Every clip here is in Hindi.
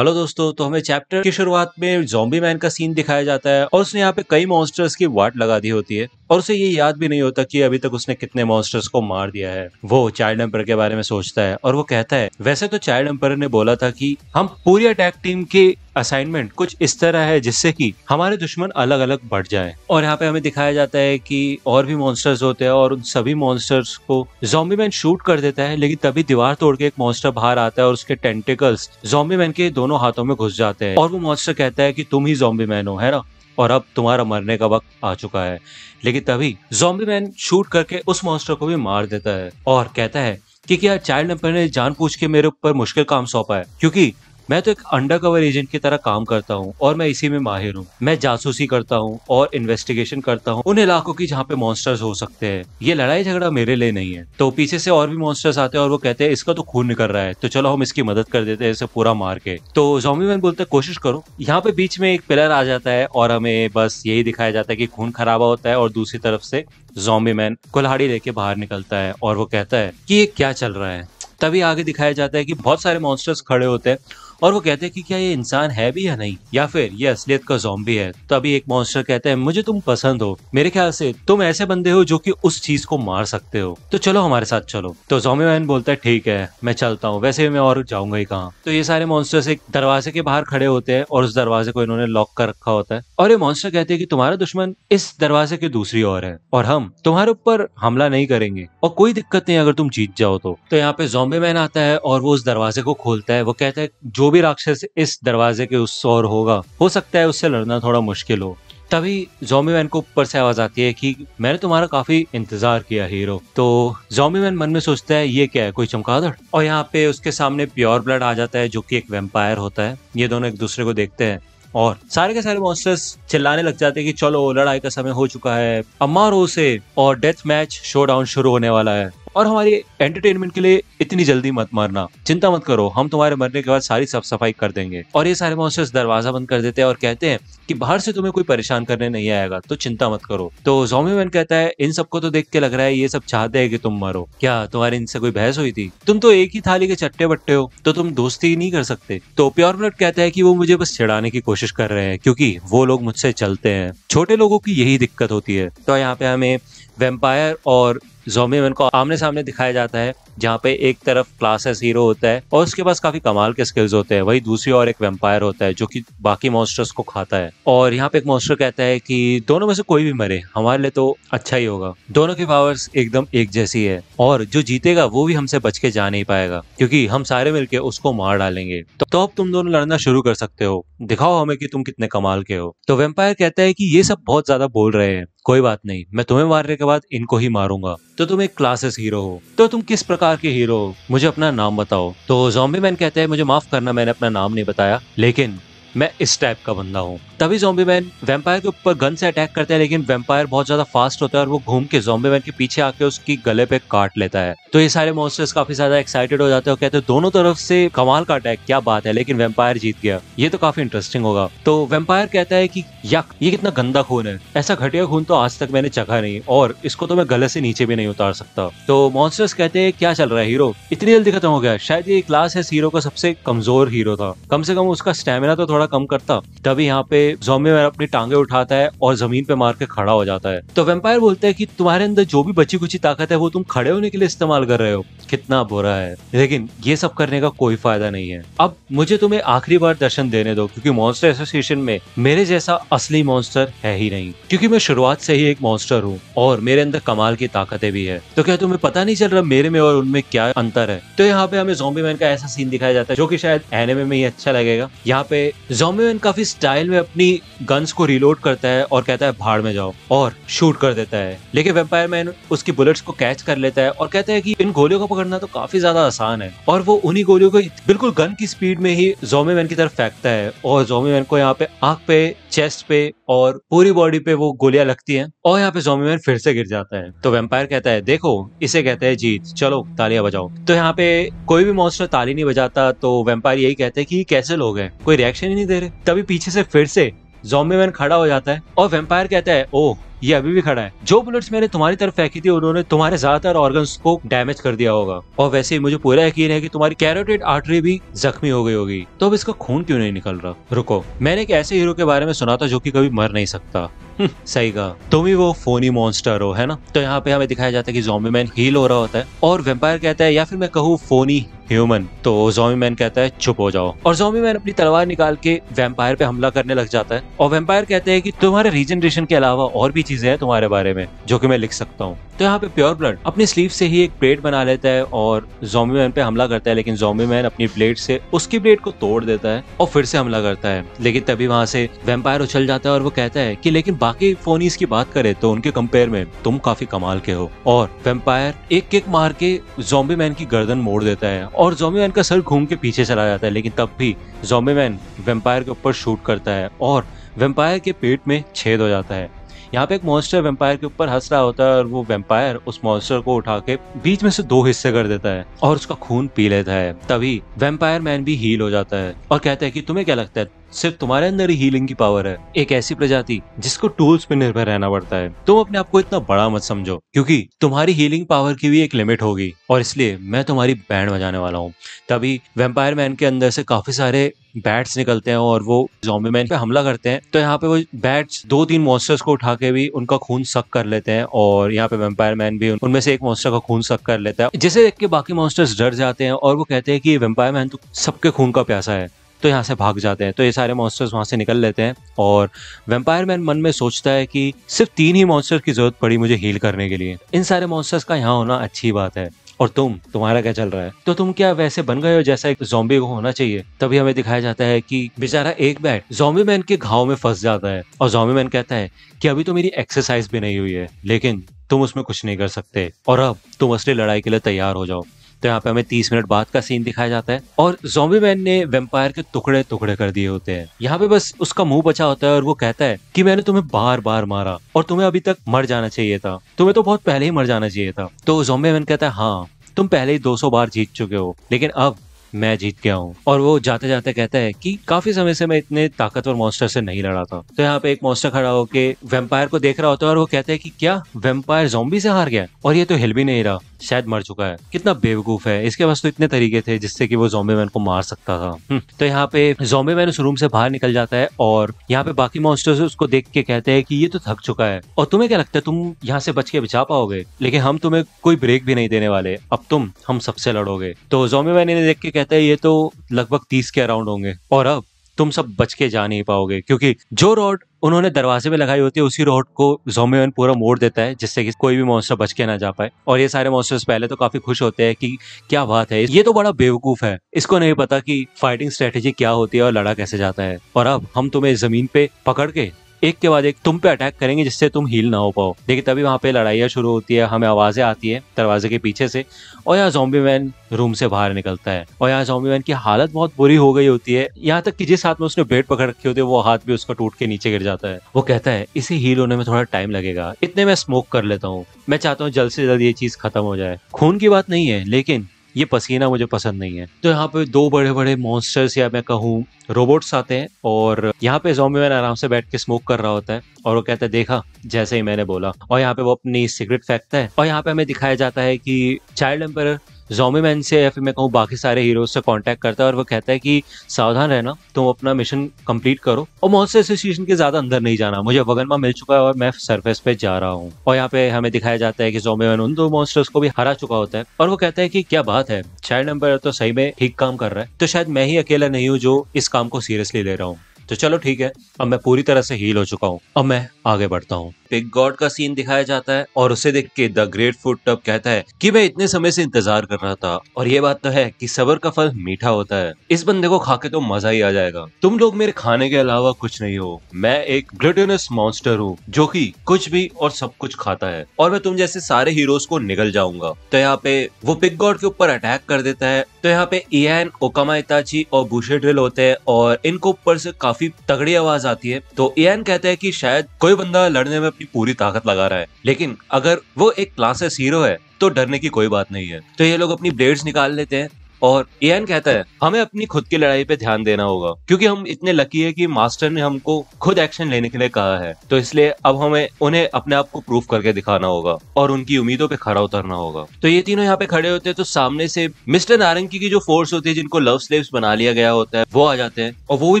हेलो दोस्तों, तो हमें चैप्टर की शुरुआत में ज़ॉम्बी मैन का सीन दिखाया जाता है और उसने यहाँ पे कई मॉन्स्टर्स की वाट लगा दी होती है और उसे ये याद भी नहीं होता कि अभी तक उसने कितने मॉन्स्टर्स को मार दिया है। वो चाइल्ड एम्पर के बारे में सोचता है और वो कहता है वैसे तो चाइल्ड एम्पर ने बोला था कि हम पूरी अटैक टीम की असाइनमेंट कुछ इस तरह है जिससे कि हमारे दुश्मन अलग अलग बढ़ जाएं। और यहाँ पे हमें दिखाया जाता है कि और भी मॉन्स्टर्स होते हैं और उन सभी मॉन्स्टर्स को ज़ॉम्बी मैन शूट कर देता है, लेकिन तभी दीवार तोड़ के एक मॉन्स्टर बाहर आता है और उसके टेंटिकल्स ज़ॉम्बी मैन के दोनों हाथों में घुस जाते हैं और वो मॉन्स्टर कहता है कि तुम ही ज़ॉम्बी मैन हो, है ना, और अब तुम्हारा मरने का वक्त आ चुका है। लेकिन तभी ज़ॉम्बी मैन शूट करके उस मॉन्स्टर को भी मार देता है और कहता है कि क्या चाइल्ड एम्पर ने जानबूझ के मेरे ऊपर मुश्किल काम सौंपा है, क्योंकि मैं तो एक अंडरकवर एजेंट की तरह काम करता हूँ और मैं इसी में माहिर हूँ। मैं जासूसी करता हूँ और इन्वेस्टिगेशन करता हूँ उन इलाकों की जहाँ पे मॉन्स्टर्स हो सकते हैं। ये लड़ाई झगड़ा मेरे लिए नहीं है। तो पीछे से और भी मॉन्स्टर्स आते हैं और वो कहते हैं इसका तो खून निकल रहा है, तो चलो हम इसकी मदद कर देते हैं इसे पूरा मार के। तो ज़ॉम्बी मैन बोलते हैं कोशिश करो। यहाँ पे बीच में एक पिलर आ जाता है और हमें बस यही दिखाया जाता है कि खून खराबा होता है और दूसरी तरफ से ज़ॉम्बी मैन कुल्हाड़ी लेके बाहर निकलता है और वो कहता है कि ये क्या चल रहा है। तभी आगे दिखाया जाता है कि बहुत सारे मॉन्स्टर्स खड़े होते हैं और वो कहते हैं कि क्या ये इंसान है भी या नहीं, या फिर ये असलियत का ज़ॉम्बी है। तभी एक मॉन्स्टर कहता है मुझे तुम पसंद हो, मेरे ख्याल से तुम ऐसे बंदे हो जो कि उस चीज को मार सकते हो, तो चलो हमारे साथ चलो। तो ज़ॉम्बी मैन बोलता है ठीक है मैं चलता हूँ, वैसे भी मैं और जाऊंगा ही कहाँ। तो ये सारे मॉन्स्टर्स एक दरवाजे के बाहर खड़े होते हैं और उस दरवाजे को इन्होंने लॉक कर रखा होता है और ये मॉन्स्टर कहते हैं कि तुम्हारा दुश्मन इस दरवाजे के दूसरी ओर है और हम तुम्हारे ऊपर हमला नहीं करेंगे और कोई दिक्कत नहीं अगर तुम जीत जाओ तो। यहाँ पे ज़ॉम्बी मैन आता है और वो उस दरवाजे को खोलता है। वो कहता है जो भी राक्षस इस दरवाजे के उस ओर होगा हो सकता है उससे लड़ना थोड़ा मुश्किल हो। तभी ज़ॉम्बी मैन को ऊपर से आवाज आती है कि मैंने तुम्हारा काफी इंतजार किया हीरो। तो ज़ॉम्बी मैन मन में सोचता है ये क्या है, कोई चमगादड़। और यहाँ पे उसके सामने प्योर ब्लड आ जाता है जो कि एक वेम्पायर होता है। ये दोनों एक दूसरे को देखते हैं और सारे के सारे मॉन्स्टर्स चिल्लाने लग जाते हैं कि चलो लड़ाई का समय हो चुका है, अब मारो उसे और डेथ मैच शोडाउन शुरू होने वाला है और हमारी एंटरटेनमेंट के लिए इतनी जल्दी मत मरना, चिंता मत करो, हम तुम्हारे मरने के बाद सारी साफ सफाई कर देंगे। और ये सारे मॉन्स्टर्स दरवाजा बंद कर देते हैं और कहते हैं कि बाहर से तुम्हें कोई परेशान करने नहीं आएगा, तो चिंता मत करो। तो ज़ॉम्बी मैन कहता है इन सबको तो देख के लग रहा है ये सब चाहते हैं कि तुम मरो, क्या तुम्हारी इनसे कोई बहस हुई थी? तुम तो एक ही थाली के चट्टे बट्टे हो, तो तुम दोस्ती नहीं कर सकते। तो प्योर ब्लड कहता है कि वो मुझे बस चिढ़ाने की कोशिश कर रहे हैं क्योंकि वो लोग मुझसे चलते हैं, छोटे लोगों की यही दिक्कत होती है। तो यहाँ पे हमें वेम्पायर और ज़ॉम्बी मैन को आमने सामने दिखाया जाता है, जहाँ पे एक तरफ क्लासेस हीरो होता है और उसके पास काफी कमाल के स्किल्स होते हैं, वही दूसरी ओर एक वेम्पायर होता है जो कि बाकी मॉन्स्टर्स को खाता है। और यहाँ पे एक मॉन्स्टर कहता है कि दोनों में से कोई भी मरे हमारे लिए तो अच्छा ही होगा, दोनों की पावर्स एकदम एक जैसी है और जो जीतेगा वो भी हमसे बच के जा नहीं पाएगा क्योंकि हम सारे मिलके उसको मार डालेंगे। तो अब तुम दोनों लड़ना शुरू कर सकते हो, दिखाओ हमें कि तुम कितने कमाल के हो। तो वेम्पायर कहता है कि ये सब बहुत ज्यादा बोल रहे हैं, कोई बात नहीं, मैं तुम्हें मारने के बाद इनको ही मारूंगा। तो तुम एक क्लासेस हीरो हो, तो तुम किस प्रकार के हीरो हो, मुझे अपना नाम बताओ। तो ज़ॉम्बी मैन कहते हैं मुझे माफ करना मैंने अपना नाम नहीं बताया, लेकिन मैं इस टाइप का बंदा हूँ। तभी ज़ॉम्बी मैन वेम्पायर के ऊपर गन से अटैक करता है, लेकिन वेम्पायर बहुत ज्यादा फास्ट होता है और वो घूम के ज़ॉम्बी मैन के पीछे आके उसकी गले पे काट लेता है। तो ये सारे मॉन्स्टर्स काफी ज्यादा एक्साइटेड हो जाते हैं और कहते हैं दोनों तरफ से कमाल का अटैक, क्या बात है, लेकिन वेम्पायर जीत गया, ये तो काफी इंटरेस्टिंग होगा। तो वेम्पायर कहता है कि यक, ये कितना गंदा खून है, ऐसा घटिया खून तो आज तक मैंने चखा नहीं और इसको तो मैं गले से नीचे भी नहीं उतार सकता। तो मॉन्स्टर्स कहते हैं क्या चल रहा है हीरो, इतनी जल्दी खत्म हो गया, शायद ये क्लास है हीरो का सबसे कमजोर हीरो था, कम से कम उसका स्टेमिना तो थोड़ा कम करता। तभी यहाँ पे ज़ॉम्बी मैन अपनी टांगे उठाता है और जमीन पे मार के खड़ा हो जाता है। तो वेम्पायर बोलता है कि तुम्हारे अंदर जो भी बची कुची ताकत है वो तुम खड़े होने के लिए इस्तेमाल कर रहे हो, कितना बुरा है, लेकिन ये सब करने का कोई फायदा नहीं है। अब मुझे तुम्हें आखिरी बार दर्शन देने दो क्योंकि मॉन्स्टर एसोसिएशन में मेरे जैसा असली मॉन्स्टर है ही नहीं, क्योंकि मैं शुरुआत से ही एक मॉन्स्टर हूँ और मेरे अंदर कमाल की ताकतें भी है। तो क्या तुम्हें पता नहीं चल रहा मेरे में और उनमें क्या अंतर है? तो यहाँ पे हमें ज़ॉम्बी मैन का ऐसा सीन दिखाया जाता है जो कि शायद एनिमे में ही अच्छा लगेगा। यहाँ पे ज़ॉम्बी मैन काफी स्टाइल में अपनी गन्स को रिलोड करता है और कहता है भाड़ में जाओ और शूट कर देता है, लेकिन वेम्पायर मैन उसकी बुलेट्स को कैच कर लेता है और कहता है कि इन गोलियों को पकड़ना तो काफी ज्यादा आसान है और वो उन्हीं गोलियों को बिल्कुल गन की स्पीड में ही ज़ॉम्बी मैन की तरफ फेंकता है और ज़ॉम्बी मैन को यहाँ पे आंख पे, चेस्ट पे और पूरी बॉडी पे वो गोलियां लगती हैं और यहाँ पे ज़ॉम्बी मैन फिर से गिर जाता है। तो वेम्पायर कहता है देखो इसे कहते हैं जीत, चलो तालियां बजाओ। तो यहाँ पे कोई भी मॉन्स्टर ताली नहीं बजाता, तो वेम्पायर यही कहते हैं कि कैसे लोग हैं, कोई रिएक्शन ही नहीं दे रहे। तभी पीछे से फिर से ज़ॉम्बी मैन खड़ा हो जाता है और वेम्पायर कहता है ओह ये अभी भी खड़ा है। जो बुलेट्स मैंने तुम्हारी तरफ फेंकी थी उन्होंने तुम्हारे ज्यादातर ऑर्गन्स को डैमेज कर दिया होगा, और वैसे ही मुझे पूरा यकीन है कि तुम्हारी कैरोटिड आर्टरी भी जख्मी हो गई होगी, तो अब इसका खून क्यों नहीं निकल रहा? रुको, मैंने एक ऐसे हीरो के बारे में सुना था जो कि कभी मर नहीं सकता। सही कहा, तुम ही वो फोनी मॉन्स्टर हो, है ना? तो यहाँ पे हमें दिखाया जाता है कि ज़ॉम्बी मैन हील हो रहा होता है और वेम्पायर कहता है, या फिर मैं कहूँ फोनी ह्यूमन, तो ज़ॉम्बी मैन कहता है चुप हो जाओ, और ज़ॉम्बी मैन अपनी तलवार निकाल के वेम्पायर पे हमला करने लग जाता है। और वेम्पायर कहते हैं कि तुम्हारे रीजनरेशन के अलावा और भी चीजें हैं तुम्हारे बारे में जो कि मैं लिख सकता हूँ। तो यहाँ पे प्योर ब्लड अपनी स्लीव से ही एक प्लेट बना लेता है और ज़ॉम्बी मैन पे हमला करता है, लेकिन ज़ॉम्बी मैन अपनी प्लेट से उसकी प्लेट को तोड़ देता है और फिर से हमला करता है। लेकिन तभी वहां से वेम्पायर उछल जाता है और वो कहता है कि लेकिन बाकी फोनीज की बात करें तो उनके कंपेयर में तुम काफी कमाल के हो। और वेम्पायर एक किक मार के ज़ॉम्बी मैन की गर्दन मोड़ देता है और ज़ॉम्बी मैन का सर घूम के पीछे चला जाता है, लेकिन तब भी ज़ॉम्बी मैन वेम्पायर के ऊपर शूट करता है और वेम्पायर के पेट में छेद हो जाता है। यहाँ पे एक मॉन्स्टर वेम्पायर के ऊपर हंस रहा होता है और वो वेम्पायर उस मॉन्स्टर को उठा के बीच में से 2 हिस्से कर देता है और उसका खून पी लेता है। तभी वेम्पायर मैन भी हील हो जाता है और कहता है कि तुम्हें क्या लगता है सिर्फ तुम्हारे अंदर ही हीलिंग की पावर है? एक ऐसी प्रजाति जिसको टूल्स पे निर्भर रहना पड़ता है। तुम अपने आप को इतना बड़ा मत समझो, क्योंकि तुम्हारी हीलिंग पावर की भी एक लिमिट होगी और इसलिए मैं तुम्हारी बैंड बजाने वाला हूँ। तभी वेम्पायर मैन के अंदर से काफी सारे बैट्स निकलते हैं और वो ज़ॉम्बी मैन पे हमला करते हैं। तो यहाँ पे वो बैट्स 2-3 मॉन्स्टर्स को उठा के भी उनका खून सक कर लेते हैं और यहाँ पे वेम्पायर मैन भी उनमें से एक मॉन्स्टर का खून सक कर लेता है, जिसे देख के बाकी मॉन्स्टर्स डर जाते हैं और वो कहते हैं कि वेम्पायर मैन तो सबके खून का प्यासा है, तो यहाँ से भाग जाते हैं। तो ये सारे मॉन्स्टर्स वहां से निकल लेते हैं और वेम्पायर मैन मन में सोचता है कि सिर्फ 3 ही मॉन्स्टर की जरूरत पड़ी मुझे हील करने के लिए। इन सारे मॉन्स्टर्स का यहाँ होना अच्छी बात है। और तुम्हारा क्या चल रहा है? तो तुम क्या वैसे बन गए हो जैसा एक ज़ॉम्बी को होना चाहिए? तभी हमें दिखाया जाता है कि बेचारा एक बैट ज़ॉम्बी मैन के घाव में फंस जाता है और ज़ॉम्बी मैन कहता है कि अभी तो मेरी एक्सरसाइज भी नहीं हुई है, लेकिन तुम उसमें कुछ नहीं कर सकते और अब तुम असली लड़ाई के लिए तैयार हो जाओ। तो यहाँ पे हमें 30 मिनट बाद का सीन दिखाया जाता है और ज़ॉम्बी मैन ने वेम्पायर के टुकड़े टुकड़े कर दिए होते हैं। यहाँ पे बस उसका मुंह बचा होता है और वो कहता है कि मैंने तुम्हें बार बार मारा और तुम्हें अभी तक मर जाना चाहिए था, तुम्हें तो बहुत पहले ही मर जाना चाहिए था। तो ज़ॉम्बी मैन कहता है हाँ, तुम पहले ही 200 बार जीत चुके हो, लेकिन अब मैं जीत गया हूँ। और वो जाते जाते कहता है कि काफी समय से मैं इतने ताकतवर मॉन्स्टर से नहीं लड़ा था। तो यहाँ पे एक मॉन्स्टर खड़ा होके वेम्पायर को देख रहा होता है और वो कहता है कि क्या वेम्पायर ज़ॉम्बी से हार गया? और ये तो हिल भी नहीं रहा, शायद मर चुका है। कितना बेवकूफ है, इसके पास तो इतने तरीके थे जिससे कि वो ज़ॉम्बी मैन को मार सकता था। तो यहाँ पे ज़ॉम्बी मैन उस रूम से बाहर निकल जाता है और यहाँ पे बाकी मॉन्स्टर्स उसको देख के कहते हैं कि ये तो थक चुका है और तुम्हें क्या लगता है तुम यहाँ से बच के बचा पाओगे? लेकिन हम तुम्हें कोई ब्रेक भी नहीं देने वाले, अब तुम हम सबसे लड़ोगे। तो ज़ॉम्बी मैन इन्हें देख के कहता है ये तो लगभग 30 के अराउंड होंगे और अब तुम सब बच के जा नहीं पाओगे, क्योंकि जो रॉड उन्होंने दरवाजे में लगाई होती है उसी रॉड को ज़ॉम्बी मैन पूरा मोड़ देता है, जिससे कि कोई भी मॉन्स्टर बच के ना जा पाए। और ये सारे मॉन्स्टर्स पहले तो काफी खुश होते हैं कि क्या बात है, ये तो बड़ा बेवकूफ है, इसको नहीं पता कि फाइटिंग स्ट्रेटेजी क्या होती है और लड़ा कैसे जाता है, और अब हम तुम्हें जमीन पे पकड़ के एक के बाद एक तुम पे अटैक करेंगे जिससे तुम हील ना हो पाओ। देखिए तभी वहां पे लड़ाइयाँ शुरू होती है, हमें आवाजें आती है दरवाजे के पीछे से और यहाँ ज़ॉम्बी मैन रूम से बाहर निकलता है और यहाँ ज़ॉम्बी मैन की हालत बहुत बुरी हो गई होती है, यहाँ तक कि जिस हाथ में उसने ब्लेड पकड़ रखी होती है वो हाथ भी उसका टूट के नीचे गिर जाता है। वो कहता है इसे हील होने में थोड़ा टाइम लगेगा, इतने मैं स्मोक कर लेता हूँ, मैं चाहता हूँ जल्द से जल्द ये चीज खत्म हो जाए। खून की बात नहीं है, लेकिन ये पसीना मुझे पसंद नहीं है। तो यहाँ पे 2 बड़े बड़े मॉन्स्टर्स या मैं कहूँ रोबोट्स आते हैं और यहाँ पे ज़ॉम्बी मैन आराम से बैठ के स्मोक कर रहा होता है और वो कहता है देखा जैसे ही मैंने बोला, और यहाँ पे वो अपनी सिगरेट फेंकता है और यहाँ पे हमें दिखाया जाता है कि चाइल्ड एम्परर ज़ॉम्बी मैन से या फिर मैं कहूँ बाकी सारे हीरोज से कांटेक्ट करता है और वो कहता है कि सावधान रहना, तुम अपना मिशन कंप्लीट करो और मॉन्स्टर एसोसिएशन के ज्यादा अंदर नहीं जाना, मुझे वगनमा मिल चुका है और मैं सरफेस पे जा रहा हूँ। और यहाँ पे हमें दिखाया जाता है कि ज़ॉम्बी मैन उन 2 मॉन्स्टर्स को भी हरा चुका होता है और वो कहता है कि क्या बात है, चाइल्ड एम्पायर तो सही में ठीक काम कर रहा है, तो शायद मैं ही अकेला नहीं हूँ जो इस काम को सीरियसली ले रहा हूँ। तो चलो ठीक है, अब मैं पूरी तरह से हील हो चुका हूँ, अब मैं आगे बढ़ता हूँ। पिग गॉड का सीन दिखाया जाता है और उसे देख के द ग्रेट फूड टब कहता है कि मैं इतने समय से इंतजार कर रहा था और ये बात तो है कि सब्र का फल मीठा होता है, इस बंदे को खा के तो मजा ही आ जाएगा। तुम लोग मेरे खाने के अलावा कुछ नहीं हो, मैं एक ग्लूटेनस मॉन्स्टर हूँ जो कि कुछ भी और सब कुछ खाता है और मैं तुम जैसे सारे हीरोज को निगल जाऊंगा। तो यहाँ पे वो पिग गॉड के ऊपर अटैक कर देता है। तो यहाँ पे इयान, ओकामा इताची और बुशेड्रिल होते हैं और इनको ऊपर से काफी तगड़ी आवाज आती है। तो इयान कहता है कि शायद कोई बंदा लड़ने में अपनी पूरी ताकत लगा रहा है, लेकिन अगर वो एक क्लासेस हीरो है तो डरने की कोई बात नहीं है। तो ये लोग अपनी ब्लेड्स निकाल लेते हैं और इयान कहता है हमें अपनी खुद की लड़ाई पे ध्यान देना होगा, क्योंकि हम इतने लकी है कि मास्टर ने हमको खुद एक्शन लेने के लिए कहा है। तो इसलिए अब हमें उन्हें अपने आप को प्रूफ करके दिखाना होगा और उनकी उम्मीदों पे खरा उतरना होगा। तो ये तीनों यहाँ पे खड़े होते हैं, तो सामने से मिस्टर नारंगी की जो फोर्स होती है, जिनको लव स्लेव्स बना लिया गया होता है, वो आ जाते हैं और वो भी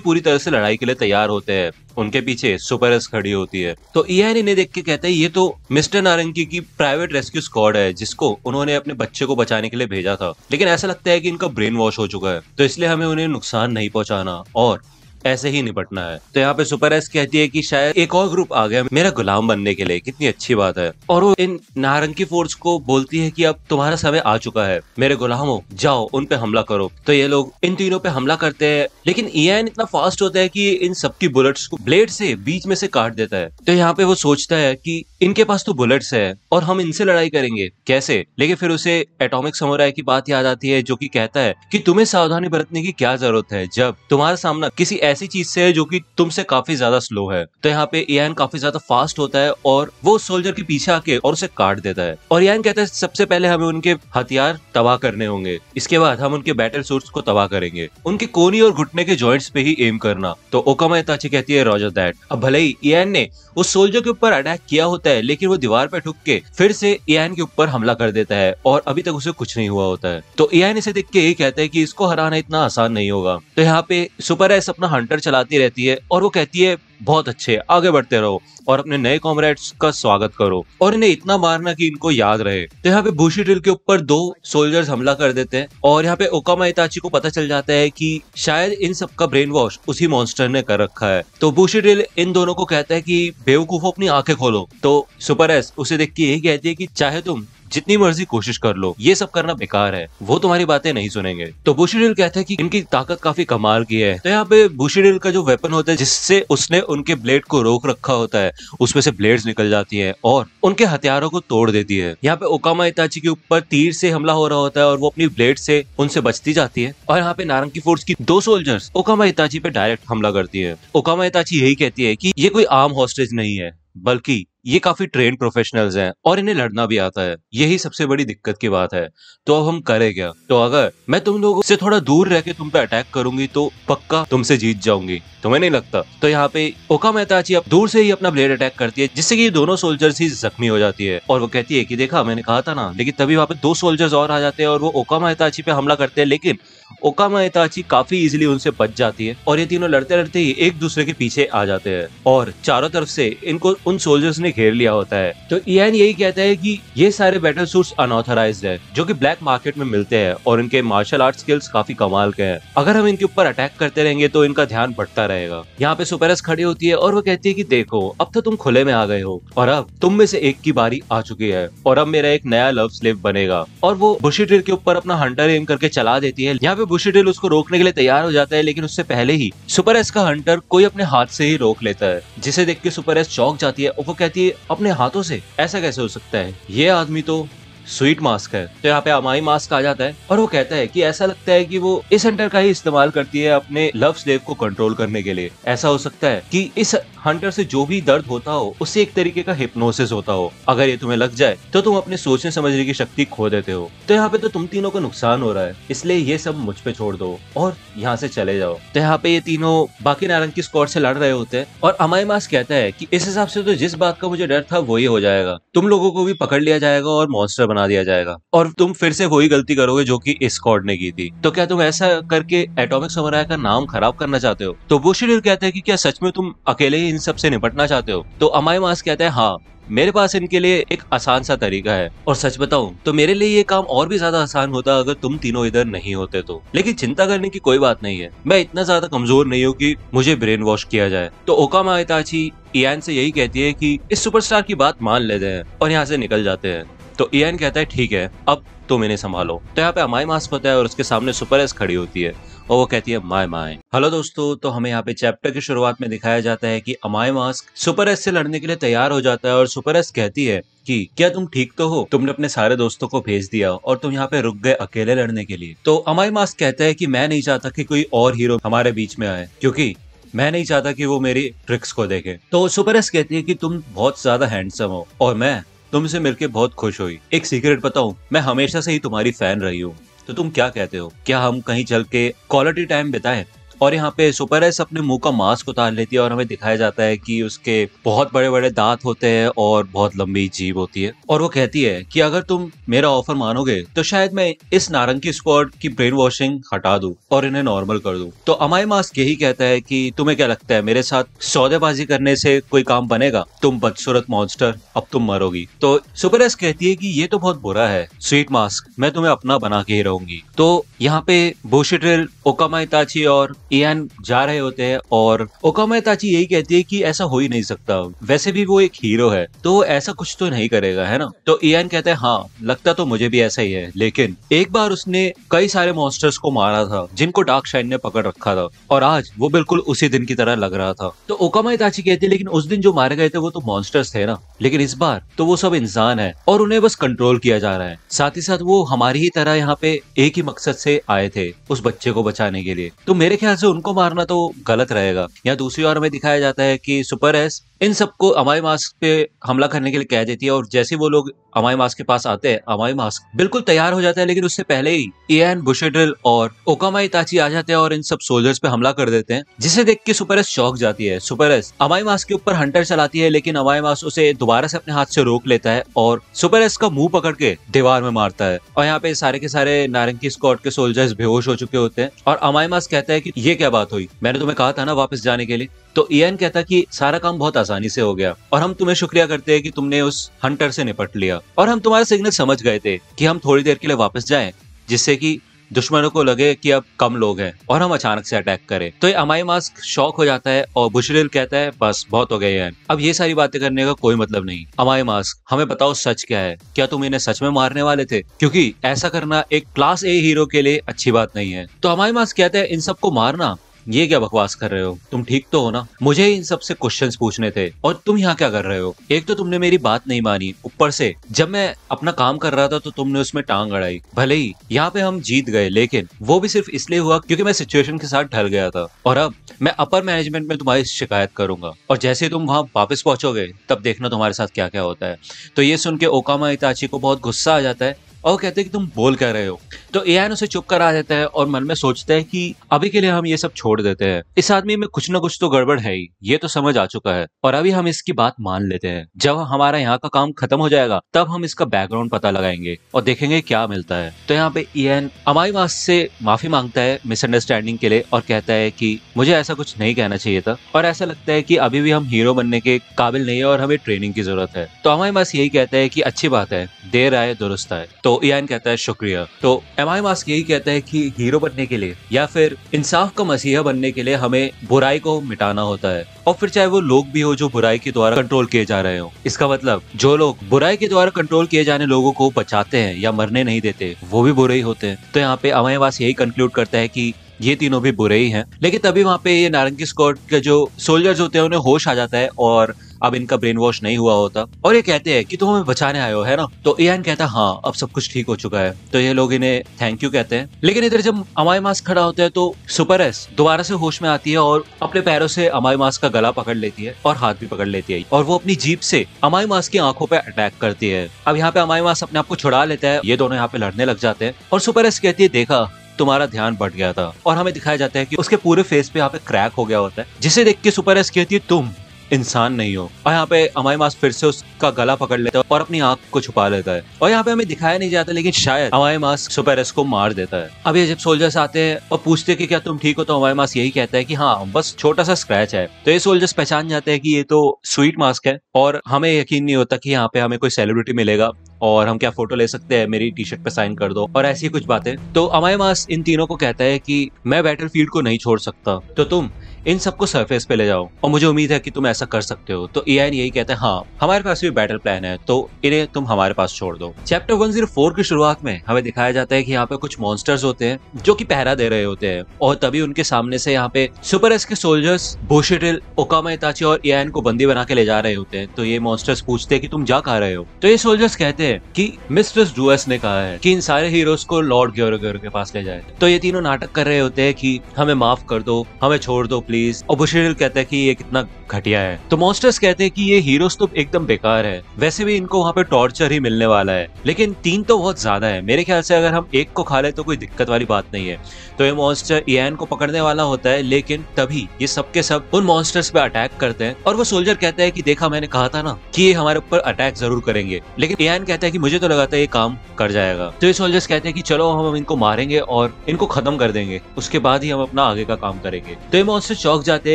पूरी तरह से लड़ाई के लिए तैयार होते हैं। उनके पीछे सुपर एस खड़ी होती है। तो इयान इन्हें देख के कहता है ये तो मिस्टर नारंगी की प्राइवेट रेस्क्यू स्क्वाड है, जिसको उन्होंने अपने बच्चे को बचाने के लिए भेजा था, लेकिन ऐसा लगता है कि इनका ब्रेन वॉश हो चुका है, तो इसलिए हमें उन्हें नुकसान नहीं पहुंचाना और ऐसे ही निपटना है। तो यहाँ पे सुपर एस कहती है कि शायद एक और ग्रुप आ गया मेरा गुलाम बनने के लिए, कितनी अच्छी बात है। और वो इन नारंगी फोर्स को बोलती है कि अब तुम्हारा समय आ चुका है, मेरे गुलामों जाओ उन पे हमला करो। तो ये लोग इन तीनों पे हमला करते हैं, लेकिन इयान इतना फास्ट होता है कि इन सबकी बुलेट्स को ब्लेड से बीच में से काट देता है। तो यहाँ पे वो सोचता है कि इनके पास तो बुलेट्स है और हम इनसे लड़ाई करेंगे कैसे, लेकिन फिर उसे एटॉमिक समुराई की बात याद आती है, जो कि कहता है कि तुम्हें सावधानी बरतने की क्या जरूरत है जब तुम्हारा सामना किसी ऐसी चीज से है जो कि तुमसे काफी ज्यादा स्लो है। तो यहाँ पे इयान काफी ज्यादा फास्ट होता है और वो सोल्जर के पीछे आके और उसे काट देता है। और इयान कहता है सबसे पहले हमें उनके हथियार तबाह करने होंगे, इसके बाद हम उनके बैटल सूट्स को तबाह करेंगे, उनके कोनी और घुटने के जॉइंट्स पे ही एम करना। तो ओकामा इताची कहती है रॉजर दैट। अब भले ही इयान ने उस सोल्जर के ऊपर अटैक किया होता है, लेकिन वो दीवार पे ठुक के फिर से इयान के ऊपर हमला कर देता है और अभी तक उसे कुछ नहीं हुआ होता है। तो इयान इसे देख के यही कहता है कि इसको हराना इतना आसान नहीं होगा। तो यहाँ पे सुपर एस अपना हंटर चलाती रहती है और वो कहती है बहुत अच्छे, आगे बढ़ते रहो और अपने नए कॉमरेड्स का स्वागत करो और इन्हें इतना मारना कि इनको याद रहे। तो यहाँ पे बुशीड्रिल के ऊपर 2 सोल्जर्स हमला कर देते हैं और यहाँ पे ओकामा इताची को पता चल जाता है कि शायद इन सब का ब्रेन वॉश उसी मॉन्स्टर ने कर रखा है। तो बुशीड्रिल इन दोनों को कहता है कि बेवकूफों अपनी आंखें खोलो। तो सुपर एस उसे देख के यही कहती है कि चाहे तुम जितनी मर्जी कोशिश कर लो, ये सब करना बेकार है, वो तुम्हारी बातें नहीं सुनेंगे। तो बुशीड्रिल कहता है कि इनकी ताकत काफी कमाल की है। तो यहाँ पे बुशीड्रिल का जो वेपन होता है, जिससे उसने उनके ब्लेड को रोक रखा होता है, उसमें से ब्लेड्स निकल जाती है और उनके हथियारों को तोड़ देती है। यहाँ पे ओकामा इताची के ऊपर तीर से हमला हो रहा होता है और वो अपनी ब्लेड से उनसे बचती जाती है। और यहाँ पे नारंगी फोर्स की 2 सोल्जर्स ओकामा इताची पे डायरेक्ट हमला करती है। ओकामा इताची यही कहती है कि ये कोई आम हॉस्टेज नहीं है, बल्कि ये काफी ट्रेन प्रोफेशनल्स हैं और इन्हें लड़ना भी आता है, यही सबसे बड़ी दिक्कत की बात है। तो अब हम करें क्या? तो अगर मैं तुम लोगों से थोड़ा दूर रह के तुम पे अटैक करूंगी तो पक्का तुमसे जीत जाऊंगी, तुम्हें नहीं लगता? तो यहाँ पे ओकामा इताची अब दूर से ही अपना ब्लेड अटैक करती है, जिससे कि ये दोनों सोल्जर्स ही जख्मी हो जाती है। और वो कहती है कि देखा मैंने कहा था ना, लेकिन तभी वहाँ पे 2 सोल्जर्स और आ जाते हैं और वो ओकामा इताची पे हमला करते हैं, लेकिन ओकामा इताची काफी इजीली उनसे बच जाती है और ये तीनों लड़ते लड़ते ही एक दूसरे के पीछे आ जाते हैं और चारों तरफ से इनको उन सोल्जर्स ने घेर लिया होता है। तो इयान यही कहता है कि ये सारे बैटल सूट्स अनऑथराइज्ड है, जो कि ब्लैक मार्केट में मिलते हैं और इनके मार्शल आर्ट स्किल्स काफी कमाल के हैं। अगर हम इनके ऊपर अटैक करते रहेंगे तो इनका ध्यान बढ़ता रहेगा। यहाँ पे सुपर एस खड़ी होती है और वो कहती है कि देखो अब तो तुम खुले में आ गए हो और अब तुम में से एक की बारी आ चुकी है और अब मेरा एक नया लव स्लेव बनेगा। और वो बुशीड्रिल के ऊपर अपना हंटर एम करके चला देती है। यहाँ पे बुशीड्रिल उसको रोकने के लिए तैयार हो जाता है, लेकिन उससे पहले ही सुपर एस का हंटर कोई अपने हाथ से ही रोक लेता है, जिसे देख के सुपर एस चौंक जाती है और वो कहती है अपने हाथों से? ऐसा कैसे हो सकता है, ये आदमी तो स्वीट मास्क है। तो यहाँ पे अमाई मास्क आ जाता है और वो कहता है कि ऐसा लगता है कि वो इस हंटर का ही इस्तेमाल करती है अपने लव स्लेव को कंट्रोल करने के लिए। ऐसा हो सकता है कि इस हंटर से जो भी दर्द होता हो उससे एक तरीके का हिप्नोसिस होता हो। अगर ये तुम्हें लग जाए तो तुम अपने सोचने समझने की शक्ति खो देते हो। तो यहाँ पे तो तुम तीनों को नुकसान हो रहा है, इसलिए ये सब मुझ पे छोड़ दो और यहाँ से चले जाओ। तो यहाँ पे ये तीनों बाकी नारंगी स्क्वाड से लड़ रहे होते हैं और अमाई मास्क कहता है कि इस हिसाब से तो जिस बात का मुझे डर था वही हो जाएगा, तुम लोगों को भी पकड़ लिया जाएगा और मॉन्स्टर बना दिया जाएगा और तुम फिर से वही गलती करोगे जो कि इस स्क्वाड ने की थी। तो क्या तुम ऐसा करके एटॉमिक समुराई का नाम खराब करना चाहते हो? तो बुशीड्रिल कहता है कि क्या सच में तुम अकेले ही इन सब से निपटना चाहते हो? तो अमाई मास्क कहता है हाँ, मेरे पास इनके लिए एक आसान सा तरीका है और सच बताऊं तो मेरे लिए ये काम और भी ज्यादा आसान होता अगर तुम तीनों इधर नहीं होते तो। लेकिन चिंता करने की कोई बात नहीं है, मैं इतना ज्यादा कमजोर नहीं हूँ कि मुझे ब्रेन वॉश किया जाए। तो ओकामा इताची इयान से यही कहती है कि इस सुपरस्टार की बात मान लेते हैं और यहाँ से निकल जाते हैं। तो इयान कहता है ठीक है, अब तुम इन्हें संभालो। तो यहाँ पे अमाई मास्क होता है और उसके सामने सुपर एस खड़ी होती है और वो कहती है माय माय। हेलो दोस्तों, तो हमें यहाँ पे चैप्टर की शुरुआत में दिखाया जाता है कि अमाई मास्क सुपर एस से लड़ने के लिए तैयार हो जाता है और सुपर एस कहती है कि क्या तुम ठीक तो हो? तुमने अपने सारे दोस्तों को भेज दिया और तुम यहाँ पे रुक गए अकेले लड़ने के लिए। तो अमाई मास्क कहता है कि मैं नहीं चाहता कि कोई और हीरो हमारे बीच में आए, क्योंकि मैं नहीं चाहता कि वो मेरी ट्रिक्स को देखे। तो सुपर एस कहती है कि तुम बहुत ज्यादा हैंडसम हो और मैं तुमसे मिलके बहुत खुश हुई। एक सीक्रेट बताऊं, मैं हमेशा से ही तुम्हारी फैन रही हूँ। तो तुम क्या कहते हो, क्या हम कहीं चल के क्वालिटी टाइम बिताएं? और यहाँ पे सुपर एस अपने मुंह का मास्क उतार लेती है और हमें दिखाया जाता है कि उसके बहुत बड़े बड़े दांत होते हैं और बहुत लंबी जीभ होती है, और वो कहती है कि अगर तुम मेरा ऑफर मानोगे तो शायद मैं इस नारंगी स्क्वाड की ब्रेन वॉशिंग हटा दूं और इन्हें नॉर्मल कर दूं। तो अमाई मास्क यही कहता है कि तुम्हें क्या लगता है मेरे साथ सौदेबाजी करने से कोई काम बनेगा? तुम बदसूरत मॉन्स्टर, अब तुम मरोगी। तो सुपर एस कहती है कि ये तो बहुत बुरा है स्वीट मास्क, मैं तुम्हें अपना बना के ही रहूंगी। तो यहाँ पे बुशिड्रिल, ओकामा इताची और इयान जा रहे होते हैं और ओकामा इताची यही कहती है कि ऐसा हो ही नहीं सकता, वैसे भी वो एक हीरो है तो वो ऐसा कुछ तो नहीं करेगा, है ना? तो इयान कहता है हाँ लगता तो मुझे भी ऐसा ही है, लेकिन एक बार उसने कई सारे मॉन्स्टर्स को मारा था जिनको डार्क शाइन ने पकड़ रखा था और आज वो बिल्कुल उसी दिन की तरह लग रहा था। तो ओकामा इताची कहती है लेकिन उस दिन जो मारे गए थे वो तो मॉन्स्टर्स थे ना, लेकिन इस बार तो वो सब इंसान है और उन्हें बस कंट्रोल किया जा रहा है। साथ ही साथ वो हमारी ही तरह यहाँ पे एक ही मकसद से आए थे, उस बच्चे को बचाने के लिए। तो मेरे ख्याल से उनको मारना तो गलत रहेगा। यहाँ दूसरी ओर हमें दिखाया जाता है कि सुपर एस इन सबको अमाई मास्क पे हमला करने के लिए कह देती है और जैसे वो लोग अमाई मास्क के पास आते हैं अमाई मास्क बिल्कुल तैयार हो जाता है, लेकिन उससे पहले ही इयान, बुशिड्रिल और ओकामा इताची आ जाते हैं और इन सब सोल्जर्स पे हमला कर देते हैं, जिसे देख के सुपर एस चौंक जाती है। सुपर एस अमाई मास्क के ऊपर हंटर चलाती है, लेकिन अमाई मास्क उसे दोबारा से अपने हाथ से रोक लेता है और सुपर एस का मुंह पकड़ के दीवार में मारता है। और यहाँ पे सारे के सारे नारंगी स्क्वाड के सोल्जर्स बेहोश हो चुके होते हैं और अमाई मास्क कहता है कि ये क्या बात हुई, मैंने तुम्हें कहा था ना वापस जाने के लिए। तो इयान कहता कि सारा काम बहुत आसानी से हो गया और हम तुम्हें शुक्रिया करते हैं कि तुमने उस हंटर से निपट लिया और हम तुम्हारा सिग्नल समझ गए थे कि हम थोड़ी देर के लिए वापस जाएं, जिससे कि दुश्मनों को लगे कि अब कम लोग हैं और हम अचानक से अटैक करें। तो ये अमाई मास्क शॉक हो जाता है और बुशिड्रिल कहता है बस बहुत हो गए यार, अब ये सारी बातें करने का कोई मतलब नहीं। अमाई मास्क हमें बताओ सच क्या है, क्या तुम इन्हें सच में मारने वाले थे? क्योंकि ऐसा करना एक क्लास ए हीरो के लिए अच्छी बात नहीं है। तो अमाई मास्क कहते हैं इन सबको मारना, ये क्या बकवास कर रहे हो, तुम ठीक तो हो ना? मुझे इन सबसे क्वेश्चंस पूछने थे और तुम यहाँ क्या कर रहे हो? एक तो तुमने मेरी बात नहीं मानी, ऊपर से जब मैं अपना काम कर रहा था तो तुमने उसमें टांग अड़ाई। भले ही यहाँ पे हम जीत गए, लेकिन वो भी सिर्फ इसलिए हुआ क्योंकि मैं सिचुएशन के साथ ढल गया था और अब मैं अपर मैनेजमेंट में तुम्हारी शिकायत करूंगा और जैसे ही तुम वहां वापस पहुंचोगे तब देखना तुम्हारे साथ क्या क्या होता है। तो ये सुन के ओकामा इताची को बहुत गुस्सा आ जाता है और कहते हैं कि तुम बोल क्या रहे हो। तो इयान उसे चुप करा देता है और मन में सोचता है कि अभी के लिए हम ये सब छोड़ देते हैं, इस आदमी में कुछ ना कुछ तो गड़बड़ है ही, ये तो समझ आ चुका है और अभी हम इसकी बात मान लेते हैं। जब हमारा यहाँ का काम खत्म हो जाएगा तब हम इसका बैकग्राउंड पता लगाएंगे और देखेंगे क्या मिलता है। तो यहाँ पे इयान अमाई मास्क से माफी मांगता है मिसअंडरस्टैंडिंग के लिए और कहता है कि मुझे ऐसा कुछ नहीं कहना चाहिए था और ऐसा लगता है कि अभी भी हम हीरो बनने के काबिल नहीं है और हमें ट्रेनिंग की जरूरत है। तो अमाई मास्क यही कहता है कि अच्छी बात है, देर आए दुरुस्त आए। तो इयान कहता है शुक्रिया। तो अमाई मास्क यही कहता है कि हीरो बनने के लिए या फिर इंसाफ का मसीहा बनने के लिए हमें बुराई को मिटाना होता है, और फिर चाहे वो लोग भी हो जो बुराई के द्वारा कंट्रोल किए जा रहे हो। इसका मतलब जो लोग बुराई के द्वारा कंट्रोल किए जाने लोगों को बचाते हैं या मरने नहीं देते वो भी बुरे ही होते हैं। तो यहाँ पे अमाई मास्क यही कंक्लूड करता है कि ये तीनों भी बुरे ही हैं। लेकिन तभी वहां पे ये नारंगी स्क्वाड के जो सोल्जर्स होते हैं उन्हें होश आ जाता है और अब इनका ब्रेन वॉश नहीं हुआ होता और ये कहते हैं कि तुम हमें बचाने आए हो, है ना? तो इयान कहता है हाँ अब सब कुछ ठीक हो चुका है। तो ये लोग इन्हें थैंक यू कहते हैं। लेकिन इधर जब अमाई मास्क खड़ा होता है तो सुपर एस दोबारा से होश में आती है और अपने पैरों से अमाई मास्क का गला पकड़ लेती है और हाथ भी पकड़ लेती है और वो अपनी जीप से अमाई मास्क की आंखों पे अटैक करती है। अब यहाँ पे अमाई मास्क अपने आप को छुड़ा लेता है, ये दोनों यहाँ पे लड़ने लग जाते हैं और सुपर एस कहती है देखा तुम्हारा ध्यान बढ़ गया था, और हमें दिखाया जाता है कि उसके पूरे फेस पे यहाँ पे क्रैक हो गया होता है, जिसे देख के सुपर एस कहती है तुम इंसान नहीं हो। और यहाँ पे अमाई मास्क फिर से उसका गला पकड़ लेता है और अपनी आंख को छुपा लेता है और यहाँ पे हमें दिखाया नहीं जाता लेकिन शायद अमाई मास्क सुपर एस को मार देता है। अब ये जब सोल्जर्स आते हैं और पूछते हैं कि क्या तुम ठीक हो, तो अमाई मास्क यही कहता है कि हाँ बस छोटा सा स्क्रैच है। तो ये सोल्जर्स पहचान जाते हैं कि ये तो स्वीट मास्क है और हमें यकीन नहीं होता कि यहाँ पे हमें कोई सेलिब्रिटी मिलेगा और हम क्या फोटो ले सकते हैं, मेरी टी शर्ट पे साइन कर दो और ऐसी कुछ बातें। तो अमाई मास्क इन तीनों को कहता है कि मैं बैटलफील्ड को नहीं छोड़ सकता, तो तुम इन सबको सरफेस पे ले जाओ और मुझे उम्मीद है कि तुम ऐसा कर सकते हो। तो इयान यही कहता है हाँ हमारे पास भी बैटल प्लान है, तो इन्हें तुम हमारे पास छोड़ दो। चैप्टर 104 की शुरुआत में हमें दिखाया जाता है कि यहाँ पे कुछ मॉन्स्टर्स होते हैं जो कि पहरा दे रहे होते हैं और तभी उनके सामने से यहाँ पे सुपर एस के सोल्जर्स बुशिड्रिल, ओकामा इताची और इयान को बंदी बना के ले जा रहे होते हैं। तो ये मॉन्स्टर्स पूछते हैं कि तुम जा कहाँ रहे हो? तो ये सोल्जर्स कहते हैं कि मिस्टर डुअस ने कहा है कि इन सारे हीरोज को लॉर्ड ग्योरोगोर के पास ले जाए। तो ये तीनों नाटक कर रहे होते हैं कि हमें माफ कर दो, हमें छोड़ दो, प्लीज। और बुशरेल कहता है कि ये कितना घटिया है। तो मॉन्स्टर्स कहते हैं कि ये हीरोज तो एकदम बेकार है, वैसे भी इनको वहाँ पे टॉर्चर ही मिलने वाला है, लेकिन 3 तो बहुत ज्यादा है, मेरे ख्याल से अगर हम एक को खा ले तो कोई दिक्कत वाली बात नहीं है। तो ये मॉन्स्टर इयान को पकड़ने वाला होता है, लेकिन तभी ये सब के सब उन मॉन्स्टर्स पे अटैक करते हैं। और वो सोल्जर कहता है कि देखा, मैंने कहा था ना कि ये हमारे ऊपर अटैक जरूर करेंगे, लेकिन इयान कहता है कि मुझे तो लगा था ये काम कर जाएगा। तो ये सोल्जर्स कहते हैं कि चलो हम इनको मारेंगे और इनको खत्म कर देंगे, उसके बाद ही हम अपना आगे का काम करेंगे। तो ये मॉन्स्टर चौंक जाते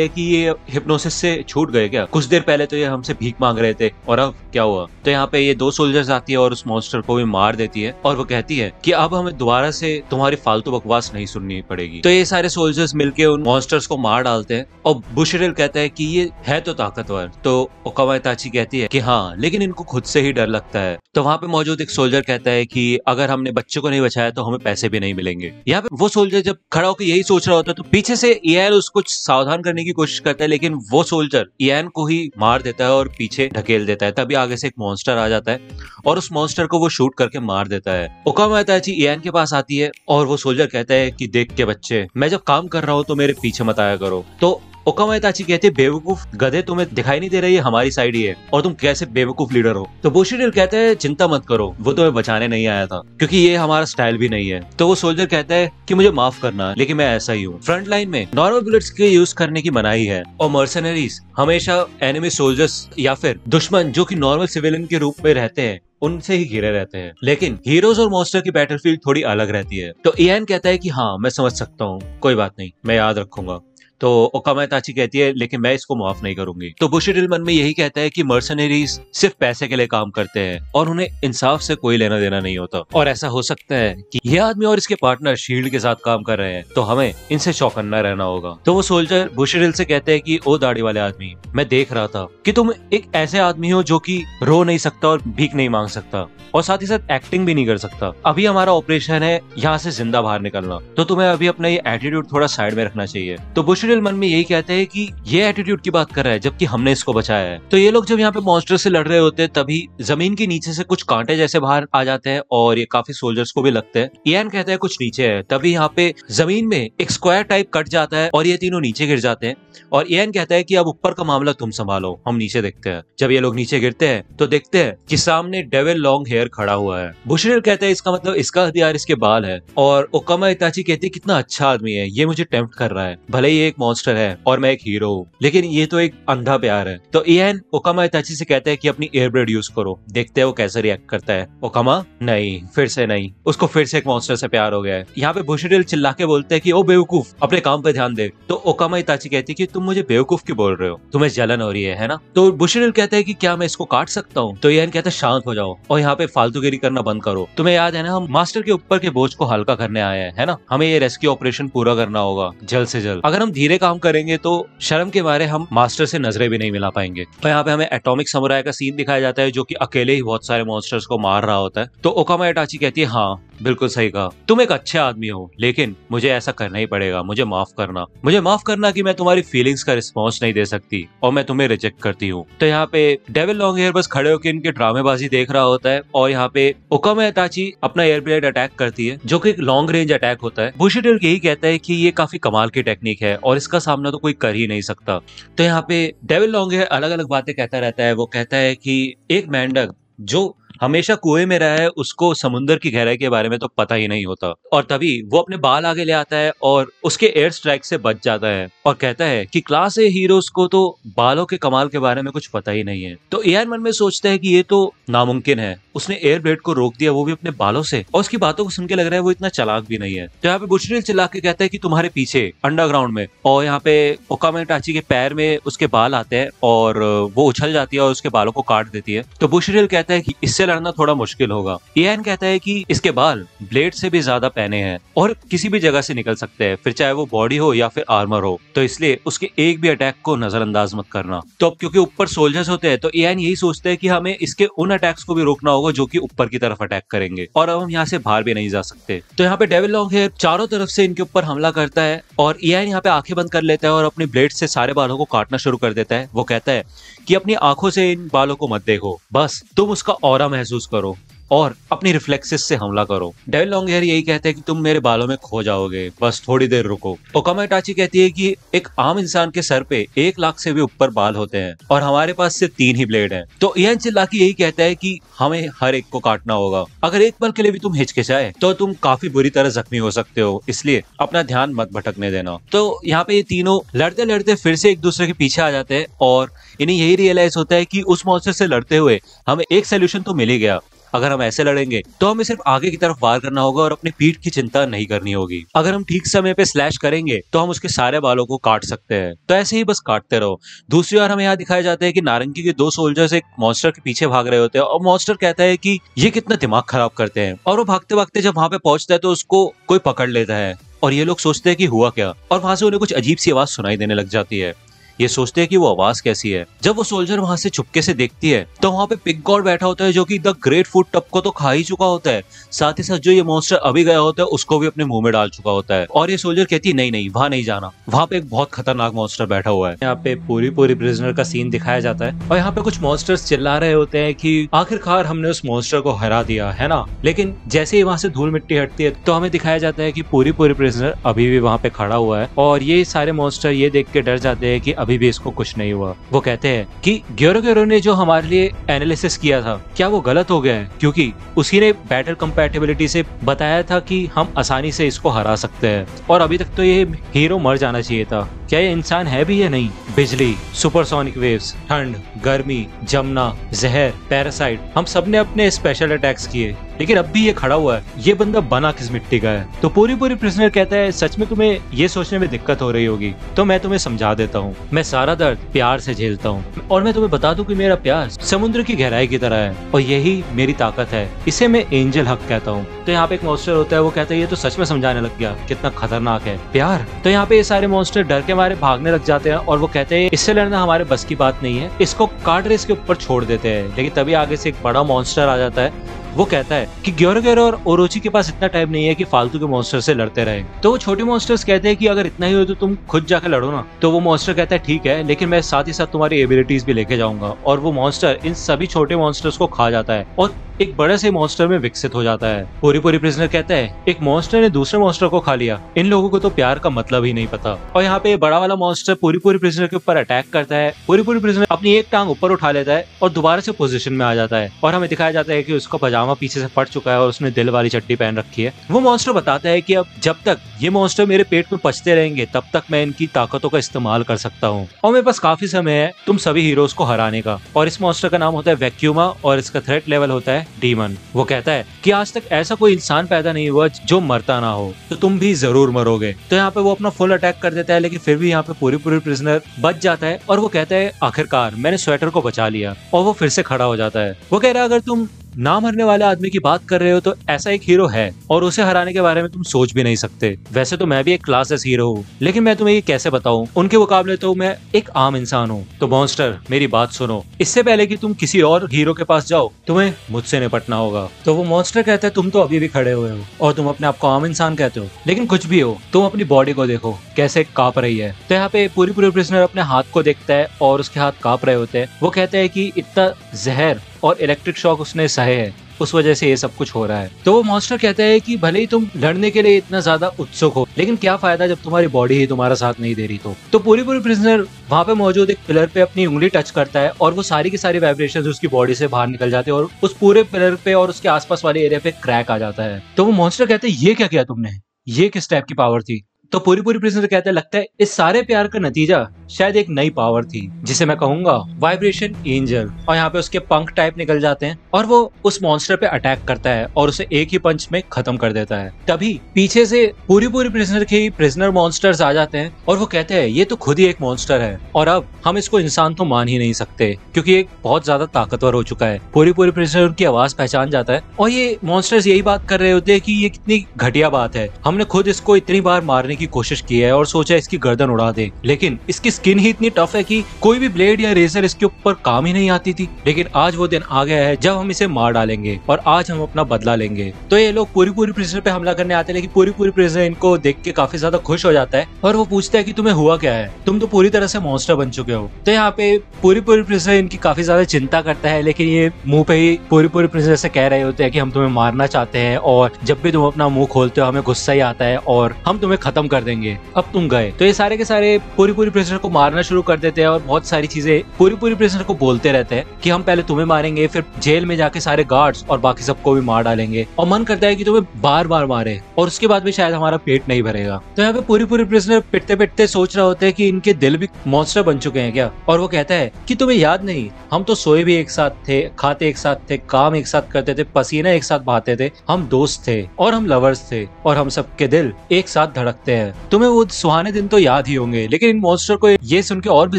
हैं कि ये हिप्नोसिस से छूट गए क्या, कुछ देर पहले तो ये हमसे भीख मांग रहे थे और अब क्या हुआ। तो यहाँ पे ये 2 सोल्जर्स आती है और उस मॉन्स्टर को भी मार देती है, और वो कहती है कि अब हमें दोबारा से तुम्हारी फालतू बकवास नहीं सुननी पड़ेगी। तो ये सारे सोल्जर्स मिलके उन मॉन्स्टर्स को मार डालते हैं, और बुशरेल कहता है कि ये है तो ताकतवर। तो ओकामा इताची कहती है कि हाँ, लेकिन इनको खुद से ही डर लगता है। तो वहां पे मौजूद एक सोल्जर कहता है कि अगर हमने बच्चे को नहीं बचाया तो हमें पैसे भी नहीं मिलेंगे। यहाँ पे वो सोल्जर जब खड़ा होकर यही सोच रहा होता है तो पीछे से इयान उसको सावधान करने की कोशिश करता है, लेकिन वो सोल्जर इयान को ही मार देता है और पीछे ढकेल देता है। तभी आगे से एक मॉन्स्टर आ जाता है और उस मॉन्स्टर को वो शूट करके मार देता है। ओकामा इताची इयान के पास आती है और वो सोल्जर कहता है कि देख के बच्चे, मैं जब काम कर रहा हूँ तो मेरे पीछे मत आया करो। तो ओकामा इताची कहते हैं बेवकूफ गधे, तुम्हें दिखाई नहीं दे रही है हमारी साइड ही है और तुम कैसे बेवकूफ लीडर हो। तो बुशरेल कहता है चिंता मत करो, वो तुम्हें बचाने नहीं आया था, क्योंकि ये हमारा स्टाइल भी नहीं है। तो वो सोल्जर कहता है कि मुझे माफ करना, लेकिन मैं ऐसा ही हूँ। फ्रंट लाइन में नॉर्मल बुलेट्स के यूज करने की मनाही है और मर्सनरीज हमेशा एनिमी सोल्जर्स या फिर दुश्मन जो कि नॉर्मल सिविलियन के रूप में रहते हैं उनसे ही घिरे रहते हैं, लेकिन हीरोज और मॉन्स्टर की बैटलफील्ड थोड़ी अलग रहती है। तो इयान कहता है कि हाँ, मैं समझ सकता हूँ, कोई बात नहीं, मैं याद रखूंगा। तो ओकामा इताची कहती है लेकिन मैं इसको माफ नहीं करूंगी। तो बुशरेल मन में यही कहता है कि मर्सनरीज सिर्फ पैसे के लिए काम करते हैं और उन्हें इंसाफ से कोई लेना देना नहीं होता, और ऐसा हो सकता है कि ये आदमी और इसके पार्टनर शील्ड के साथ काम कर रहे हैं, तो हमें इनसे चौकन्ना रहना होगा। तो वो सोल्जर बुशरेल से कहते हैं कि ओ दाढ़ी वाले आदमी, मैं देख रहा था कि तुम एक ऐसे आदमी हो जो कि रो नहीं सकता और भीख नहीं मांग सकता और साथ ही साथ एक्टिंग भी नहीं कर सकता। अभी हमारा ऑपरेशन है यहाँ से जिंदा बाहर निकलना, तो तुम्हें अभी अपना ये एटीट्यूड थोड़ा साइड में रखना चाहिए। तो बुशरेल मन में यही कहते हैं कि ये एटीट्यूड की बात कर रहा है जबकि हमने इसको बचाया है। तो ये लोग जब यहाँ पे मॉन्स्टर से लड़ रहे होते हैं तभी जमीन के नीचे से कुछ कांटे जैसे बाहर आ जाते हैं और ये काफी सोल्जर्स को भी लगते हैं। इयान कहता है कुछ नीचे है, तभी यहाँ पे जमीन में एक स्क्वायर टाइप कट जाता है और ये तीनों नीचे गिर जाते हैं। और इयान कहता है कि अब ऊपर का मामला तुम संभालो, हम नीचे देखते हैं। जब ये लोग नीचे गिरते हैं तो देखते हैं कि सामने डेविल लॉन्ग हेयर खड़ा हुआ है। बुशरेल कहता है इसका मतलब इसका हथियार इसके बाल है, और ओकामा इताची कहती है कितना अच्छा आदमी है, ये मुझे टेम्प्ट कर रहा है, भले ही एक मॉन्स्टर है और मैं एक हीरो हूँ, लेकिन ये तो एक अंधा प्यार है। तो इयान ओकामा इताची से कहता है कि अपनी एयर ब्लेड यूज करो, देखते हैं वो कैसे रिएक्ट करता है। ओकामा नहीं, फिर से नहीं, उसको फिर से एक मॉन्स्टर से प्यार हो गया है। यहाँ पे बुशरेल चिल्ला के बोलते हैं कि ओ बेवकूफ, अपने काम पे ध्यान दे। तो ओकामा इताची कहती है कि तुम मुझे बेवकूफ क्यों बोल रहे हो, तुम्हें जलन हो रही है ना। तो बुशरेल कहता है कि क्या मैं इसको काट सकता हूँ। तो इयान कहता है शांत हो जाओ और यहाँ पे फालतूगिरी करना बंद करो। तुम्हें याद है ना, हम मास्टर के ऊपर के बोझ को हल्का करने आए हैं, है ना, हमें ये रेस्क्यू ऑपरेशन पूरा करना होगा जल्द से जल्द। अगर हम धीरे काम करेंगे तो शर्म के मारे हम मास्टर से नजरें भी नहीं मिला पाएंगे। तो यहाँ पे हमें एटॉमिक समुराई का सीन दिखाया जाता है जो कि अकेले ही बहुत सारे मॉन्स्टर्स को मार रहा होता है। तो ओकामा इताची कहती है हाँ बिल्कुल सही कहा, तुम एक अच्छे आदमी हो, लेकिन मुझे ऐसा करना ही पड़ेगा, मुझे माफ करना कि मैं तुम्हारी फीलिंग्स का रिस्पॉन्स नहीं दे सकती और मैं तुम्हें रिजेक्ट करती हूँ। तो यहाँ पे डेविल लॉन्ग हेयर बस खड़े होकर इनके ड्रामेबाजी देख रहा होता है और यहाँ पे ओकामा इताची अपना एयर ब्लेड अटैक करती है जो कि एक लॉन्ग रेंज अटैक होता है। बुशरेल यही कहता है कि ये काफी कमाल की टेक्निक है और इसका सामना तो कोई कर ही नहीं सकता। तो यहाँ पे डेविल लॉन्ग हेयर अलग अलग बातें कहता रहता है। वो कहता है कि एक मेंढक जो हमेशा कुएं में रहा है उसको समुद्र की गहराई के बारे में तो पता ही नहीं होता, और तभी वो अपने बाल आगे ले आता है और उसके एयर स्ट्राइक से बच जाता है और कहता है कि क्लास ए हीरोज को तो बालों के कमाल के बारे में कुछ पता ही नहीं है। तो इयान मन में सोचता है कि ये तो नामुमकिन है, उसने एयर ब्लेड को रोक दिया वो भी अपने बालों से, और उसकी बातों को सुन के लग रहा है वो इतना चालाक भी नहीं है। तो यहाँ पे बुशरेल चिल्ला के कहता है कि तुम्हारे पीछे अंडरग्राउंड में, और यहाँ पे ओकामा इताची के पैर में उसके बाल आते हैं और वो उछल जाती है और उसके बालों को काट देती है। तो बुशरेल कहता है कि इससे लड़ना थोड़ा मुश्किल होगा। इयान कहता है कि इसके बाल ब्लेड से भी ज्यादा पहने हैं और किसी भी जगह से निकल सकते हैं, फिर चाहे वो बॉडी हो या फिर आर्मर हो, तो इसलिए उसके एक भी अटैक को नजरअंदाज मत करना। तो अब क्योंकि ऊपर सोल्जर्स होते हैं तो इयान यही सोचते हैं कि हमें इसके उन अटैक्स को भी रोकना होगा जो कि ऊपर की तरफ अटैक करेंगे, और अब हम यहाँ से बाहर भी नहीं जा सकते। तो यहाँ पे डेविल लॉन्ग हेयर चारों तरफ से इनके ऊपर हमला करता है और इयान यहाँ पे आंखें बंद कर लेता है और अपनी ब्लेड से सारे बालों को काटना शुरू कर देता है। वो कहता है कि अपनी आंखों से इन बालों को मत देखो, बस तुम उसका ऑरा महसूस करो, और अपनी रिफ्लेक्सेस से हमला करो। डेविल लॉन्ग हेयर यही कहते हैं कि तुम मेरे बालों में खो जाओगे, बस थोड़ी देर रुको। ओकामा इटाची कहती है कि एक आम इंसान के सर पे 1 लाख से भी ऊपर बाल होते हैं और हमारे पास सिर्फ 3 ही ब्लेड हैं। तो इयान चिल्लाकी यही कहता है कि हमें हर एक को काटना होगा। अगर एक पल के लिए भी तुम हिचकिचाए तो तुम काफी बुरी तरह जख्मी हो सकते हो, इसलिए अपना ध्यान मत भटकने देना। तो यहाँ पे ये तीनों लड़ते लड़ते फिर से एक दूसरे के पीछे आ जाते हैं और इन्हें यही रियलाइज होता है कि उस मॉन्स्टर से लड़ते हुए हमें एक सोल्यूशन तो मिल ही गया। अगर हम ऐसे लड़ेंगे तो हमें सिर्फ आगे की तरफ वार करना होगा और अपनी पीठ की चिंता नहीं करनी होगी। अगर हम ठीक समय पे स्लैश करेंगे तो हम उसके सारे बालों को काट सकते हैं। तो ऐसे ही बस काटते रहो। दूसरी ओर हमें यहाँ दिखाया जाता है कि नारंगी के 2 सोल्जर्स एक मॉन्स्टर के पीछे भाग रहे होते हैं और मॉन्स्टर कहता है कि ये कितना दिमाग खराब करते हैं, और वो भागते भागते जब वहां पे पहुंचता है तो उसको कोई पकड़ लेता है और ये लोग सोचते हैं कि हुआ क्या, और वहां से उन्हें कुछ अजीब सी आवाज सुनाई देने लग जाती है। ये सोचते हैं कि वो आवाज कैसी है। जब वो सोल्जर वहां से चुपके से देखती है तो वहां पे पिग गॉड बैठा होता है जो कि द ग्रेट फूड टब को तो खा ही चुका होता है, साथ ही साथ जो ये मॉन्स्टर अभी गया होता है उसको भी अपने मुंह में डाल चुका होता है। और ये सोल्जर कहती है नहीं नहीं वहां नहीं जाना, वहां पे एक बहुत खतरनाक मॉन्स्टर बैठा हुआ है। यहाँ पे पूरी प्रिजनर का सीन दिखाया जाता है और यहाँ पे कुछ मॉन्स्टर्स चिल्ला रहे होते हैं कि आखिरकार हमने उस मॉन्स्टर को हरा दिया है ना। लेकिन जैसे ही वहां से धूल मिट्टी हटती है तो हमें दिखाया जाता है कि पूरी प्रिजनर अभी भी वहां पे खड़ा हुआ है और ये सारे मॉन्स्टर ये देख के डर जाते हैं कि अभी भी इसको कुछ नहीं हुआ। वो कहते हैं कि ग्योरो ने जो हमारे लिए एनालिसिस किया था क्या वो गलत हो गया है, क्योंकि उसी ने बैटल कंपैटिबिलिटी से बताया था कि हम आसानी से इसको हरा सकते हैं और अभी तक तो ये हीरो मर जाना चाहिए था। क्या ये इंसान है भी या नहीं? बिजली, सुपरसोनिक वेव्स, ठंड, गर्मी, जमना, जहर, पैरासाइट, हम सबने अपने स्पेशल अटैक्स किए लेकिन अब भी ये खड़ा हुआ है। ये बंदा बना किस मिट्टी का है? तो पूरी प्रिजनर कहता है सच में तुम्हें ये सोचने में दिक्कत हो रही होगी तो मैं तुम्हें समझा देता हूँ। मैं सारा दर्द प्यार से झेलता हूँ और मैं तुम्हें बता दूं कि मेरा प्यार समुद्र की गहराई की तरह है और यही मेरी ताकत है। इसे मैं एंजल हक कहता हूँ। तो यहाँ पे एक मॉन्स्टर होता है, वो कहता है ये तो सच में समझाने लग गया कितना खतरनाक है प्यार। तो यहाँ पे ये सारे मॉन्स्टर डर के मारे भागने लग जाते हैं और वो कहते हैं इससे लड़ना हमारे बस की बात नहीं है, इसको काट रेस के ऊपर छोड़ देते हैं। लेकिन तभी आगे से एक बड़ा मॉन्स्टर आ जाता है। वो कहता है कि ग्योरो और ओरोची के पास इतना टाइम नहीं है कि फालतू के मॉन्स्टर से लड़ते रहे। तो वो छोटे मॉन्स्टर्स कहते हैं कि अगर इतना ही हो तो तुम खुद जाकर लड़ो ना। तो वो मॉन्स्टर कहता है ठीक है, लेकिन मैं साथ ही साथ तुम्हारी एबिलिटीज भी लेके जाऊंगा। और वो मॉन्स्टर इन सभी छोटे मॉन्स्टर्स को खा जाता है और एक बड़े से मॉन्स्टर में विकसित हो जाता है। पूरी प्रिजनर कहता है एक मॉन्स्टर ने दूसरे मॉन्स्टर को खा लिया, इन लोगों को तो प्यार का मतलब ही नहीं पता। और यहाँ पे बड़ा वाला मॉन्स्टर पूरी प्रिजनर के ऊपर अटैक करता है। पूरी प्रिजनर अपनी एक टांग ऊपर उठा लेता है और दोबारा से पोजीशन में आ जाता है और हमें दिखाया जाता है कि उसका पजामा पीछे से फट चुका है और उसने दिल वाली चड्डी पहन रखी है। वो मॉन्स्टर बताता है कि अब जब तक ये मॉन्स्टर मेरे पेट में पचते रहेंगे तब तक मैं इनकी ताकतों का इस्तेमाल कर सकता हूँ और मेरे पास काफी समय है तुम सभी हीरोज को हराने का। और इस मॉन्स्टर का नाम होता है वैक्यूमा और इसका थ्रेट लेवल होता है डीमन। वो कहता है कि आज तक ऐसा कोई इंसान पैदा नहीं हुआ जो मरता ना हो, तो तुम भी जरूर मरोगे। तो यहाँ पे वो अपना फुल अटैक कर देता है, लेकिन फिर भी यहाँ पे पूरी प्रिजनर बच जाता है और वो कहता है आखिरकार मैंने स्वेटर को बचा लिया। और वो फिर से खड़ा हो जाता है। वो कह रहा है अगर तुम ना मरने वाले आदमी की बात कर रहे हो तो ऐसा एक हीरो है और उसे हराने के बारे में तुम सोच भी नहीं सकते। वैसे तो मैं भी एक क्लास एस हीरो हूँ, लेकिन मैं तुम्हें ये कैसे बताऊं, उनके मुकाबले तो मैं एक आम इंसान हूँ। तो मॉन्स्टर मेरी बात सुनो, इससे पहले कि तुम किसी और हीरो के पास जाओ तुम्हें मुझसे निपटना होगा। तो वो मॉन्स्टर कहता है तुम तो अभी भी खड़े हुए हो और तुम अपने आप को आम इंसान कहते हो, लेकिन कुछ भी हो तुम अपनी बॉडी को देखो कैसे कांप रही है। तो यहाँ पे पूरी प्रिजनर अपने हाथ को देखता है और उसके हाथ कांप रहे होते हैं। वो कहते हैं कि इतना जहर और इलेक्ट्रिक शॉक उसने सहे है, उस वजह से ये सब कुछ हो रहा है। तो वो मॉन्स्टर कहता है कि भले ही तुम लड़ने के लिए इतना ज्यादा उत्सुक हो, लेकिन क्या फायदा जब तुम्हारी बॉडी ही तुम्हारा साथ नहीं दे रही। तो पूरी प्रिजनर वहां पे मौजूद एक पिलर पे अपनी उंगली टच करता है और वो सारी की सारी वाइब्रेशंस उसकी बॉडी से बाहर निकल जाते हैं और उस पूरे पिलर पे और उसके आसपास वाले एरिया पे क्रैक आ जाता है। तो वो मॉन्स्टर कहते हैं ये क्या किया तुमने, ये किस टाइप की पावर थी। तो पूरी प्रिजनर कहते हैं लगता है इस सारे प्यार का नतीजा शायद एक नई पावर थी जिसे मैं कहूंगा वाइब्रेशन एंजल। और यहाँ पे उसके पंख टाइप निकल जाते हैं और वो उस मॉन्स्टर पे अटैक करता है और उसे एक ही पंच में खत्म कर देता है। तभी पीछे से पूरी प्रिजनर के प्रिजनर मॉन्स्टर्स आ जाते हैं और वो कहते हैं ये तो खुद ही एक मॉन्स्टर है और अब हम इसको इंसान तो मान ही नहीं सकते क्योंकि ये बहुत ज्यादा ताकतवर हो चुका है। पूरी प्रिजनर उनकी आवाज पहचान जाता है और ये मॉन्स्टर्स यही बात कर रहे होते हैं कि ये कितनी घटिया बात है, हमने खुद इसको इतनी बार मारने की कोशिश की है और सोचा इसकी गर्दन उड़ा दे, लेकिन इसकी स्किन ही इतनी टफ है कि कोई भी ब्लेड या रेजर इसके ऊपर काम ही नहीं आती थी। लेकिन आज वो दिन आ गया है जब हम इसे मार डालेंगे और आज हम अपना बदला लेंगे। तो ये लोग पूरी प्रिजनर पे हमला करने आते हैं, लेकिन पूरी प्रिजनर इनको देख के काफी ज्यादा खुश हो जाता है और वो पूछता है कि तुम्हें हुआ क्या है, तुम तो पूरी तरह से मॉन्स्टर बन चुके हो। तो यहाँ पे पूरी प्रिजनर इनकी काफी ज्यादा चिंता करता है, लेकिन ये मुंह पे ही पूरी प्रिजनर से कह रहे होते हैं कि हम तुम्हें मारना चाहते हैं और जब भी तुम अपना मुंह खोलते हो हमें गुस्सा ही आता है और हम तुम्हें खत्म कर देंगे, अब तुम गए। तो ये सारे के सारे पूरी प्रिजनर को मारना शुरू कर देते हैं और बहुत सारी चीजें पूरी प्रिजनर को बोलते रहते हैं कि हम पहले तुम्हें मारेंगे, फिर जेल में जाके सारे गार्ड्स और बाकी सबको भी मार डालेंगे और मन करता है कि तुम्हें बार बार मारे और उसके बाद भी शायद हमारा पेट नहीं भरेगा। तो यहाँ पे पूरी प्रिजनर पिटते पिटते सोच रहे होते हैं कि इनके दिल भी मॉन्स्टर बन चुके हैं क्या। और वो कहता है कि तुम्हें याद नहीं, हम तो सोए भी एक साथ थे, खाते एक साथ थे, काम एक साथ करते थे, पसीना एक साथ बहाते थे, हम दोस्त थे और हम लवर्स थे और हम सबके दिल एक साथ धड़कते हैं। तुम्हें वो सुहाने दिन तो याद ही होंगे। लेकिन इन मॉन्स्टर को ये सुन के और भी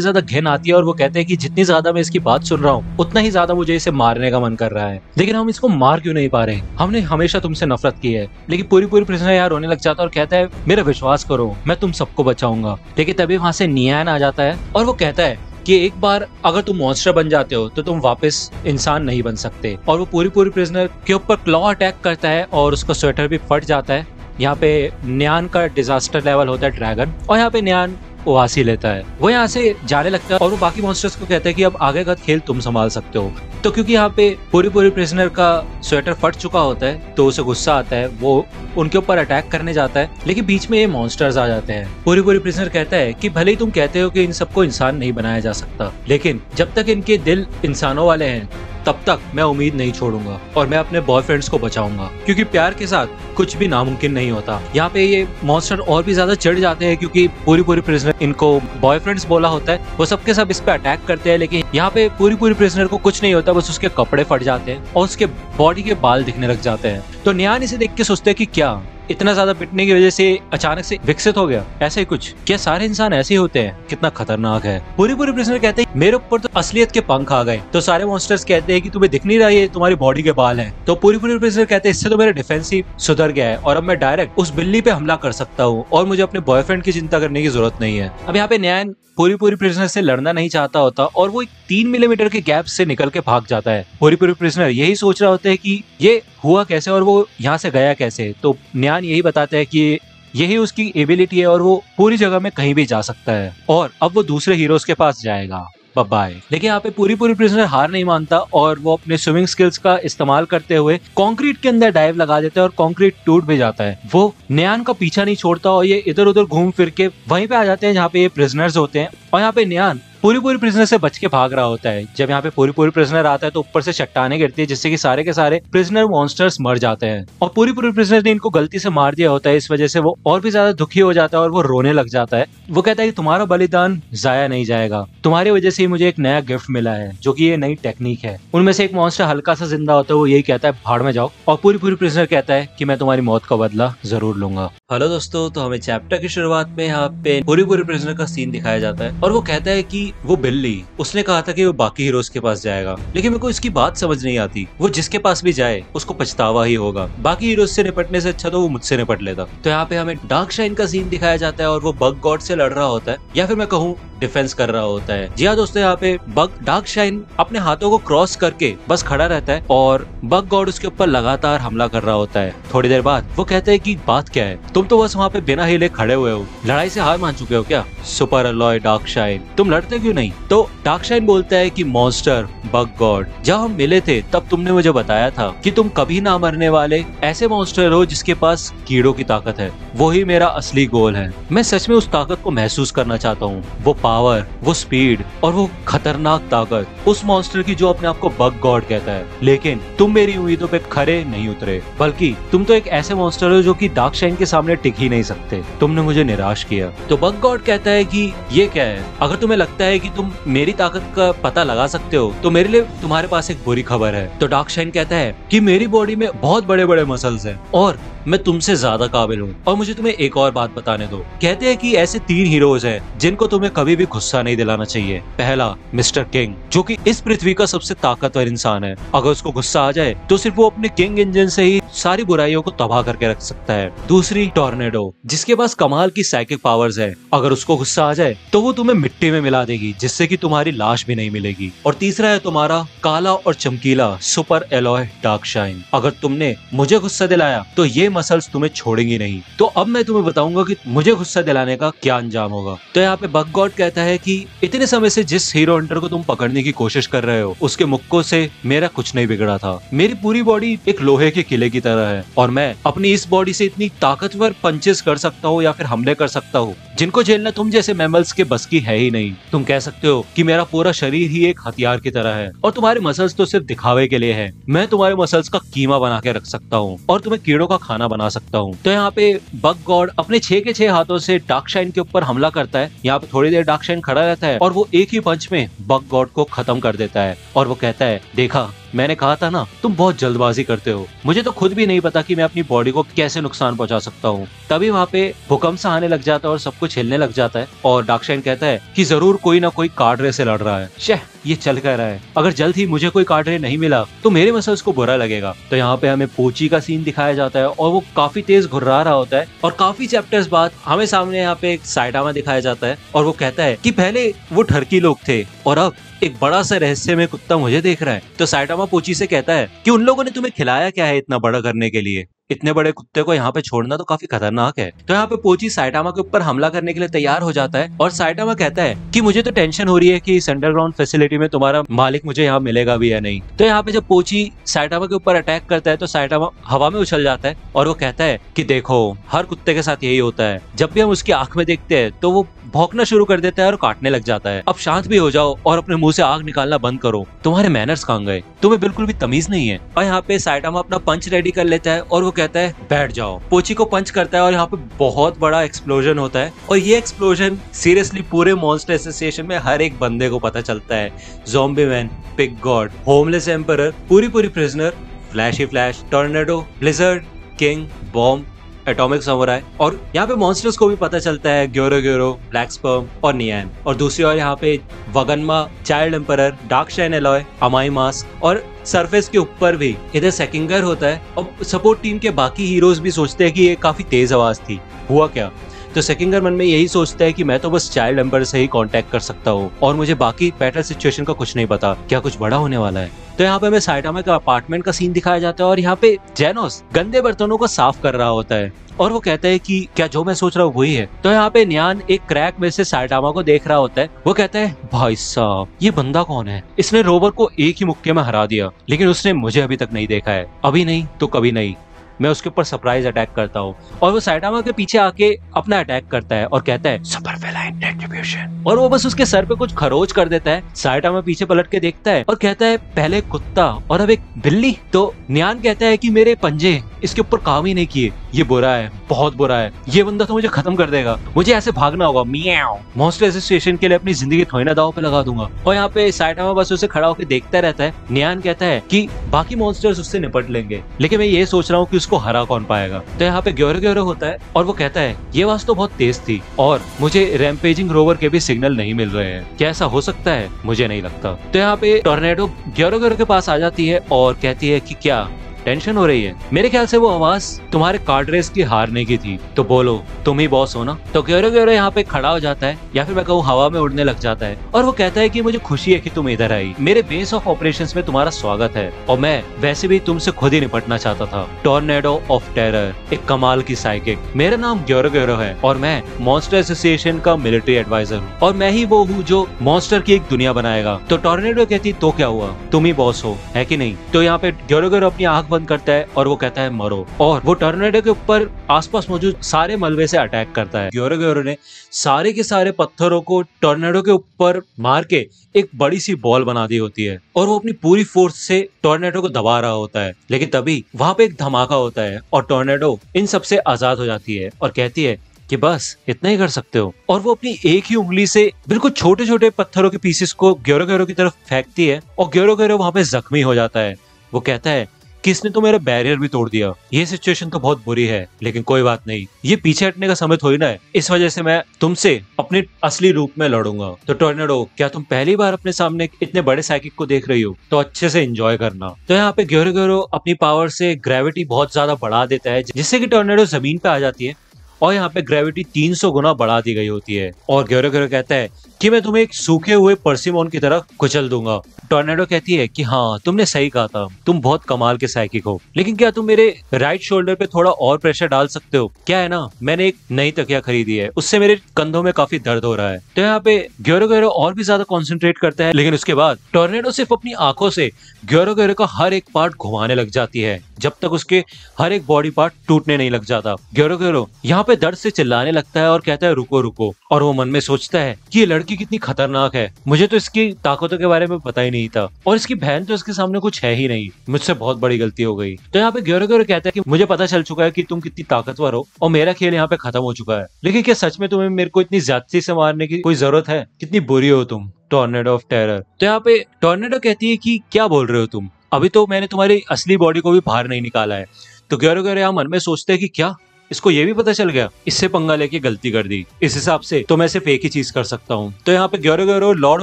ज्यादा घिन आती है और वो कहते हैं कि जितनी ज्यादा मैं इसकी बात सुन रहा हूँ उतना ही ज्यादा मुझे इसे मारने का मन कर रहा है, लेकिन हम इसको मार क्यों नहीं पा रहे, हमने हमेशा तुमसे नफरत की है। लेकिन पूरी प्रिजनर यार रोने लग जाता है और कहता है मेरा विश्वास करो, मैं तुम सबको बचाऊंगा। लेकिन तभी वहां से नियान आ जाता है और वो कहता है कि एक बार अगर तुम मॉन्स्टर बन जाते हो तो तुम वापस इंसान नहीं बन सकते। और वो पूरी प्रिजनर के ऊपर क्लॉ अटैक करता है और उसका स्वेटर भी फट जाता है। यहाँ पे न्यान का डिजास्टर लेवल होता है ड्रैगन और यहाँ पे न्यान उवासी लेता है। वो यहाँ से जाने लगता है और वो बाकी मॉन्स्टर्स को कहता है कि अब आगे का खेल तुम संभाल सकते हो। तो क्योंकि यहाँ पे पूरी प्रिजनर का स्वेटर फट चुका होता है तो उसे गुस्सा आता है, वो उनके ऊपर अटैक करने जाता है, लेकिन बीच में ये मॉन्स्टर्स आ जाते हैं। पूरी प्रिजनर कहता है कि भले ही तुम कहते हो कि इन सबको इंसान नहीं बनाया जा सकता, लेकिन जब तक इनके दिल इंसानों वाले हैं तब तक मैं उम्मीद नहीं छोड़ूंगा और मैं अपने बॉयफ्रेंड्स को बचाऊंगा, क्योंकि प्यार के साथ कुछ भी नामुमकिन नहीं होता। यहाँ पे ये मॉन्स्टर और भी ज्यादा चिढ़ जाते हैं क्योंकि पूरी प्रिजनर इनको बॉयफ्रेंड्स बोला होता है। वो सबके सब इस पे अटैक करते हैं, लेकिन यहाँ पे पूरी प्रिजनर को कुछ नहीं होता, बस उसके कपड़े फट जाते हैं और उसके बॉडी के बाल दिखने लग जाते हैं। तो न्यान इसे देख के सोचते हैं कि क्या इतना ज्यादा पिटने की वजह से अचानक से विकसित हो गया, ऐसे ही कुछ, क्या सारे इंसान ऐसे ही होते हैं, कितना खतरनाक है। पूरी प्रिजनर कहते हैं मेरे ऊपर तो असलियत के पंख आ गए। तो सारे मॉन्स्टर्स कहते हैं कि तुम्हें दिख नहीं रहा ये तुम्हारी बॉडी के बाल हैं। तो पूरी प्रिजनर कहते हैं इससे तो मेरा डिफेंसिव सुधर गया है और अब मैं डायरेक्ट उस बिल्ली पे हमला कर सकता हूँ और मुझे अपने बॉयफ्रेंड की चिंता करने की जरूरत नहीं है। अब यहाँ पे न्यान पूरी प्रिजनर से लड़ना नहीं चाहता होता और वो 3 मिलीमीटर के गैप से निकल के भाग जाता है। पूरी प्रिजनर यही सोच रहा होता है कि ये हुआ कैसे और वो यहाँ से गया कैसे। तो न्यान यही बताता है कि यही उसकी एबिलिटी है और वो पूरी जगह में कहीं भी जा सकता है और अब वो दूसरे हीरोज के पास जाएगा। बाय। लेकिन यहाँ पे पूरी प्रिजनर हार नहीं मानता और वो अपने स्विमिंग स्किल्स का इस्तेमाल करते हुए कंक्रीट के अंदर डाइव लगा देता है और कंक्रीट टूट भी जाता है। वो न्यान का पीछा नहीं छोड़ता और ये इधर उधर घूम फिर के वहीं पे आ जाते हैं जहाँ पे ये प्रिजनर्स होते हैं और यहाँ पे न्यान पूरी प्रिजनर से बच के भाग रहा होता है। जब यहाँ पे पूरी प्रिजनर आता है तो ऊपर से चट्टाने गिरती है जिससे कि सारे के सारे प्रिजनर मॉन्स्टर्स मर जाते हैं और पूरी प्रिजनर ने इनको गलती से मार दिया होता है। इस वजह से वो और भी ज्यादा दुखी हो जाता है और वो रोने लग जाता है। वो कहता है कि तुम्हारा बलिदान जाया नहीं जाएगा, तुम्हारी वजह से ही मुझे एक नया गिफ्ट मिला है जो कि ये नई टेक्निक है। उनमें से एक मॉन्स्टर हल्का सा जिंदा होता है, वो यही कहता है भाड़ में जाओ और पूरी प्रिजनर कहता है कि मैं तुम्हारी मौत का बदला जरूर लूंगा। हेलो दोस्तों, तो हमें चैप्टर की शुरुआत में यहाँ पे पूरी प्रिजनर का सीन दिखाया जाता है और वो कहता है कि वो बिल्ली उसने कहा था कि वो बाकी हीरोज के पास जाएगा, लेकिन मेरे को इसकी बात समझ नहीं आती। वो जिसके पास भी जाए उसको पछतावा ही होगा, बाकी हीरोज से निपटने से अच्छा तो वो मुझसे निपट लेता। तो यहाँ पे हमें डार्कशाइन का सीन दिखाया जाता है और वो बग गॉड से लड़ रहा होता है या फिर मैं कहूँ डिफेंस कर रहा होता है। जी हाँ दोस्तों, यहाँ पे बग डार्कशाइन अपने हाथों को क्रॉस करके बस खड़ा रहता है और बग गॉड उसके ऊपर लगातार हमला कर रहा होता है। थोड़ी देर बाद वो कहते हैं कि बात क्या है, तुम तो बस वहाँ पे बिना हिले खड़े हुए हो, लड़ाई से हार मान चुके हो क्या? सुपर अलॉय डार्कशाइन, तुम लड़ते क्यों नहीं? तो डार्कशाइन बोलता है कि मॉन्स्टर बग गॉड, जब हम मिले थे तब तुमने मुझे बताया था कि तुम कभी ना मरने वाले ऐसे मॉन्स्टर हो जिसके पास कीड़ों की ताकत है। वही मेरा असली गोल है। मैं सच में उस ताकत को महसूस करना चाहता हूँ, वो पावर, वो स्पीड और वो खतरनाक ताकत उस मॉन्स्टर की जो अपने आप को बग गॉड कहता है। लेकिन तुम मेरी उम्मीदों पे खरे नहीं उतरे, बल्कि तुम तो एक ऐसे मॉन्स्टर हो जो कि डार्कशाइन के सामने टिक ही नहीं सकते। तुमने मुझे निराश किया। तो बग गॉड कहता है कि ये क्या है, अगर तुम्हें लगता है कि तुम मेरी ताकत का पता लगा सकते हो तो मेरे लिए तुम्हारे पास एक बुरी खबर है। तो डार्कशाइन कहता है कि मेरी बॉडी में बहुत बड़े बड़े मसल्स हैं और मैं तुमसे ज्यादा काबिल हूँ और मुझे तुम्हें एक और बात बताने दो। कहते हैं कि ऐसे 3 हीरोज हैं जिनको तुम्हें कभी भी गुस्सा नहीं दिलाना चाहिए। पहला मिस्टर किंग, जो कि इस पृथ्वी का सबसे ताकतवर इंसान है। अगर उसको गुस्सा आ जाए तो सिर्फ वो अपने किंग इंजन से ही सारी बुराइयों को तबाह करके रख सकता है। दूसरी टॉर्नेडो, जिसके पास कमाल की साइकिक पावर्स है। अगर उसको गुस्सा आ जाए तो वो तुम्हें मिट्टी में मिला देगी, जिससे कि तुम्हारी लाश भी नहीं मिलेगी। और तीसरा है तुम्हारा काला और चमकीला सुपर एलॉय डार्कशाइन। अगर तुमने मुझे गुस्सा दिलाया तो ये मसल्स तुम्हें छोड़ेंगी नहीं। तो अब मैं तुम्हें बताऊंगा कि मुझे गुस्सा दिलाने का क्या अंजाम होगा। तो यहाँ पे बग गॉड कहता है कि इतने समय से जिस हीरो हंटर को तुम पकड़ने की कोशिश कर रहे हो उसके मुक्कों से मेरा कुछ नहीं बिगड़ा था। मेरी पूरी बॉडी एक लोहे के किले की तरह है और मैं अपनी इस बॉडी से इतनी ताकतवर पंचेस कर सकता हूँ या फिर हमले कर सकता हूँ जिनको झेलना तुम जैसे मैमल्स के बस की है ही नहीं। तुम कह सकते हो कि मेरा पूरा शरीर ही एक हथियार की तरह है और तुम्हारे मसल्स तो सिर्फ दिखावे के लिए है। मैं तुम्हारे मसल्स का कीमा बना के रख सकता हूँ और तुम्हें कीड़ों का खाना बना सकता हूँ। तो यहाँ पे बग गॉड अपने 6 के 6 हाथों से डार्कशाइन के ऊपर हमला करता है। यहाँ पे थोड़ी देर डार्कशाइन खड़ा रहता है और वो एक ही पंच में बग गॉड को खत्म कर देता है और वो कहता है, देखा मैंने कहा था ना, तुम बहुत जल्दबाजी करते हो। मुझे तो खुद भी नहीं पता कि मैं अपनी बॉडी को कैसे नुकसान पहुंचा सकता हूँ। तभी वहाँ पे भूकंप सा आने लग जाता है और सब कुछ हिलने लग जाता है और डार्कशाइन कहता है कि जरूर कोई ना कोई कार्डरे से लड़ रहा है। शह, ये चल कर रहा है। अगर जल्द ही मुझे कोई कार्डरे नहीं मिला तो मेरे मसल्स को बुरा लगेगा। तो यहाँ पे हमें पोची का सीन दिखाया जाता है और वो काफी तेज घुर्रा रहा होता है और काफी चैप्टर्स बाद हमें सामने यहाँ पे एक साइटामा दिखाया जाता है और वो कहता है कि पहले वो ठरकी लोग थे और अब एक बड़ा सा रहस्यमय कुत्ता मुझे देख रहा है। तो साइटामा पोची से कहता है कि उन लोगों ने तुम्हें खिलाया क्या है इतना बड़ा करने के लिए? इतने बड़े कुत्ते को यहाँ पे छोड़ना तो काफी खतरनाक है। तो यहाँ पे पोची साइटामा के ऊपर हमला करने के लिए तैयार हो जाता है और साइटामा कहता है कि मुझे तो टेंशन हो रही है कि इस अंडरग्राउंड फैसिलिटी में तुम्हारा मालिक मुझे यहाँ मिलेगा भी या नहीं। तो यहाँ पे जब पोची साइटामा के ऊपर अटैक करता है तो साइटामा हवा में उछल जाता है और वो कहता है कि देखो, हर कुत्ते के साथ यही होता है, जब भी हम उसकी आंख में देखते हैं तो वो भौंकना शुरू कर देता है और काटने लग जाता है। अब शांत भी हो जाओ और अपने मुंह से आग निकालना बंद करो। तुम्हारे मैनर्स कहाँ गए? तुम्हें बिल्कुल भी तमीज नहीं है। और यहाँ पे साइटामा अपना पंच रेडी कर लेता है और वो कहता है बैठ जाओ। पोची को पंच करता है और यहाँ पे बहुत बड़ा एक्सप्लोजन होता है और ये एक्सप्लोजन सीरियसली पूरे मॉन्स्टर एसोसिएशन में हर एक बंदे को पता चलता है। Zombie man, pig god, homeless emperor, पूरी prisoner, flashy flash, tornado, blizzard, king, bomb, atomic samurai और यहाँ पे मॉन्स्टर्स को भी पता चलता है, ग्योरो ग्योरो, ब्लैक स्पर्म और नियान। और दूसरी ओर यहाँ पे वगन्मा, चाइल्ड एम्परर, डार्कशाइन एलॉय, अमाई मास्क और सरफेस के ऊपर भी इधर सेकिंगर होता है। और सपोर्ट टीम के बाकी हीरोज भी सोचते हैं कि ये काफी तेज आवाज थी, हुआ क्या? तो सेकिंगर मन में यही सोचता है कि मैं तो बस चाइल्ड एम्पर से ही कांटेक्ट कर सकता हूँ और मुझे बाकी बैटल सिचुएशन का कुछ नहीं पता, क्या कुछ बड़ा होने वाला है। तो यहाँ पे हमें साइटामा के अपार्टमेंट का सीन दिखाया जाता है और यहाँ पे जेनोस गंदे बर्तनों को साफ कर रहा होता है और वो कहता है कि क्या जो मैं सोच रहा हूँ वही है। तो यहाँ पे न्यान एक क्रैक में से साइटामा को देख रहा होता है। वो कहता है, भाई साहब ये बंदा कौन है? इसने रोवर को एक ही मुक्के में हरा दिया, लेकिन उसने मुझे अभी तक नहीं देखा है। अभी नहीं तो कभी नहीं, मैं उसके ऊपर सरप्राइज अटैक करता हूँ। और वो साइटामा के पीछे आके अपना अटैक करता है और कहता है सुपर फेलाइन रेट्रिब्यूशन, और वो बस उसके सर पे कुछ खरोच कर देता है। साइटामा पीछे पलट के देखता है और कहता है पहले कुत्ता और अब एक बिल्ली। तो न्यान कहता है कि मेरे पंजे इसके ऊपर काम ही नहीं किए, ये बुरा है, बहुत बुरा है, ये बंदा तो मुझे खत्म कर देगा, मुझे ऐसे भागना होगा। मियाओ, मॉन्स्टर एसोसिएशन के लिए अपनी जिंदगी थोड़ी ना दांव पे लगा दूंगा। और यहाँ पे साइटामा बस उसे खड़ा होकर देखता रहता है। न्यान कहता है कि बाकी मॉन्स्टर्स उससे निपट लेंगे, लेकिन मैं ये सोच रहा हूँ कि उसको हरा कौन पाएगा। तो यहाँ पे ग्योरो ग्योरो होता है और वो कहता है ये आवाज तो बहुत तेज थी और मुझे रैम्पेजिंग रोवर के भी सिग्नल नहीं मिल रहे हैं, क्या ऐसा हो सकता है? मुझे नहीं लगता। तो यहाँ पे टॉर्नेडो ग्योरो ग्योरो के पास आ जाती है और कहती है कि क्या टेंशन हो रही है? मेरे ख्याल से वो आवाज तुम्हारे कार्ड रेस की हारने की थी, तो बोलो तुम ही बॉस हो ना। तो ग्योरो ग्योरो यहाँ पे खड़ा हो जाता है या फिर मैं कहूँ हवा में उड़ने लग जाता है और वो कहता है कि मुझे खुशी है कि तुम इधर आई, मेरे बेस ऑफ ऑपरेशंस में तुम्हारा स्वागत है और मैं वैसे भी तुमसे खुद ही निपटना चाहता था। टॉर्नेडो ऑफ टेरर, एक कमाल की साइकिक, मेरा नाम ग्योरो ग्योरो है और मैं मॉन्स्टर एसोसिएशन का मिलिट्री एडवाइजर हूँ और मैं ही वो हूँ जो मॉन्स्टर की एक दुनिया बनाएगा। तो टॉर्नेडो कहती तो क्या हुआ, तुम ही बॉस हो, है कि नहीं? तो यहाँ पे ग्योरो ग्योरो अपनी आंख बंद करता है और वो कहता है मरो, और वो टॉर्नेडो के ऊपर आसपास मौजूद सारे मलबे से अटैक करता है। ग्योरो ग्योरो ने सारे के सारे पत्थरों को टॉर्नेडो के ऊपर मार के एक बड़ी सी बॉल बना दी होती है और वो अपनी पूरी फोर्स से टॉर्नेडो को दबा रहा होता है। लेकिन तभी वहां पे एक धमाका होता है और टॉर्नेडो इन सबसे आजाद हो जाती है और कहती है कि बस इतना ही कर सकते हो, और वो अपनी एक ही उंगली से बिल्कुल छोटे छोटे पत्थरों के पीसेस को ग्योरो ग्योरो की तरफ फेंकती है और ग्योरो ग्योरो वहां पे जख्मी हो जाता है। वो कहता है कि इसने तो मेरा बैरियर भी तोड़ दिया। ये सिचुएशन तो बहुत बुरी है, लेकिन कोई बात नहीं, ये पीछे हटने का समय थोड़ी ना है, इस वजह से मैं तुमसे अपने असली रूप में लड़ूंगा। तो टोर्नेडो, क्या तुम पहली बार अपने सामने इतने बड़े साइकिक को देख रही हो? तो अच्छे से एंजॉय करना। तो यहाँ पे ग्योरो अपनी पावर से ग्रेविटी बहुत ज्यादा बढ़ा देता है, जिससे कि टोर्नेडो जमीन पे आ जाती है और यहाँ पे ग्रेविटी 300 गुना बढ़ा दी गई होती है। और ग्योरो कहता है कि मैं तुम्हें एक सूखे हुए परसिमोन की तरह कुचल दूंगा। टोर्नेडो कहती है कि हाँ, तुमने सही कहा था, तुम बहुत कमाल के साइकिक हो, लेकिन क्या तुम मेरे राइट शोल्डर पे थोड़ा और प्रेशर डाल सकते हो? क्या है ना, मैंने एक नई तकिया खरीदी है, उससे मेरे कंधों में काफी दर्द हो रहा है। तो यहाँ पे ग्योरो और भी ज्यादा कॉन्सेंट्रेट करता है, लेकिन उसके बाद टोर्नेडो सिर्फ अपनी आंखों से ग्योरो का हर एक पार्ट घुमाने लग जाती है, जब तक उसके हर एक बॉडी पार्ट टूटने नहीं लग जाता। ग्योरो यहाँ पे दर्द से चिल्लाने लगता है और कहता है रुको रुको। और वो मन में सोचता है कि ये लड़की कितनी खतरनाक है, मुझे तो इसकी ताकतों के बारे में पता ही नहीं था, और इसकी बहन तो इसके सामने कुछ है ही नहीं, मुझसे बहुत बड़ी गलती हो गई। तो यहाँ पे ग्योरो कहता है कि मुझे पता चल चुका है कि तुम कितनी ताकतवर हो और मेरा खेल यहाँ पे खत्म हो चुका है, लेकिन क्या सच में तुम्हें मेरे को इतनी ज्यादती से मारने की कोई जरूरत है? कितनी बुरी हो तुम, टोर्नेडो ऑफ टेरर। तो यहाँ पे टोर्नेडो कहती है कि क्या बोल रहे हो तुम, अभी तो मैंने तुम्हारी असली बॉडी को भी बाहर नहीं निकाला है। तो ग्योरो यहाँ मन में सोचते है कि क्या इसको ये भी पता चल गया, इससे पंगा लेके गलती कर दी, इस हिसाब से तो मैं सिर्फ एक ही चीज कर सकता हूँ। तो यहाँ पे ग्योरो लॉर्ड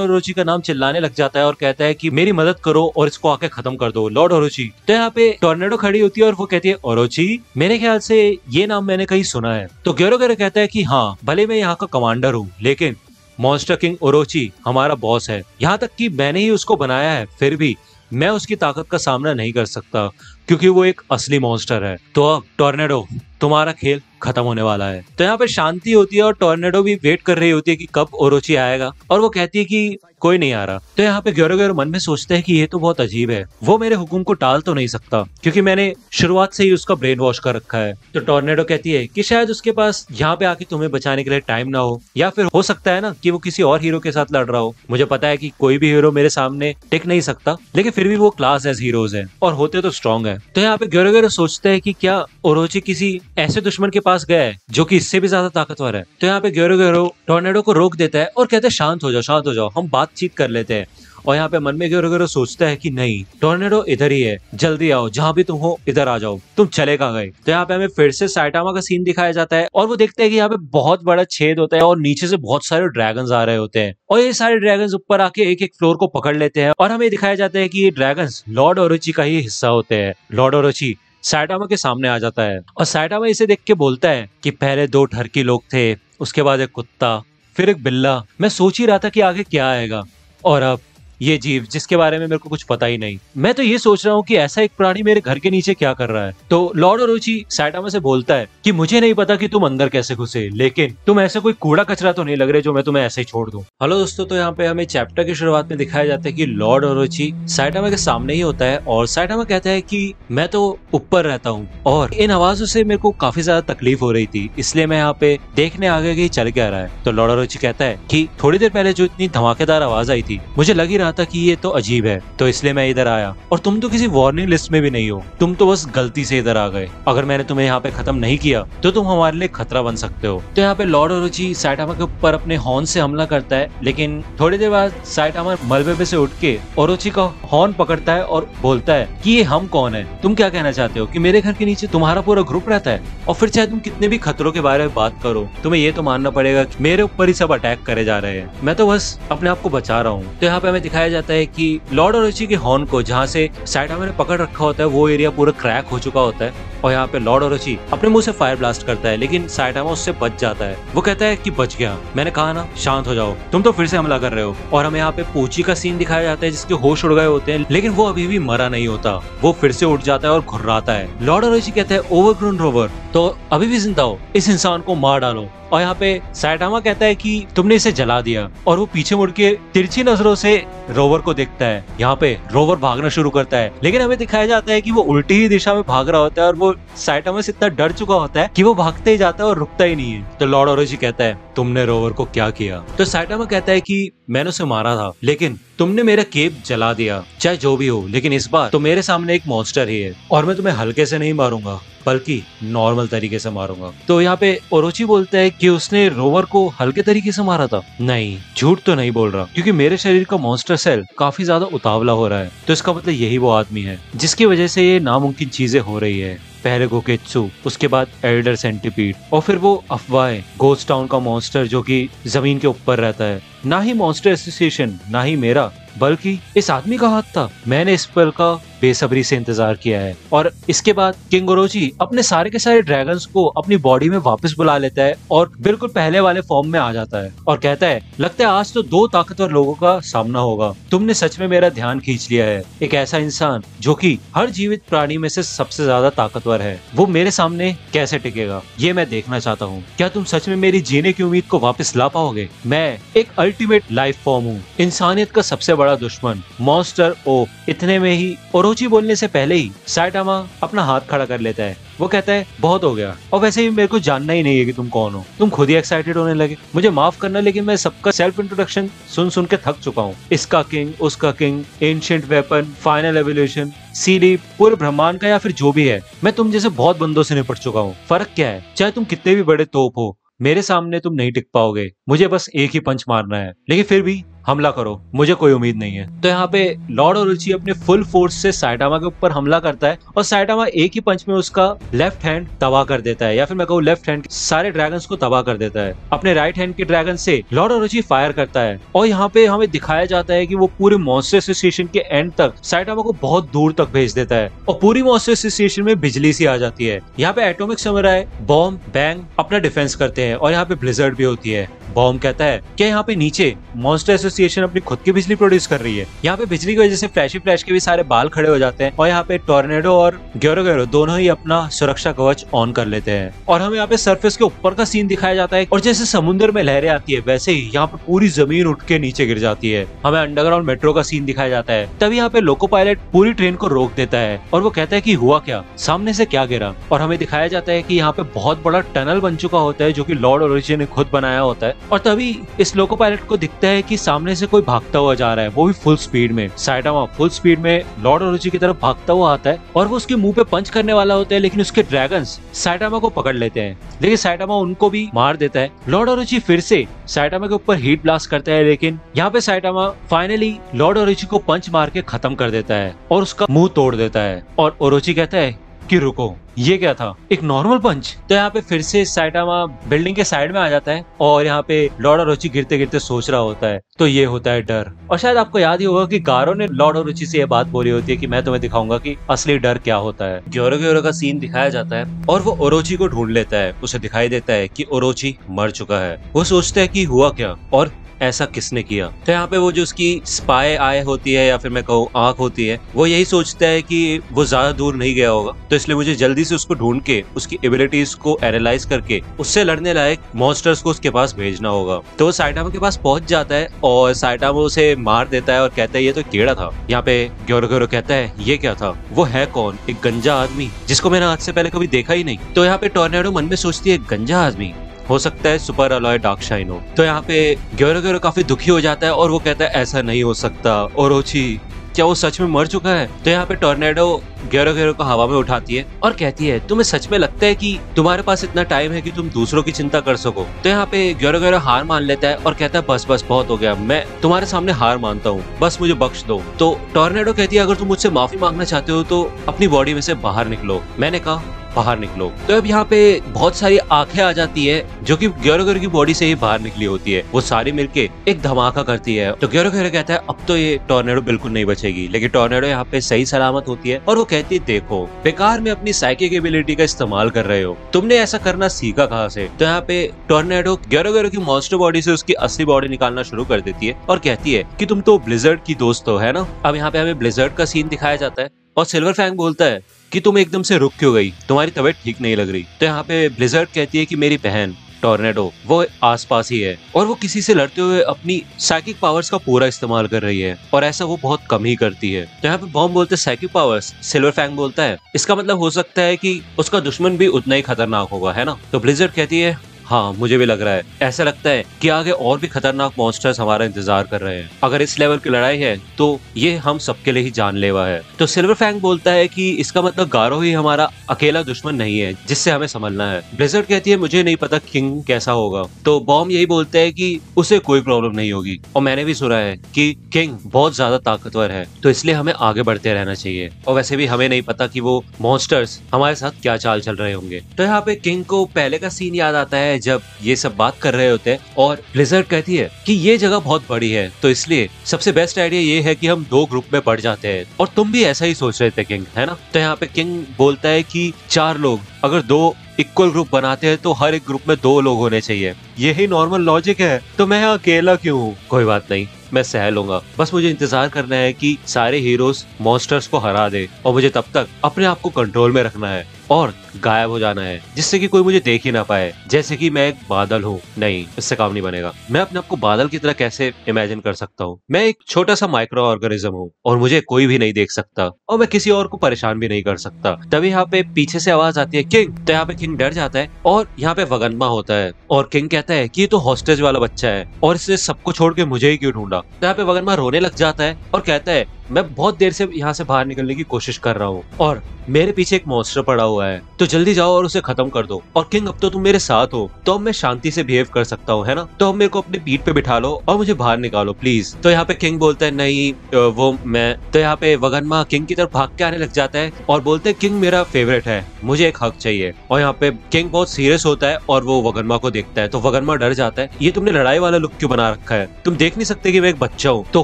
ओरोची का नाम चिल्लाने लग जाता है और कहता है कि मेरी मदद करो और इसको आके खत्म कर दो, लॉर्ड ओरोची। तो यहाँ पे टोर्नेडो खड़ी होती है और वो कहती है ओरोची, मेरे ख्याल से ये नाम मैंने कहीं सुना है। तो ग्योरो कहता है कि हाँ, भले मैं यहाँ का कमांडर हूँ, लेकिन मॉन्स्टर किंग ओरोची हमारा बॉस है, यहाँ तक कि मैंने ही उसको बनाया है, फिर भी मैं उसकी ताकत का सामना नहीं कर सकता क्योंकि वो एक असली मॉन्स्टर है। तो अब टोर्नेडो, तुम्हारा खेल खत्म होने वाला है। तो यहाँ पे शांति होती है और टोर्नेडो भी वेट कर रही होती है कि कब ओरोची आएगा, और वो कहती है कि कोई नहीं आ रहा। तो यहाँ पे ग्योरो मन में सोचते हैं कि ये तो बहुत अजीब है, वो मेरे हुक्म को टाल तो नहीं सकता क्योंकि मैंने शुरुआत से ही उसका ब्रेन वॉश कर रखा है। तो टोर्नेडो कहती है कि शायद उसके पास यहाँ पे आके तुम्हें बचाने के लिए टाइम ना हो, या फिर हो सकता है ना कि वो किसी और हीरो के साथ लड़ रहा हो। मुझे पता है कि कोई भी हीरो मेरे सामने टिक नहीं सकता, लेकिन फिर भी वो क्लास एज हीरोज है और होते तो स्ट्रॉन्ग है। तो यहाँ पे ग्योरो सोचते हैं कि क्या ओरोची किसी ऐसे दुश्मन के पास गया है जो कि इससे भी ज्यादा ताकतवर है। तो यहाँ पे ग्योरो टोर्नेडो को रोक देता है और कहता है शांत हो जाओ, हम बातचीत कर लेते हैं। और यहाँ पे मन में ग्योरो सोचता है कि नहीं, टोर्नेडो इधर ही है, जल्दी आओ, जहां भी तुम हो इधर आ जाओ, तुम चले कहाँ गए। तो यहाँ पे हमें फिर से साइटामा का सीन दिखाया जाता है और वो देखते हैं कि यहाँ पे बहुत बड़ा छेद होता है और नीचे से बहुत सारे ड्रैगन्स आ रहे होते हैं, और ये सारे ड्रैगन्स ऊपर आके एक एक फ्लोर को पकड़ लेते हैं, और हमें दिखाया जाता है कि ये ड्रैगन्स लॉर्ड ओरोची का ही हिस्सा होते हैं। लॉर्ड ओरोची साइटामा के सामने आ जाता है और साइटामा इसे देख के बोलता है कि पहले 2 ठरकी लोग थे, उसके बाद एक कुत्ता, फिर एक बिल्ला, मैं सोच ही रहा था कि आगे क्या आएगा, और अब ये जीव जिसके बारे में मेरे को कुछ पता ही नहीं। मैं तो ये सोच रहा हूँ कि ऐसा एक प्राणी मेरे घर के नीचे क्या कर रहा है। तो लॉर्ड ओरोची साइटामा से बोलता है कि मुझे नहीं पता कि तुम अंदर कैसे घुसे, लेकिन तुम ऐसे कोई कूड़ा कचरा तो नहीं लग रहे जो मैं तुम्हें ऐसे ही छोड़ दूं। हेलो दोस्तों, तो यहाँ पे हमें चैप्टर की शुरुआत में दिखाया जाता है कि लॉर्ड ओरोची साइटामा के सामने ही होता है और साइटामा कहता है कि मैं तो ऊपर रहता हूँ और इन आवाजों से मेरे को काफी ज्यादा तकलीफ हो रही थी, इसलिए मैं यहाँ पे देखने आ गया कि चल क्या रहा है। तो लॉर्ड ओरोची कहता है कि थोड़ी देर पहले जो इतनी धमाकेदार आवाज आई थी, मुझे लग ही रहा था कि ये तो अजीब है, तो इसलिए मैं इधर आया, और तुम तो किसी वार्निंग लिस्ट में भी नहीं हो, तुम तो बस गलती से इधर आ गए। अगर मैंने तुम्हें यहाँ पे खत्म नहीं किया तो तुम हमारे लिए खतरा बन सकते हो। तो यहाँ पे लॉर्ड ओरोची साइटामा के ऊपर अपने हॉर्न से हमला करता है, लेकिन थोड़ी देर बाद साइटामा मलबे पे से उठ के ओरोची का हॉर्न पकड़ता है और बोलता है कि ये हम कौन है, तुम क्या कहना चाहते हो कि मेरे घर के नीचे तुम्हारा पूरा ग्रुप रहता है, और फिर चाहे तुम कितने भी खतरों के बारे में बात करो, तुम्हें ये तो मानना पड़ेगा कि मेरे ऊपर ही सब अटैक करे जा रहे हैं, मैं तो बस अपने आप को बचा रहा हूँ। तो यहाँ पे हमें दिखाया जाता है कि लॉर्ड ओरोची के हॉर्न को जहाँ से साइटामा ने पकड़ रखा होता है वो एरिया पूरा क्रैक हो चुका होता है, और यहाँ पे लॉर्ड ओरोची अपने मुंह से फायर ब्लास्ट करता है, लेकिन साइटामा उससे बच जाता है। वो कहता है कि बच गया, मैंने कहा ना शांत हो जाओ, तुम तो फिर से हमला कर रहे हो। और हमें यहाँ पे पूची का सीन दिखाया जाता है जिसके होश उड़ गए होते हैं, लेकिन वो अभी भी मरा नहीं होता, वो फिर से उठ जाता है और घुर्राता है। लॉर्ड ओरोची कहता है ओवरग्रोन रोवर तो अभी भी जिंदा हो, इस इंसान को मार डालो। और यहाँ पे साइटामा कहता है कि तुमने इसे जला दिया, और वो पीछे मुड़ के तिरछी नजरों से रोवर को देखता है। यहाँ पे रोवर भागना शुरू करता है, लेकिन हमें दिखाया जाता है कि वो उल्टी ही दिशा में भाग रहा होता है, और वो साइटामा से इतना डर चुका होता है कि वो भागते ही जाता है और रुकता ही नहीं है। तो लॉर्ड ओरोची कहता है तुमने रोवर को क्या किया? तो साइटामा कहता है कि मैंने उसे मारा था, लेकिन तुमने मेरा केप जला दिया, चाहे जो भी हो, लेकिन इस बार तो मेरे सामने एक मॉन्स्टर ही है, और मैं तुम्हें हल्के से नहीं मारूंगा बल्कि नॉर्मल नॉर्मल तरीके से मारूंगा। तो यहाँ पे ओरोची बोलता है कि उसने रोवर को हल्के तरीके से मारा था। नहीं, झूठ तो नहीं बोल रहा, क्योंकि मेरे शरीर का मॉन्स्टर सेल काफी ज्यादा उतावला हो रहा है। तो इसका मतलब यही वो आदमी है जिसकी वजह से ये नामुमकिन चीजें हो रही है। पहले गोकेत्सु, उसके बाद एल्डर सेंटीपीड, और फिर वो अफवाहें, घोस्ट टाउन का मॉन्स्टर जो कि जमीन के ऊपर रहता है। ना ही मॉन्स्टर एसोसिएशन, ना ही मेरा, बल्कि इस आदमी का हाथ था। मैंने इस पल का बेसब्री से इंतजार किया है। और इसके बाद किंग ओरोची अपने सारे के सारे ड्रैगन्स को अपनी बॉडी में वापस बुला लेता है और बिल्कुल पहले वाले फॉर्म में आ जाता है और कहता है, लगता है आज तो 2 ताकतवर लोगों का सामना होगा। तुमने सच में मेरा ध्यान खींच लिया है। एक ऐसा इंसान जो कि हर जीवित प्राणी में से सबसे ज्यादा ताकतवर है, वो मेरे सामने कैसे टिकेगा, ये मैं देखना चाहता हूँ। क्या तुम सच में मेरी जीने की उम्मीद को वापस ला पाओगे? मैं एक अल्टीमेट लाइफ फॉर्म हूँ, इंसानियत का सबसे बड़ा दुश्मन, मॉन्स्टर ओ। इतने में ही ओरोची बोलने से पहले ही साइटामा अपना हाथ खड़ा कर लेता है। वो कहता है, बहुत हो गया, और वैसे भी मेरे को जानना ही नहीं है कि तुम कौन हो। तुम खुद ही एक्साइटेड होने लगे। मुझे माफ करना, लेकिन मैं सबका सेल्फ इंट्रोडक्शन सुन सुन के थक चुका हूँ। इसका किंग, उसका king, ancient weapon, final evolution, सीलीप, पूरे ब्रह्मांड का, या फिर जो भी है, मैं तुम जैसे बहुत बंदों से निपट चुका हूँ। फर्क क्या है? चाहे तुम कितने भी बड़े तोप हो, मेरे सामने तुम नहीं टिक पाओगे। मुझे बस एक ही पंच मारना है, लेकिन फिर भी हमला करो, मुझे कोई उम्मीद नहीं है। तो यहाँ पे लॉर्ड ओरोची अपने फुल फोर्स से साइटामा के ऊपर हमला करता है और साइटामा एक ही पंच में उसका लेफ्ट हैंड तबाह कर देता है, या फिर मैं कहूँ लेफ्ट हैंड सारे ड्रैगन्स को तबाह कर देता है। अपने राइट हैंड के ड्रैगन से लॉर्ड ओरोची फायर करता है और यहाँ पे हमें दिखाया जाता है कि वो पूरे मॉन्स्टर एसोसिएशन के एंड तक साइटामा को बहुत दूर तक भेज देता है और पूरी मॉन्स्टर एसोसिएशन में बिजली सी आ जाती है। यहाँ पे एटॉमिक समुराई, बॉम्ब, बैंग अपना डिफेंस करते हैं और यहाँ पे ब्लिजर्ड भी होती है। बॉम्ब कहता है कि यहाँ पे नीचे मॉन्स्टर एसोसिएशन अपनी खुद की बिजली प्रोड्यूस कर रही है। यहाँ पे बिजली की वजह से फ्लैशी फ्लैश के भी सारे बाल खड़े हो जाते हैं और यहाँ पे टॉर्नेडो और ग्योरो दोनों ही अपना सुरक्षा कवच ऑन कर लेते हैं। और हमें यहाँ पे सरफेस के ऊपर का सीन दिखाया जाता है और जैसे समुद्र में लहरें आती है, वैसे ही यहाँ पे पूरी जमीन उठ के नीचे गिर जाती है। हमें अंडरग्राउंड मेट्रो का सीन दिखाया जाता है। तभी यहाँ पे लोको पायलट पूरी ट्रेन को रोक देता है और वो कहता है कि हुआ क्या, सामने से क्या गिरा। और हमें दिखाया जाता है कि यहाँ पे बहुत बड़ा टनल बन चुका होता है जो कि लॉर्ड ओरोची ने खुद बनाया होता है। और तभी इस लोको पायलट को दिखता है कि सामने से कोई भागता हुआ जा रहा है, वो भी फुल स्पीड में। साइटामा फुल स्पीड में लॉर्ड ओरोची की तरफ भागता हुआ आता है और वो उसके मुंह पे पंच करने वाला होता है, लेकिन उसके ड्रैगन्स साइटामा को पकड़ लेते हैं, लेकिन साइटामा उनको भी मार देता है। लॉर्ड ओरोची फिर से साइटामा के ऊपर हीट ब्लास्ट करता है, लेकिन यहाँ पे साइटामा फाइनली लॉर्ड ओरोची को पंच मार के खत्म कर देता है और उसका मुंह तोड़ देता है। और ओरोची कहता है कि रुको, ये क्या था, एक नॉर्मल पंच? तो यहाँ पे फिर से साइटामा बिल्डिंग के साइड में आ जाता है और यहाँ पे लॉर्ड ओरोची गिरते गिरते सोच रहा होता है। तो ये होता है डर। और शायद आपको याद ही होगा कि गारो ने लॉर्ड ओरोची से ये बात बोली होती है कि मैं तुम्हें दिखाऊंगा कि असली डर क्या होता है। ग्योरो का सीन दिखाया जाता है और वो ओरोची को ढूंढ लेता है। उसे दिखाई देता है कि ओरोची मर चुका है। वो सोचता है कि हुआ क्या और ऐसा किसने किया। तो यहाँ पे वो जो उसकी स्पाई आई होती है, या फिर मैं कहूँ आंख होती है, वो यही सोचता है कि वो ज्यादा दूर नहीं गया होगा, तो इसलिए मुझे जल्दी से उसको ढूंढ के उसकी एबिलिटीज को एनालाइज करके उससे लड़ने लायक मॉन्स्टर्स को उसके पास भेजना होगा। तो वो साइटामा के पास पहुंच जाता है और साइटामा उसे मार देता है और कहता है ये तो कीड़ा था। यहाँ पे ग्योरो कहता है ये क्या था, वो है कौन, एक गंजा आदमी जिसको मैंने आज से पहले कभी देखा ही नहीं। तो यहाँ पे टॉर्नेडो मन में सोचती है गंजा आदमी, हो सकता है सुपर अलॉय डार्क शाइन हो। तो यहाँ पे ग्योरो काफी दुखी हो जाता है और वो कहता है ऐसा नहीं हो सकता, ओरोची क्या वो सच में मर चुका है? तो यहाँ पे टॉर्नेडो ग्योरो को हवा में उठाती है और कहती है तुम्हें सच में लगता है कि तुम्हारे पास इतना टाइम है कि तुम दूसरों की चिंता कर सको? तो यहाँ पे ग्योरो हार मान लेता है और कहता है बस बस बहुत हो गया, मैं तुम्हारे सामने हार मानता हूँ, बस मुझे बख्श दो। तो टॉर्नेडो कहती है अगर तुम मुझसे माफी मांगना चाहते हो तो अपनी बॉडी में से बाहर निकलो। मैंने कहा बाहर निकलो। तो अब यहाँ पे बहुत सारी आंखें आ जाती है जो कि ग्योरो की बॉडी से ही बाहर निकली होती है। वो सारी मिलके एक धमाका करती है। तो ग्योरो कहता है अब तो ये टॉर्नेडो बिल्कुल नहीं बचेगी, लेकिन टॉर्नेडो यहाँ पे सही सलामत होती है और वो कहती है देखो बेकार में अपनी साइकिक एबिलिटी का इस्तेमाल कर रहे हो, तुमने ऐसा करना सीखा कहाँ से? तो यहाँ पे टॉर्नेडो ग्योरो की मॉन्स्टर बॉडी से उसकी असली बॉडी निकालना शुरू कर देती है और कहती है कि तुम तो ब्लिजर्ड की दोस्त हो, है ना? अब यहाँ पे हमें ब्लिजर्ड का सीन दिखाया जाता है और सिल्वर फैंग बोलता है कि तुम एकदम से रुक क्यों गई, तुम्हारी तबीयत ठीक नहीं लग रही। तो यहाँ पे ब्लिजर्ड कहती है कि मेरी बहन टॉर्नेडो वो आसपास ही है और वो किसी से लड़ते हुए अपनी साइकिक पावर्स का पूरा इस्तेमाल कर रही है और ऐसा वो बहुत कम ही करती है। तो यहाँ पे बॉम्ब बोलते साइकिक पावर्स, सिल्वर फैंग बोलता है इसका मतलब हो सकता है कि उसका दुश्मन भी उतना ही खतरनाक होगा, है ना? तो ब्लिजर्ड कहती है हाँ, मुझे भी लग रहा है। ऐसा लगता है कि आगे और भी खतरनाक मॉन्स्टर्स हमारा इंतजार कर रहे हैं। अगर इस लेवल की लड़ाई है तो ये हम सबके लिए ही जानलेवा है। तो सिल्वर फैंग बोलता है कि इसका मतलब गारो ही हमारा अकेला दुश्मन नहीं है जिससे हमें संभलना है। ब्लिज़र्ड कहती है मुझे नहीं पता किंग कैसा होगा। तो बॉम्ब यही बोलता है कि उसे कोई प्रॉब्लम नहीं होगी, और मैंने भी सुना है कि किंग बहुत ज्यादा ताकतवर है, तो इसलिए हमें आगे बढ़ते रहना चाहिए। और वैसे भी हमें नहीं पता कि वो मॉन्स्टर्स हमारे साथ क्या चाल चल रहे होंगे। तो यहाँ पे किंग को पहले का सीन याद आता है जब ये सब बात कर रहे होते हैं, और ब्लिज़र्ड कहती है कि ये जगह बहुत बड़ी है, तो इसलिए सबसे बेस्ट आइडिया ये है कि हम 2 ग्रुप में बढ़ जाते हैं। और तुम भी ऐसा ही सोच रहे थे किंग, है ना? तो यहाँ पे किंग बोलता है कि 4 लोग अगर 2 इक्वल ग्रुप बनाते हैं तो हर एक ग्रुप में 2 लोग होने चाहिए। यही नॉर्मल लॉजिक है, तो मैं यहाँ अकेला क्यों हूँ? कोई बात नहीं, मैं सह लूंगा। बस मुझे इंतजार करना है कि सारे हीरोज मॉन्स्टर्स को हरा दे, और मुझे तब तक अपने आप को कंट्रोल में रखना है और गायब हो जाना है, जिससे कि कोई मुझे देख ही ना पाए, जैसे कि मैं एक बादल हूँ। नहीं, इससे काम नहीं बनेगा। मैं अपने आप को बादल की तरह कैसे इमेजिन कर सकता हूँ? मैं एक छोटा सा माइक्रो ऑर्गेनिज्म हूँ और मुझे कोई भी नहीं देख सकता, और मैं किसी और को परेशान भी नहीं कर सकता। तभी यहाँ पे पीछे से आवाज आती है किंग। तो यहाँ पे किंग डर जाता है, और यहाँ पे वगन्मा होता है, और किंग कहता है कि ये तो हॉस्टेज वाला बच्चा है और इससे सबको छोड़ के मुझे ही क्यों ढूंढा। तो यहाँ पे वगन्मा रोने लग जाता है और कहता है मैं बहुत देर से यहाँ से बाहर निकलने की कोशिश कर रहा हूँ और मेरे पीछे एक मॉन्स्टर पड़ा हुआ है, तो जल्दी जाओ और उसे खत्म कर दो। और किंग अब तो तुम मेरे साथ हो, तो अब मैं शांति से बिहेव कर सकता हूँ, है ना? तो अब मेरे को अपने पीठ पे बिठा लो और मुझे बाहर निकालो प्लीज। तो यहाँ पे किंग बोलता है नहीं वो मैं। तो यहाँ पे वगन्मा किंग की तरफ भाग के आने लग जाता है और बोलते है किंग मेरा फेवरेट है, मुझे एक हक चाहिए। और यहाँ पे किंग बहुत सीरियस होता है और वो वगन्मा को देखता है, तो वगन्मा डर जाता है, ये तुमने लड़ाई वाला लुक क्यों बना रखा है? तुम देख नहीं सकते कि मैं एक बच्चा हूँ? तो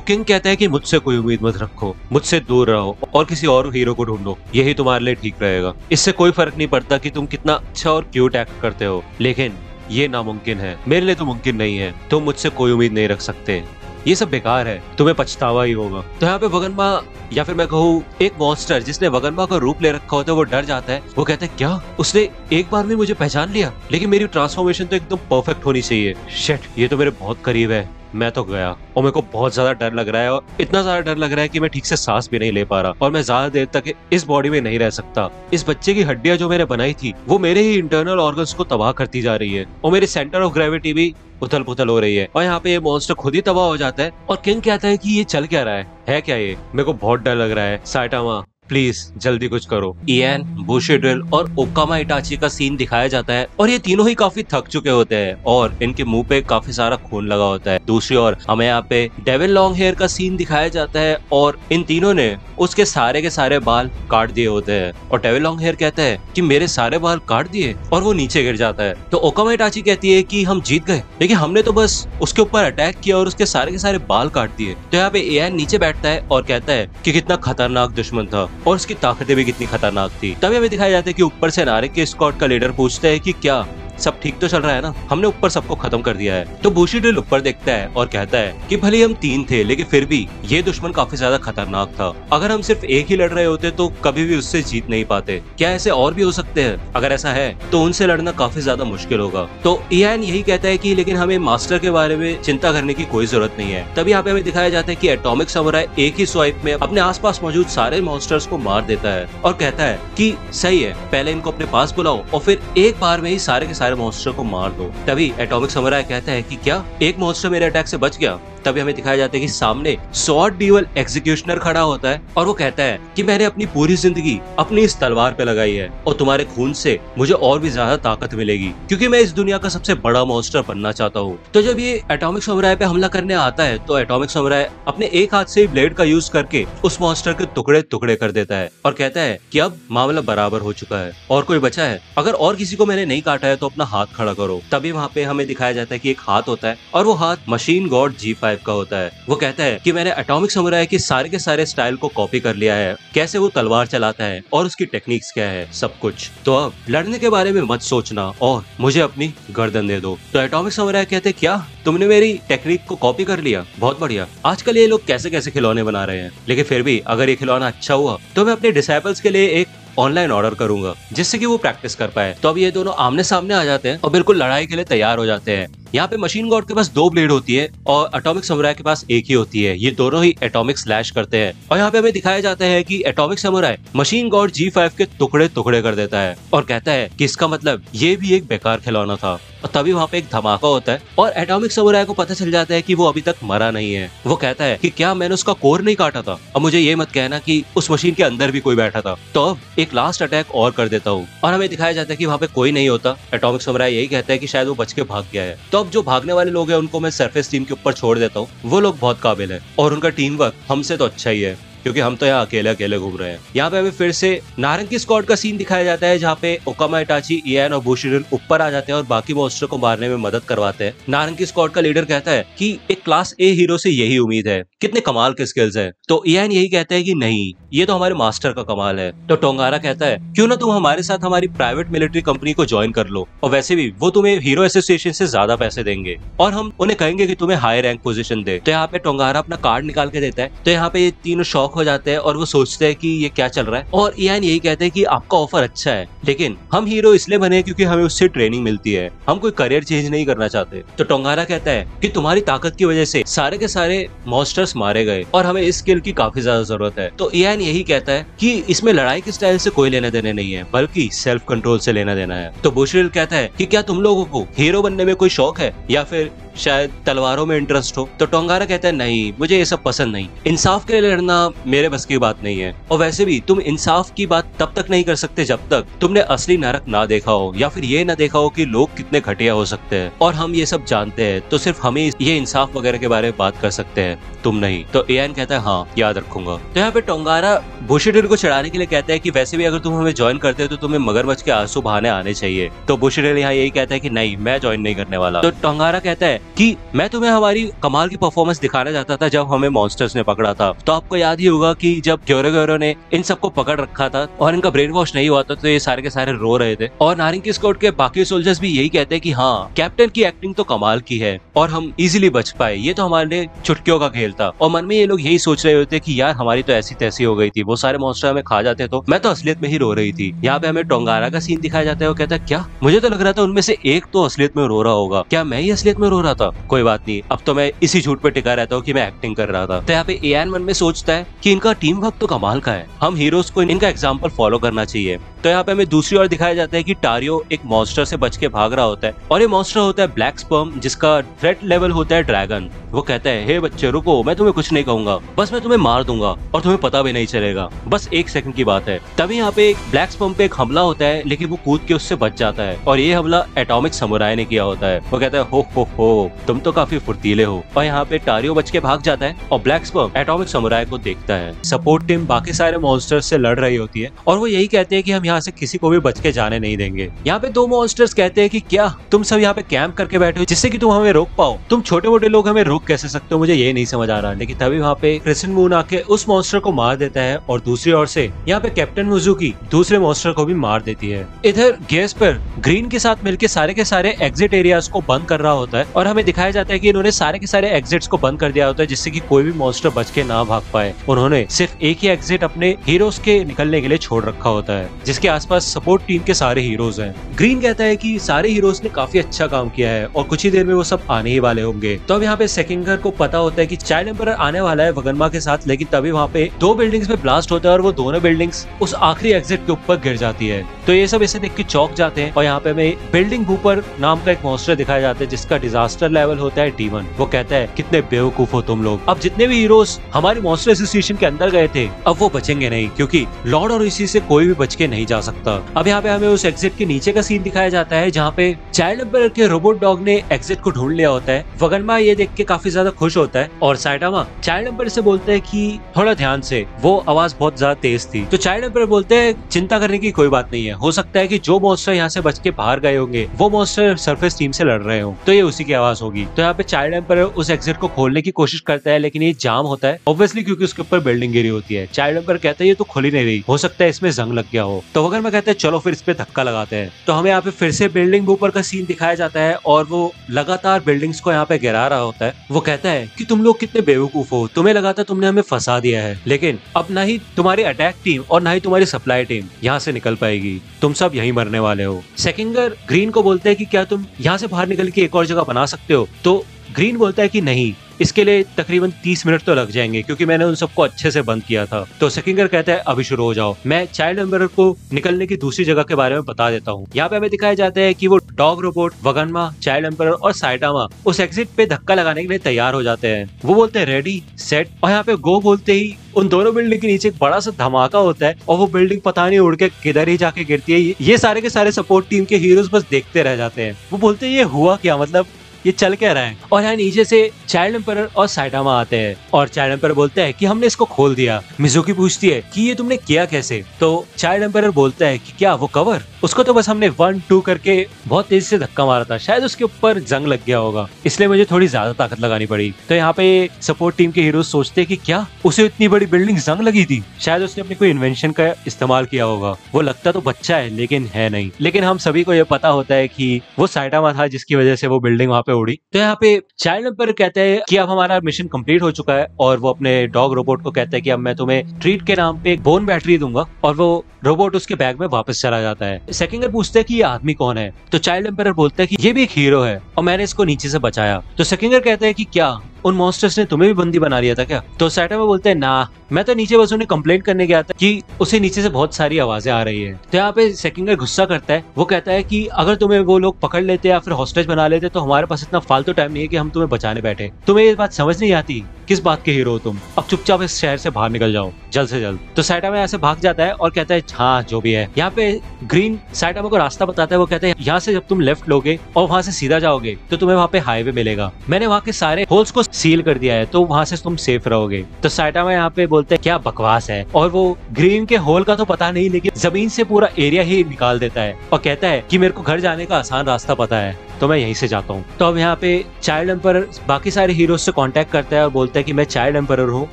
किंग कहता है कि मुझसे कोई उम्मीद मत रखो, मुझसे दूर रहो और किसी और हीरो को ढूंढो, यही तुम्हारे लिए ठीक रहेगा। इससे कोई फर्क नहीं पड़ता कि तुम कितना अच्छा और क्यूट एक्ट करते हो, लेकिन ये नामुमकिन है, मेरे लिए तो मुमकिन नहीं है। तुम मुझसे कोई उम्मीद नहीं रख सकते, ये सब बेकार है, तुम्हें पछतावा ही होगा। तो यहाँ पे वगन्मा, या फिर मैं कहूँ एक मॉन्स्टर जिसने वगन्मा का रूप ले रखा होता है, वो डर जाता है। वो कहता है क्या उसने एक बार में मुझे पहचान लिया? लेकिन मेरी ट्रांसफॉर्मेशन तो एकदम परफेक्ट होनी चाहिए। शिट, ये तो मेरे बहुत करीब है, मैं तो गया। और मेरे को बहुत ज्यादा डर लग रहा है, और इतना ज्यादा डर लग रहा है कि मैं ठीक से सांस भी नहीं ले पा रहा, और मैं ज्यादा देर तक इस बॉडी में नहीं रह सकता। इस बच्चे की हड्डियां जो मैंने बनाई थी वो मेरे ही इंटरनल ऑर्गन्स को तबाह करती जा रही है, और मेरे सेंटर ऑफ ग्रेविटी भी उथल पुथल हो रही है। और यहाँ पे ये मॉन्स्टर खुद ही तबाह हो जाता है, और किंग कहता है कि ये चल क्या रहा है क्या ये? मेरे को बहुत डर लग रहा है, साइटामा प्लीज जल्दी कुछ करो। इयान, बुशिड्रिल और ओकामा इटाची का सीन दिखाया जाता है, और ये तीनों ही काफी थक चुके होते हैं और इनके मुंह पे काफी सारा खून लगा होता है। दूसरी ओर हमें यहाँ पे डेविल लॉन्ग हेयर का सीन दिखाया जाता है, और इन तीनों ने उसके सारे के सारे बाल काट दिए होते हैं। और डेविल लॉन्ग हेयर कहता है कि मेरे सारे बाल काट दिए, और वो नीचे गिर जाता है। तो ओकामा इटाची कहती है कि हम जीत गए, लेकिन हमने तो बस उसके ऊपर अटैक किया और उसके सारे के सारे बाल काट दिए। तो यहाँ पे इयान नीचे बैठता है और कहता है कि कितना खतरनाक दुश्मन था और उसकी ताकतें भी कितनी खतरनाक थी। तभी हमें दिखाया जाता है कि ऊपर से नारिक के स्क्वाड का लीडर पूछता है कि क्या सब ठीक तो चल रहा है ना? हमने ऊपर सबको खत्म कर दिया है। तो बुशिड्रिल ऊपर देखता है और कहता है कि भले हम 3 थे, लेकिन फिर भी ये दुश्मन काफी ज्यादा खतरनाक था। अगर हम सिर्फ एक ही लड़ रहे होते तो कभी भी उससे जीत नहीं पाते। क्या ऐसे और भी हो सकते हैं? अगर ऐसा है तो उनसे लड़ना काफी ज्यादा मुश्किल होगा। तो इयान यही कहता है कि लेकिन हमें मास्टर के बारे में चिंता करने की कोई जरूरत नहीं है। तभी यहाँ पे हमें दिखाया जाता है कि एटॉमिक समुराई एक ही स्वाइप में अपने आसपास मौजूद सारे मॉन्स्टर्स को मार देता है, और कहता है कि सही है, पहले इनको अपने पास बुलाओ और फिर एक बार में ही सारे के सारे मॉन्स्टर को मार दो। तभी एटॉमिक समुराई कहता है कि क्या एक मॉन्स्टर मेरे अटैक से बच गया? तभी हमें दिखाया जाता है कि सामने स्वॉर्ड ड्यूअल एग्जीक्यूशनर खड़ा होता है, और वो कहता है कि मैंने अपनी पूरी जिंदगी अपनी इस तलवार पे लगाई है, और तुम्हारे खून से मुझे और भी ज्यादा ताकत मिलेगी, क्योंकि मैं इस दुनिया का सबसे बड़ा मॉन्स्टर बनना चाहता हूँ। तो जब ये एटॉमिक समुराई पे हमला करने आता है, तो एटॉमिक समुराई अपने एक हाथ से ब्लेड का यूज करके उस मॉन्स्टर के टुकड़े टुकड़े कर देता है, और कहता है कि अब मामला बराबर हो चुका है, और कोई बचा है? अगर और किसी को मैंने नहीं काटा है तो अपना हाथ खड़ा करो। तभी वहाँ पे हमें दिखाया जाता है कि एक हाथ होता है, और वो हाथ मशीन गॉड G5 का होता है। वो कहता है कि मैंने एटॉमिक समुराई के सारे स्टाइल को कॉपी कर लिया है, कैसे वो तलवार चलाता है और उसकी टेक्निक्स क्या है, सब कुछ। तो अब लड़ने के बारे में मत सोचना और मुझे अपनी गर्दन दे दो। तो एटॉमिक समुराई कहते हैं क्या तुमने मेरी टेक्निक को कॉपी कर लिया? बहुत बढ़िया। आजकल ये लोग कैसे कैसे खिलौने बना रहे हैं, लेकिन फिर भी अगर ये खिलौना अच्छा हुआ तो मैं अपने डिसाइपल्स के लिए एक ऑनलाइन ऑर्डर करूंगा, जिससे कि वो प्रैक्टिस कर पाए। तो अब ये दोनों आमने सामने आ जाते हैं और बिल्कुल लड़ाई के लिए तैयार हो जाते हैं। यहाँ पे मशीन गॉड के पास 2 ब्लेड होती है और एटॉमिक समुराई के पास एक ही होती है। ये दोनों ही एटॉमिक स्लैश करते हैं, और यहाँ पे हमें दिखाया जाता है कि atomic samurai machine God G5 के टुकड़े टुकड़े कर देता है, और कहता है कि इसका मतलब ये भी एक बेकार खिलौना था। और तभी वहाँ पे एक धमाका होता है और एटॉमिक समुराई को पता चल जाता है कि वो अभी तक मरा नहीं है। वो कहता है कि क्या मैंने उसका कोर नहीं काटा था? अब मुझे ये मत कहना कि उस मशीन के अंदर भी कोई बैठा था। तो अब एक लास्ट अटैक और कर देता हूँ। और हमें दिखाया जाता है कि वहाँ पे कोई नहीं होता। एटॉमिक समुराई यही कहता है कि शायद वो बच के भाग गया है। तो अब जो भागने वाले लोग हैं उनको मैं सरफेस टीम के ऊपर छोड़ देता हूँ। वो लोग बहुत काबिल है और उनका टीम वर्क हमसे तो अच्छा ही है, क्योंकि हम तो यहाँ अकेले अकेले घूम रहे हैं। यहाँ पे हमें फिर से नारंगी स्क्वाड का सीन दिखाया जाता है, जहाँ पे ओकामा इटाची, इयान और बुशिरल ऊपर आ जाते हैं और बाकी मॉन्स्टर को मारने में मदद करवाते हैं। नारंगी स्क्वाड का लीडर कहता है कि एक क्लास ए हीरो से यही उम्मीद है, कितने कमाल के स्किल्स हैं। तो इयान यही कहता है कि नहीं, ये तो हमारे मास्टर का कमाल है। तो टोंगारा कहता है क्यों ना तुम हमारे साथ हमारी प्राइवेट मिलिट्री कंपनी को ज्वाइन कर लो, और वैसे भी वो तुम्हें हीरो एसोसिएशन से ज्यादा पैसे देंगे और हम उन्हें कहेंगे कि तुम्हें हाई रैंक पोजीशन दे। तो यहाँ पे टोंगारा अपना कार्ड निकाल के देता है। तो यहाँ पे ये तीनों शॉक हो जाते हैं और वो सोचते हैं कि ये क्या चल रहा है। और इयान यही कहते हैं कि आपका ऑफर अच्छा है, लेकिन हम हीरो इसलिए बने क्योंकि हमें उससे ट्रेनिंग मिलती है, हम कोई करियर चेंज नहीं करना चाहते। तो टोंगारा कहता है कि तुम्हारी ताकत की वजह से सारे के सारे मॉन्स्टर्स मारे गए और हमें इस स्किल की काफी ज्यादा जरूरत है। तो इयान यही कहता है कि इसमें लड़ाई के स्टाइल से कोई लेना देना नहीं है, बल्कि सेल्फ कंट्रोल से लेना देना है। तो बुशिरल कहता है कि क्या तुम लोगों को हीरो बनने में कोई शौक है या फिर शायद तलवारों में इंटरेस्ट हो? तो टोंगारा कहता है नहीं, मुझे ये सब पसंद नहीं, इंसाफ के लिए लड़ना मेरे बस की बात नहीं है। और वैसे भी तुम इंसाफ की बात तब तक नहीं कर सकते जब तक तुमने असली नरक ना देखा हो, या फिर ये ना देखा हो कि लोग कितने घटिया हो सकते हैं। और हम ये सब जानते हैं, तो सिर्फ हमें ये इंसाफ वगैरह के बारे में बात कर सकते हैं, तुम नहीं। तो इयान कहता है हाँ, याद रखूंगा। तो यहाँ पे टोंगारा बुशिरल को चढ़ाने के लिए कहता है कि वैसे भी अगर तुम हमें ज्वाइन करते हो तो तुम्हें मगरमच्छ के आंसू बहाने आने चाहिए। तो बुशिरल यहाँ यही कहता है कि नहीं, मैं ज्वाइन नहीं करने वाला। तो टोंगारा कहता है कि मैं तुम्हें हमारी कमाल की परफॉर्मेंस दिखाना चाहता था जब हमें मॉन्स्टर्स ने पकड़ा था। तो आपको याद ही होगा कि जब ग्योरो ने इन सबको पकड़ रखा था और इनका ब्रेन वॉश नहीं हुआ था, तो ये सारे के सारे रो रहे थे। और नारंगी स्क्वाड के बाकी सोल्जर्स भी यही कहते हैं कि हाँ, कैप्टन की एक्टिंग तो कमाल की है और हम इजीली बच पाए, ये तो हमारे चुटकियों का खेल था। और मन में ये लोग यही सोच रहे होते कि यार हमारी तो ऐसी तैसी हो गई थी, वो सारे मॉन्स्टर हमें खा जाते, तो मैं तो असलियत में ही रो रही थी। यहाँ पे हमें टोंगारा का सीन दिखाया जाता है। वो कहता है क्या, मुझे तो लग रहा था उनमें से एक तो असलियत में रो रहा होगा, क्या मैं ही असलियत में रो रहा था? कोई बात नहीं, अब तो मैं इसी झूठ पे टिका रहता हूँ कि मैं एक्टिंग कर रहा था। तो यहाँ पे इयान मन में सोचता है कि इनका टीम वर्क तो कमाल का है, हम हीरोज को इनका एग्जाम्पल फॉलो करना चाहिए। तो यहाँ पे हमें दूसरी ओर दिखाया जाता है कि टारियो एक मॉन्स्टर से बच के भाग रहा होता है और ये मॉन्स्टर होता है ब्लैक स्पर्म, जिसका थ्रेट लेवल होता है ड्रैगन। वो कहता है हे बच्चे रुको, मैं तुम्हें कुछ नहीं कहूंगा, बस मैं तुम्हें मार दूंगा और तुम्हें पता भी नहीं चलेगा, बस 1 सेकंड की बात है। तभी यहाँ पे ब्लैक स्पर्म पे एक हमला होता है, लेकिन वो कूद के उससे बच जाता है और ये हमला एटॉमिक समुराई ने किया होता है। वो कहता है हो तुम तो काफी फुर्तीले हो। और यहाँ पे टारियो बच के भाग जाता है और ब्लैक स्पर्म एटॉमिक समुराई को देखता है। सपोर्ट टीम बाकी सारे मॉन्स्टर्स से लड़ रही होती है और वो यही कहते हैं कि हम यहाँ से किसी को भी बच के जाने नहीं देंगे। यहाँ पे 2 मॉन्स्टर्स कहते हैं कि क्या तुम सब यहाँ पे कैंप करके बैठे हो जिससे कि तुम हमें रोक पाओ? तुम छोटे मोटे लोग हमें रोक कैसे सकते हो? मुझे ये नहीं समझ आ रहा। लेकिन तभी वहाँ पे क्रिस्टेन मून आके उस मॉन्स्टर को मार देता है और दूसरी ओर से यहाँ पे कैप्टन मुजुकी दूसरे मॉन्स्टर को भी मार देती है। इधर गेस पर ग्रीन के साथ मिलकर सारे के सारे एग्जिट एरियाज को बंद कर रहा होता है और हमें दिखाया जाता है कि इन्होंने सारे के सारे एग्जिट्स को बंद कर दिया होता है जिससे कि कोई भी मॉन्स्टर बच के ना भाग पाए। उन्होंने सिर्फ एक ही एग्जिट अपने हीरोज के निकलने के लिए छोड़ रखा होता है, जिसके आसपास सपोर्ट टीम के सारे हीरोज हैं। ग्रीन कहता है कि सारे हीरोज ने काफी अच्छा काम किया है और कुछ ही देर में वो सब आने ही वाले होंगे। तो अब यहाँ पे सेकिंगर को पता होता है कि चाइल्ड एम्परर आने वाला है वगन्मा के साथ, लेकिन तभी वहाँ पे 2 बिल्डिंग्स में ब्लास्ट होता है और वो दोनों बिल्डिंग्स उस आखिरी एग्जिट के ऊपर गिर जाती है। तो ये सब इसे देख के चौंक जाते हैं और यहाँ पे हमें बिल्डिंग बूपर नाम का एक मॉन्स्टर दिखाया जाता है जिसका डिजास्टर लेवल होता है D1। वो कहता है कितने बेवकूफ हो तुम लोग, अब जितने भी हीरोज हमारी मॉन्स्टर एसोसिएशन के अंदर गए थे अब वो बचेंगे नहीं, क्योंकि लॉर्ड और इसी से कोई भी बच के नहीं जा सकता। अब यहाँ पे हमें उस एग्जिट के नीचे का सीन दिखाया जाता है जहाँ पे चाइल्ड एम्परर के रोबोट डॉग ने एग्जिट को ढूंढ लिया होता है। वगन्मा ये देख के काफी ज्यादा खुश होता है और साइटामा चाइल्ड एम्परर से बोलते हैं कि थोड़ा ध्यान से, वो आवाज बहुत ज्यादा तेज थी। तो चाइल्ड एम्परर बोलते हैं चिंता करने की कोई बात नहीं है, हो सकता है कि जो मॉन्स्टर यहाँ से बच के बाहर गए होंगे वो मॉन्स्टर सरफेस टीम से लड़ रहे हो, तो ये उसी की आवाज होगी। तो यहाँ पे चाइल्ड एम्परर उस एग्जिट को खोलने की कोशिश करता है लेकिन ये जाम होता है ऑब्वियसली क्योंकि उसके ऊपर बिल्डिंग गिरी होती है। चाइल्ड एम्परर कहता है ये तो खुल ही नहीं रही, हो सकता है इसमें जंग लग गया हो। तो अगर मैं कहते हैं चलो फिर इस पे धक्का लगाते हैं। तो हमें यहाँ पे फिर से बिल्डिंग ऊपर का सीन दिखाया जाता है और वो लगातार बिल्डिंग्स को यहाँ पे गिरा रहा होता है। वो कहता है कि तुम लोग कितने बेवकूफ हो, तुम्हें लगा था तुमने हमें फंसा दिया है, लेकिन अब ना ही तुम्हारी अटैक टीम और ना ही तुम्हारी सप्लाई टीम यहाँ से निकल पाएगी, तुम सब यहीं मरने वाले हो। सेकिंगर ग्रीन को बोलते हैं कि क्या तुम यहाँ से बाहर निकल के एक और जगह बना सकते हो? तो ग्रीन बोलता है कि नहीं, इसके लिए तकरीबन 30 मिनट तो लग जाएंगे क्योंकि मैंने उन सबको अच्छे से बंद किया था। तो सेकिंगर कहता है अभी शुरू हो जाओ, मैं चाइल्ड एम्बरर को निकलने की दूसरी जगह के बारे में बता देता हूँ। यहाँ पे हमें दिखाया जाता है कि वो डॉग रोबोट, वगन्मा, चाइल्ड एम्बरर और साइटामा उस एग्जिट पे धक्का लगाने के लिए तैयार हो जाते हैं। वो बोलते हैं रेडी सेट, और यहाँ पे गो बोलते ही उन दोनों बिल्डिंग के नीचे एक बड़ा सा धमाका होता है और वो बिल्डिंग पता नहीं उड़ के किधर ही जाके गिरती है। ये सारे के सारे सपोर्ट टीम के हीरोज बस देखते रह जाते हैं। वो बोलते हैं ये हुआ क्या, मतलब ये चल क्या रहा है। और यहाँ नीचे से चाइल्ड एम्परर और साइटामा आते हैं और चाइल्ड एम्परर बोलता है कि हमने इसको खोल दिया। मिजुकी पूछती है कि ये तुमने किया कैसे, तो चाइल्ड एम्परर बोलता है कि क्या वो कवर, उसको तो बस हमने 1-2 करके बहुत तेजी से धक्का मारा था, शायद उसके ऊपर जंग लग गया होगा, इसलिए मुझे थोड़ी ज्यादा ताकत लगानी पड़ी। तो यहाँ पे सपोर्ट टीम के हीरोज सोचते हैं कि क्या उसे इतनी बड़ी बिल्डिंग जंग लगी थी, शायद उसने अपनी कोई इन्वेंशन का इस्तेमाल किया होगा। वो लगता तो बच्चा है लेकिन है नहीं। लेकिन हम सभी को ये पता होता है कि वो साइटामा था जिसकी वजह से वो बिल्डिंग वहां पे उड़ी। तो यहाँ पे चाइल्ड एम्परर कहते हैं कि अब हमारा मिशन कंप्लीट हो चुका है और वो अपने डॉग रोबोट को कहता है कि अब मैं तुम्हें ट्रीट के नाम पे एक बोन बैटरी दूंगा, और वो रोबोट उसके बैग में वापस चला जाता है। सेकिंगर पूछते हैं कि ये आदमी कौन है, तो चाइल्ड एम्परर बोलता है कि ये भी एक हीरो है और मैंने इसको नीचे से बचाया। तो सेकिंगर कहता है कि क्या उन मॉन्स्टर्स ने तुम्हें भी बंदी बना लिया था क्या। तो साइटामा बोलते हैं ना, मैं तो नीचे बस उन्हें कंप्लेंट करने गया था कि उसे नीचे से बहुत सारी आवाजें आ रही है। तो यहाँ पे सेकिंगर गुस्सा करता है, वो कहता है कि अगर तुम्हें वो लोग पकड़ लेते या फिर हॉस्टेज बना लेते तो हमारे पास इतना फालतू टाइम नहीं है कि हम तुम्हें बचाने बैठे। तुम्हें ये बात समझ नहीं आती, किस बात के हीरो हो तुम, अब चुपचाप इस शहर से बाहर निकल जाओ जल्द से जल्द। तो साइटामा यहाँ से भाग जाता है और कहता है हाँ जो भी है। यहाँ पे ग्रीन साइटामा को रास्ता बताता है, वो कहता है यहाँ से जब तुम लेफ्ट लोगे और वहां से सीधा जाओगे तो तुम्हें वहाँ पे हाईवे मिलेगा, मैंने वहाँ के सारे होल्स को सील कर दिया है तो वहां से तुम सेफ रहोगे। तो साइटामा यहाँ पे बोलते हैं क्या बकवास है, और वो ग्रीन के होल का तो पता नहीं लेकिन जमीन से पूरा एरिया ही निकाल देता है और कहता है कि मेरे को घर जाने का आसान रास्ता पता है तो मैं यहीं से जाता हूँ। तो अब यहाँ पे चाइल्ड एम्परर बाकी सारे हीरोज से कांटेक्ट करता है और बोलता है कि मैं चाइल्ड एम्परर हूँ,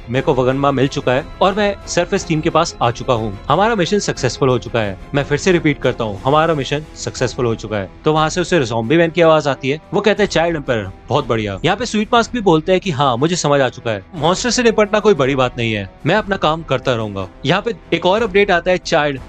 मेरे को वगन्मा मिल चुका है और मैं सरफेस टीम के पास आ चुका हूँ, हमारा मिशन सक्सेसफुल हो चुका है। मैं फिर से रिपीट करता हूँ, हमारा मिशन सक्सेसफुल हो चुका है। तो वहां से उसे ज़ॉम्बी मैन की आवाज आती है, वो कहता है चाइल्ड एम्परर बहुत बढ़िया। यहाँ पे स्वीट मास्क भी बोलता है कि हाँ मुझे समझ आ चुका है, मॉन्स्टर से निपटना कोई बड़ी बात नहीं है, मैं अपना काम करता रहूंगा। यहाँ पे एक और अपडेट आता है, चाइल्ड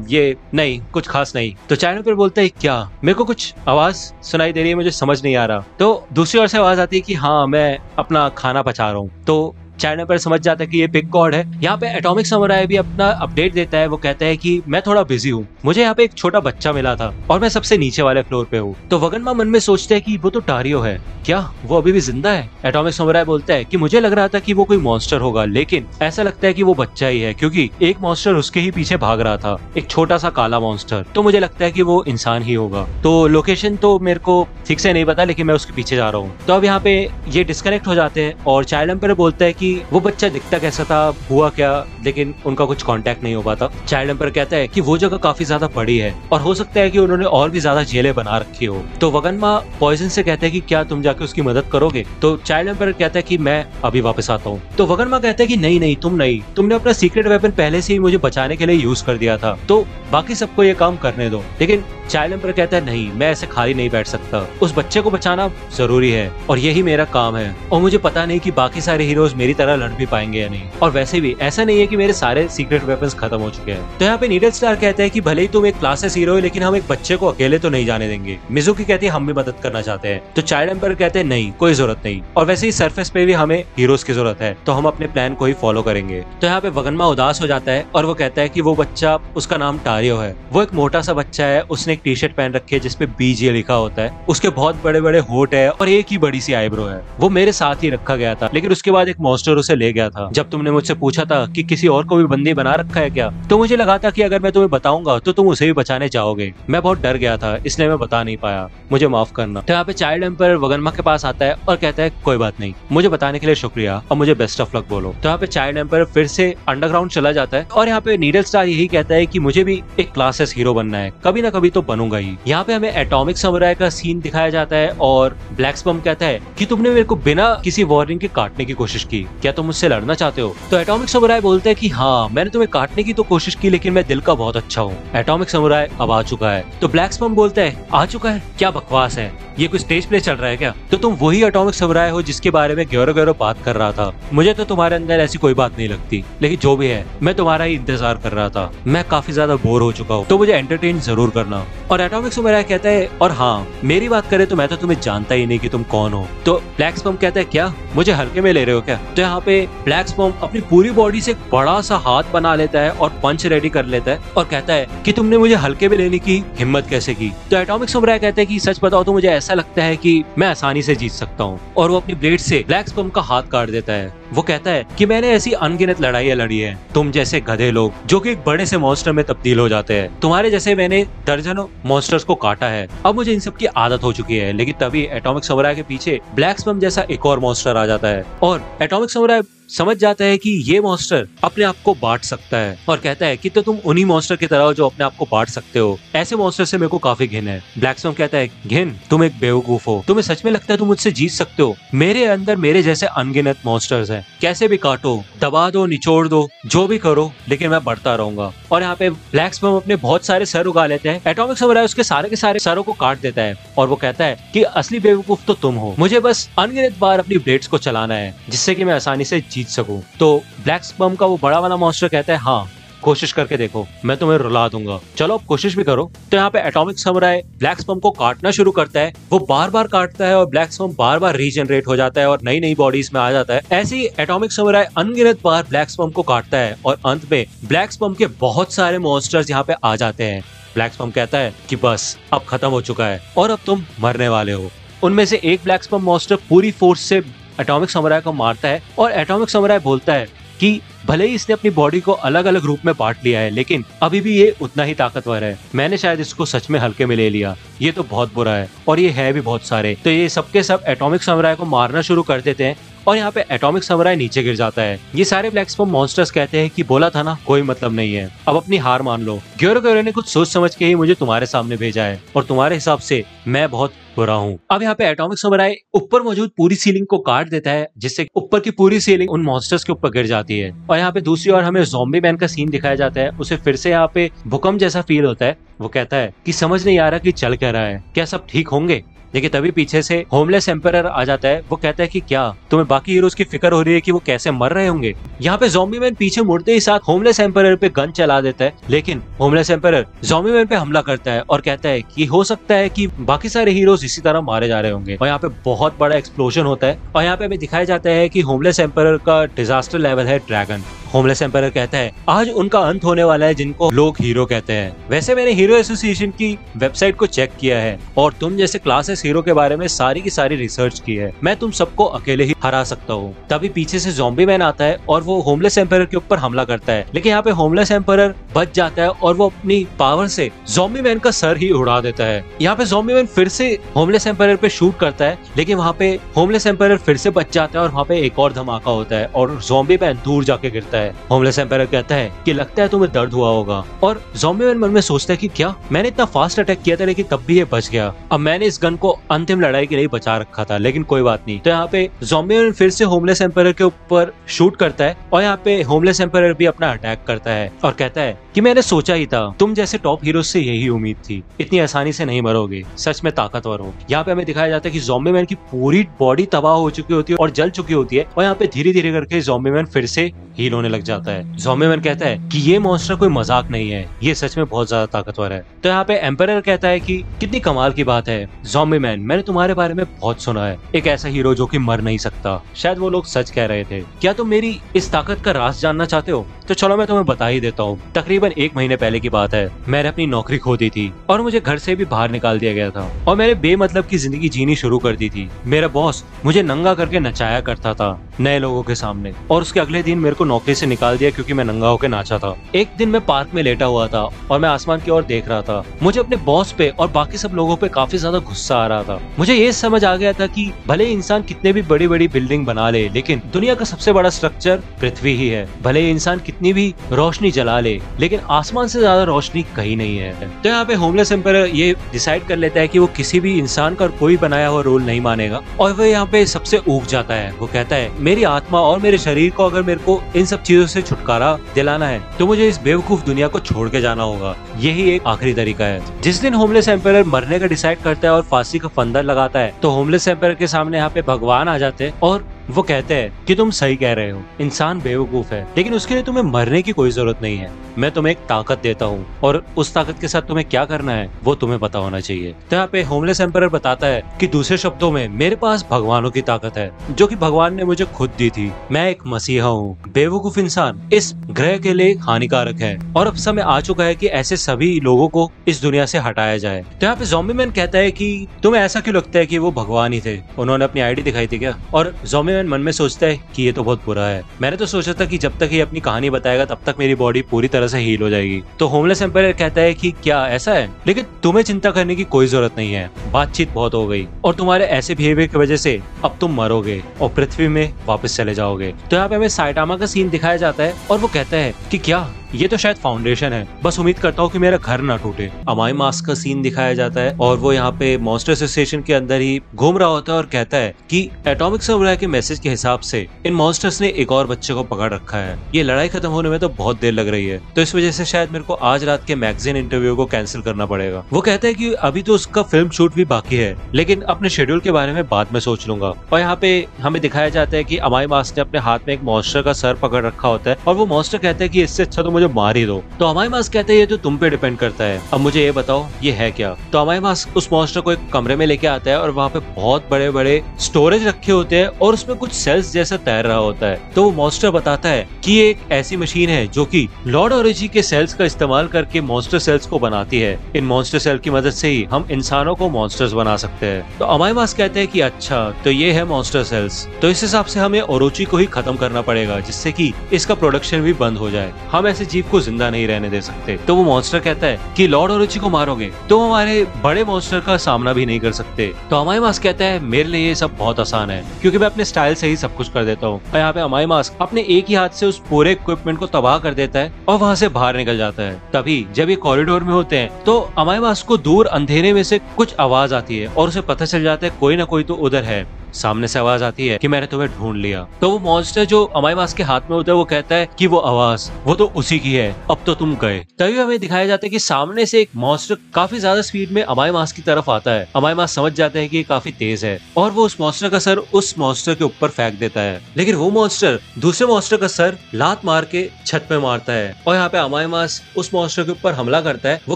ये नहीं कुछ खास नहीं। तो चाइल्ड एम्परर बोलता है क्या मेरे को कुछ आवाज सुनाई दे रही है, मुझे समझ नहीं आ रहा। तो दूसरी ओर से आवाज आती है कि हाँ मैं अपना खाना पचा रहा हूँ। तो चाइना पर समझ जाता है कि ये पिग गॉड है। यहाँ पे एटॉमिक समुराई भी अपना अपडेट देता है, वो कहता है कि मैं थोड़ा बिजी हूँ, मुझे यहाँ पे एक छोटा बच्चा मिला था और मैं सबसे नीचे वाले फ्लोर पे हूँ। तो वगन्मा मन में सोचते है कि वो तो टारियो है, क्या वो अभी भी जिंदा है। एटॉमिक समुराई बोलता है कि मुझे लग रहा था कि वो कोई मॉन्स्टर होगा लेकिन ऐसा लगता है कि वो बच्चा ही है क्योंकि एक मॉन्स्टर उसके ही पीछे भाग रहा था, एक छोटा सा काला मॉन्स्टर, तो मुझे लगता है कि वो इंसान ही होगा। तो लोकेशन तो मेरे को ठीक से नहीं पता लेकिन मैं उसके पीछे जा रहा हूँ। तो अब यहाँ पे ये डिस्कनेक्ट हो जाते हैं और चाइल्ड एम्परर बोलता है कि वो बच्चा दिखता कैसा था, हुआ क्या, लेकिन उनका कुछ कांटेक्ट नहीं हो पाता। चाइल्ड एम्परर कहता है कि वो जगह काफी ज्यादा बड़ी है और हो सकता है कि उन्होंने और भी ज्यादा जेलें बना रखी हो। तो वगन्मा पॉइजन से कहता है कि क्या तुम जाके उसकी मदद करोगे। तो चाइल्ड एम्परर कहता है कि मैं अभी वापस आता हूँ। तो वगन्मा कहता है कि नहीं नहीं तुम नहीं, तुमने अपना सीक्रेट वेपन पहले से ही मुझे बचाने के लिए यूज कर दिया था, तो बाकी सबको ये काम करने दो। लेकिन चाइल्ड एम्परर कहता है नहीं, मैं ऐसे खाली नहीं बैठ सकता, उस बच्चे को बचाना जरूरी है और यही मेरा काम है और मुझे पता नहीं कि बाकी सारे हीरोज मेरी तरह लड़ भी पाएंगे या नहीं, और वैसे भी ऐसा नहीं है कि मेरे सारे सीक्रेट वेपन्स खत्म हो चुके हैं। तो यहाँ पे नीडल स्टार कहते हैं कि भले ही तुम एक क्लासेस हीरो हो लेकिन हम एक बच्चे को अकेले तो नहीं जाने देंगे। मिजुकी कहती है हम भी मदद करना चाहते हैं। तो चाइल्ड एम्परर कहते हैं नहीं कोई जरूरत नहीं, और वैसे ही सरफेस पे भी हमें हीरोज की जरूरत है तो हम अपने प्लान को ही फॉलो करेंगे। तो यहाँ पे वगन्मा उदास हो जाता है और वो कहता है कि वो बच्चा, उसका नाम टारियो है, वो एक मोटा सा बच्चा है, उसने एक टी शर्ट पहन रखी है जिसपे बीजे लिखा होता है, उसके बहुत बड़े बड़े होठ है और एक ही बड़ी सी आईब्रो है। वो मेरे साथ ही रखा गया था लेकिन उसके बाद एक मॉन्स्टर उसे ले गया था। जब तुमने मुझसे पूछा था कि किसी और को भी बंदी बना रखा है क्या, तो मुझे लगा था कि अगर मैं तुम्हें बताऊंगा तो तुम उसे भी बचाने जाओगे। मैं बहुत डर गया था इसलिए मैं बता नहीं पाया, मुझे माफ करना। तो यहाँ पे चाइल्ड एम्परर वगन्मा के पास आता है और कहता है कोई बात नहीं, मुझे बताने के लिए शुक्रिया और मुझे बेस्ट ऑफ लक बोलो। तो यहाँ पे चाइल्ड एम्परर फिर से अंडरग्राउंड चला जाता है और यहाँ पे नीडल स्टार यही कहता है कि मुझे भी एक क्लासेस हीरो बनना है, कभी ना कभी तो बनूंगा ही। यहाँ पे हमें एटॉमिक समुराई का सीन दिखाया जाता है और ब्लैक स्पम कहता है कि तुमने मेरे को बिना किसी वार्निंग के काटने की कोशिश की, क्या तुम मुझसे लड़ना चाहते हो। तो एटॉमिक समुराई बोलते हैं कि हाँ मैंने तुम्हें काटने की तो कोशिश की लेकिन मैं दिल का बहुत अच्छा हूँ। एटॉमिक समुराई अब आ चुका है। तो ब्लैक स्पम बोलता है आ चुका है, क्या बकवास है, ये कोई स्टेज प्ले चल रहा है क्या। तो तुम वही एटॉमिक समुराई हो जिसके बारे में गहरो गहरो बात कर रहा था, मुझे तो तुम्हारे अंदर ऐसी कोई बात नहीं लगती, लेकिन जो भी है मैं तुम्हारा ही इंतजार कर रहा था। मैं काफी ज्यादा बोर बोर हो चुका हूँ, तो मुझे एंटरटेन जरूर करना। और एटॉमिक समुराई कहता है, और हाँ मेरी बात करे तो मैं तो तुम्हें जानता ही नहीं कि तुम कौन हो। तो ब्लैक स्पम कहता है, क्या मुझे हल्के में ले रहे हो क्या? तो यहाँ पे ब्लैक स्पम अपनी पूरी बॉडी से एक बड़ा सा हाथ बना लेता है और पंच रेडी कर लेता है और कहता है कि तुमने मुझे हल्के में लेने की हिम्मत कैसे की? तो एटॉमिक समुराई कहता है कि सच बताओ तो मुझे ऐसा लगता है कि मैं आसानी से जीत सकता हूँ। और वो अपनी ब्लेड से ब्लैक स्पम का हाथ काट देता है। वो कहता है कि मैंने ऐसी अनगिनत लड़ाइयाँ लड़ी है, तुम जैसे गधे लोग जो कि एक बड़े से मॉन्स्टर में तब्दील हो जाते हैं, तुम्हारे जैसे मैंने दर्जनों मॉन्स्टर्स को काटा है, अब मुझे इन सब की आदत हो चुकी है। लेकिन तभी एटॉमिक समुराई के पीछे ब्लैक स्पम जैसा एक और मॉन्स्टर आ जाता है और एटॉमिक समुराई समझ जाता है कि ये मॉन्स्टर अपने आप को बांट सकता है और कहता है कि तो तुम उन्हीं मॉन्स्टर की तरह हो जो अपने आप को बांट सकते हो, ऐसे मॉन्स्टर से मेरे को काफी घिन है। ब्लैक स्पम कहता है, घिन? तुम एक बेवकूफ हो, तुम्हें सच में लगता है तुम मुझसे जीत सकते हो? मेरे अंदर मेरे जैसे अनगिनत मॉन्स्टर्स हैं, कैसे भी काटो, दबा दो, निचोड़ दो, जो भी करो, लेकिन मैं बढ़ता रहूंगा। और यहाँ पे ब्लैक स्पम अपने बहुत सारे सर उगा लेते हैं। एटॉमिक समुराई उसके सारे के सारे सरों को काट देता है और वो कहता है कि असली बेवकूफ तो तुम हो, मुझे बस अनगिनत बार अपनी ब्लेड्स को चलाना है जिससे कि मैं आसानी से जीत सकूं। तो ब्लैक स्पम का वो बड़ा वाला मॉन्स्टर कहता है, हाँ कोशिश करके देखो, मैं तुम्हें रुला दूंगा, चलो अब कोशिश भी करो। तो यहाँ पे एटॉमिक समुराई ब्लैक स्पम को काटना शुरू करता है। वो बार बार काटता है और ब्लैक स्पम बार बार रीजनरेट हो जाता है और नई नई बॉडीज में आ जाता है। ऐसे ही एटॉमिक समुराई अनगिनत बार ब्लैक स्पम को काटता है और अंत में ब्लैक स्पम के बहुत सारे मॉन्स्टर्स यहाँ पे आ जाते हैं। ब्लैक स्पम कहता है कि बस अब खत्म हो चुका है और अब तुम मरने वाले हो। उनमें से एक ब्लैक स्पम मॉन्स्टर पूरी फोर्स से एटॉमिक समुराई को मारता है और एटॉमिक समुराई बोलता है कि भले ही इसने अपनी बॉडी को अलग अलग रूप में बांट लिया है, लेकिन अभी भी ये उतना ही ताकतवर है। मैंने शायद इसको सच में हल्के में ले लिया, ये तो बहुत बुरा है और ये है भी बहुत सारे। तो ये सबके सब एटॉमिक समुराई को मारना शुरू कर देते हैं और यहाँ पे एटॉमिक समुराई नीचे गिर जाता है। ये सारे ब्लैक स्पम मॉन्स्टर्स कहते हैं कि बोला था ना, कोई मतलब नहीं है, अब अपनी हार मान लो। ग्योरो ने कुछ सोच समझ के ही मुझे तुम्हारे सामने भेजा है और तुम्हारे हिसाब से मैं बहुत बुरा हूँ। अब यहाँ पे एटॉमिक समुराई ऊपर मौजूद पूरी सीलिंग को काट देता है जिससे ऊपर की पूरी सीलिंग उन मॉन्स्टर्स के ऊपर गिर जाती है। और यहाँ पे दूसरी ओर हमें ज़ॉम्बी मैन का सीन दिखाया जाता है। उसे फिर से यहाँ पे भूकंप जैसा फील होता है। वो कहता है कि समझ नहीं आ रहा कि चल क्या रहा है, क्या सब ठीक होंगे? लेकिन तभी पीछे से होमलेस एम्परर आ जाता है। वो कहता है कि क्या तुम्हें बाकी हीरोज की फिक्र हो रही है कि वो कैसे मर रहे होंगे? यहाँ पे ज़ॉम्बी मैन पीछे मुड़ते ही साथ होमलेस एम्परर पे गन चला देता है, लेकिन होमलेस एम्परर ज़ॉम्बी मैन पे हमला करता है और कहता है कि हो सकता है कि बाकी सारे हीरोज इसी तरह मारे जा रहे होंगे। और यहाँ पे बहुत बड़ा एक्सप्लोजन होता है और यहाँ पे हमें दिखाया जाता है कि होमलेस एम्परर का डिजास्टर लेवल है ड्रैगन। होमलेस एम्परर कहता है आज उनका अंत होने वाला है जिनको लोग हीरो कहते हैं। वैसे मैंने हीरो एसोसिएशन की वेबसाइट को चेक किया है और तुम जैसे क्लासेस हीरो के बारे में सारी की सारी रिसर्च की है, मैं तुम सबको अकेले ही हरा सकता हूँ। तभी पीछे से ज़ॉम्बी मैन आता है और वो होमलेस एम्परर के ऊपर हमला करता है, लेकिन यहाँ पे होमलेस एम्परर बच जाता है और वो अपनी पावर से ज़ॉम्बी मैन का सर ही उड़ा देता है। यहाँ पे ज़ॉम्बी मैन फिर से होमलेस एम्परर पे शूट करता है, लेकिन वहाँ पे होमलेस एम्परर फिर से बच जाता है और वहाँ पे एक और धमाका होता है और ज़ॉम्बी मैन दूर जाके गिरता है। होमलेस एम्परर कहता है कि लगता है तुम्हें दर्द हुआ होगा और ज़ॉम्बी मैन मन में सोचता है कि क्या मैंने इतना फास्ट अटैक किया था लेकिन तब भी ये बच गया। अब मैंने इस गन को अंतिम लड़ाई के लिए बचा रखा था, लेकिन कोई बात नहीं। तो यहाँ पे ज़ॉम्बी मैन फिर से होमलेस एम्परर के ऊपर शूट करता है और यहाँ पे होमलेस एम्परर भी अपना अटैक करता है और कहता है कि मैंने सोचा ही था, तुम जैसे टॉप हीरो से यही उम्मीद थी, इतनी आसानी से नहीं मरोगे, सच में ताकतवर हो। यहाँ पे हमें दिखाया जाता है कि ज़ॉम्बी मैन की पूरी बॉडी तबाह हो चुकी होती है और जल चुकी होती है और यहाँ पे धीरे धीरे करके ज़ॉम्बी मैन फिर से हील होने लग जाता है। ज़ॉम्बी मैन कहता है कि ये मॉन्स्टर कोई मजाक नहीं है, ये सच में बहुत ज्यादा ताकतवर है। तो यहाँ पे एम्परर कहता है कि कितनी कमाल की बात है ज़ॉम्बी मैन, मैंने तुम्हारे बारे में बहुत सुना है, एक ऐसा हीरो जो कि मर नहीं सकता। शायद वो लोग सच कह रहे थे। क्या तुम मेरी इस ताकत का राज जानना चाहते हो? तो चलो मैं तुम्हें बता ही देता हूँ। तकरीबन 1 महीने पहले की बात है, मैंने अपनी नौकरी खो दी थी और मुझे घर से भी बाहर निकाल दिया गया था और मैंने बेमतलब की जिंदगी जीनी शुरू कर दी थी। मेरा बॉस मुझे नंगा करके नचाया करता था नए लोगों के सामने और उसके अगले दिन मेरे को नौकरी से निकाल दिया क्योंकि मैं नंगा होकर नाचा था। एक दिन मैं पार्क में लेटा हुआ था और मैं आसमान की ओर देख रहा था। मुझे अपने बॉस पे और बाकी सब लोगों पे काफी ज्यादा गुस्सा आ रहा था। मुझे ये समझ आ गया था कि भले ही इंसान कितने भी बड़ी बड़ी बिल्डिंग बना ले, लेकिन दुनिया का सबसे बड़ा स्ट्रक्चर पृथ्वी ही है। भले ही इंसान कितनी भी रोशनी जला ले, लेकिन आसमान से ज्यादा रोशनी कहीं नहीं है। तो यहाँ पे होमलेस एम्परर ये डिसाइड कर लेता है कि वो किसी भी इंसान का कोई बनाया हुआ रोल नहीं मानेगा और वो यहाँ पे सबसे ऊब जाता है। वो कहता है मेरी आत्मा और मेरे शरीर को अगर मेरे को इन सब चीजों से छुटकारा दिलाना है तो मुझे इस बेवकूफ दुनिया को छोड़ के जाना होगा। यही एक आखिरी तरीका है। जिस दिन होमलेस एम्परर मरने का डिसाइड करता है और फांसी का फंदा लगाता है तो होमलेस एम्परर के सामने यहाँ पे भगवान आ जाते हैं और वो कहते हैं कि तुम सही कह रहे हो, इंसान बेवकूफ है, लेकिन उसके लिए तुम्हें मरने की कोई जरूरत नहीं है। मैं तुम्हें एक ताकत देता हूँ और उस ताकत के साथ तुम्हें क्या करना है वो तुम्हें पता होना चाहिए। तो यहाँ पे होमलेस एम्परर बताता है कि दूसरे शब्दों में मेरे पास भगवानों की ताकत है जो कि भगवान ने मुझे खुद दी थी। मैं एक मसीहा हूँ। बेवकूफ इंसान इस ग्रह के लिए हानिकारक है और अब समय आ चुका है कि ऐसे सभी लोगों को इस दुनिया से हटाया जाए। तो यहाँ पे ज़ॉम्बी मैन कहता है कि तुम्हें ऐसा क्यों लगता है कि वो भगवान ही थे, उन्होंने अपनी आईडी दिखाई थी क्या? और ज़ॉम्बी मैन मन में सोचता है कि ये तो बहुत बुरा है, मैंने तो सोचा था कि जब तक ये अपनी कहानी बताएगा तब तक मेरी बॉडी पूरी तरह से हील हो जाएगी। तो होमलेस एम्पायर कहता है कि क्या ऐसा है, लेकिन तुम्हें चिंता करने की कोई जरूरत नहीं है, बातचीत बहुत हो गई और तुम्हारे ऐसे बिहेवियर की वजह से अब तुम मरोगे और पृथ्वी में वापस चले जाओगे। तो यहाँ पे हमें साइटामा का सीन दिखाया जाता है और वो कहता है कि क्या ये तो शायद फाउंडेशन है, बस उम्मीद करता हूँ कि मेरा घर ना टूटे। अमाई मास्क का सीन दिखाया जाता है और वो यहाँ पे मॉन्स्टर एसोसिएशन के अंदर ही घूम रहा होता है और कहता है कि एटॉमिक समुराई के मैसेज के हिसाब से इन मॉन्स्टर्स ने एक और बच्चे को पकड़ रखा है। ये लड़ाई खत्म होने में तो बहुत देर लग रही है, तो इस वजह से शायद मेरे को आज रात के मैगजीन इंटरव्यू को कैंसिल करना पड़ेगा। वो कहता है कि अभी तो उसका फिल्म शूट भी बाकी है, लेकिन अपने शेड्यूल के बारे में बाद में सोच लूंगा। और यहाँ पे हमें दिखाया जाता है कि अमाई मास्क ने अपने हाथ में एक मॉन्स्टर का सर पकड़ रखा होता है और वो मॉन्स्टर कहता है कि इससे अच्छा तो मुझे मार ही दो। तो अमाई मास्क कहते हैं ये तो तुम पे डिपेंड करता है, अब मुझे ये बताओ ये है क्या। तो अमाई मास्क उस मॉन्स्टर को एक कमरे में लेके आता है और वहाँ पे बहुत बड़े बड़े स्टोरेज रखे होते हैं और उसमें कुछ सेल्स जैसा तैर रहा होता है। तो वो मॉन्स्टर बताता है कि ये एक ऐसी मशीन है जो कि लॉर्ड ओरिजी के सेल्स का इस्तेमाल करके मॉन्स्टर सेल्स को बनाती है। इन मॉन्स्टर सेल की मदद से ही हम इंसानों को मॉन्स्टर्स बना सकते हैं। तो अमाई मास्क कहते हैं कि अच्छा तो ये है मॉन्स्टर सेल्स, तो इस हिसाब से हमें ओरोची को ही खत्म करना पड़ेगा जिससे कि इसका प्रोडक्शन भी बंद हो जाए, हम ऐसे जीव को जिंदा नहीं रहने दे सकते। तो वो मॉन्स्टर कहता है कि लॉर्ड ओरोची को मारोगे तो हमारे बड़े मॉन्स्टर का सामना भी नहीं कर सकते। तो अमाई मास्क कहता है मेरे लिए ये सब बहुत आसान है क्योंकि मैं अपने स्टाइल से ही सब कुछ कर देता हूँ। और यहाँ पे अमाई मास्क अपने एक ही हाथ से उस पूरे इक्विपमेंट को तबाह कर देता है और वहाँ से बाहर निकल जाता है। तभी जब ये कॉरिडोर में होते हैं तो अमाई मास्क को दूर अंधेरे में से कुछ आवाज आती है और उसे पता चल जाता है कोई ना कोई तो उधर है। सामने से आवाज आती है कि मैंने तुम्हें ढूंढ लिया। तो वो मॉन्स्टर जो अमाई मास्क के हाथ में होता है वो कहता है कि वो आवाज वो तो उसी की है, अब तो तुम गए। तभी हमें दिखाया जाता है कि सामने से एक मॉन्स्टर काफी ज्यादा स्पीड में अमाई मास्क की तरफ आता है। अमाई मास्क समझ जाता है कि ये काफी तेज है और वो उस मॉन्स्टर का सर उस मॉन्स्टर के ऊपर फेंक देता है, लेकिन वो मॉन्स्टर दूसरे मॉन्स्टर का सर लात मार के छत पे मारता है। और यहाँ पे अमाई मास्क उस मॉन्स्टर के ऊपर हमला करता है। वो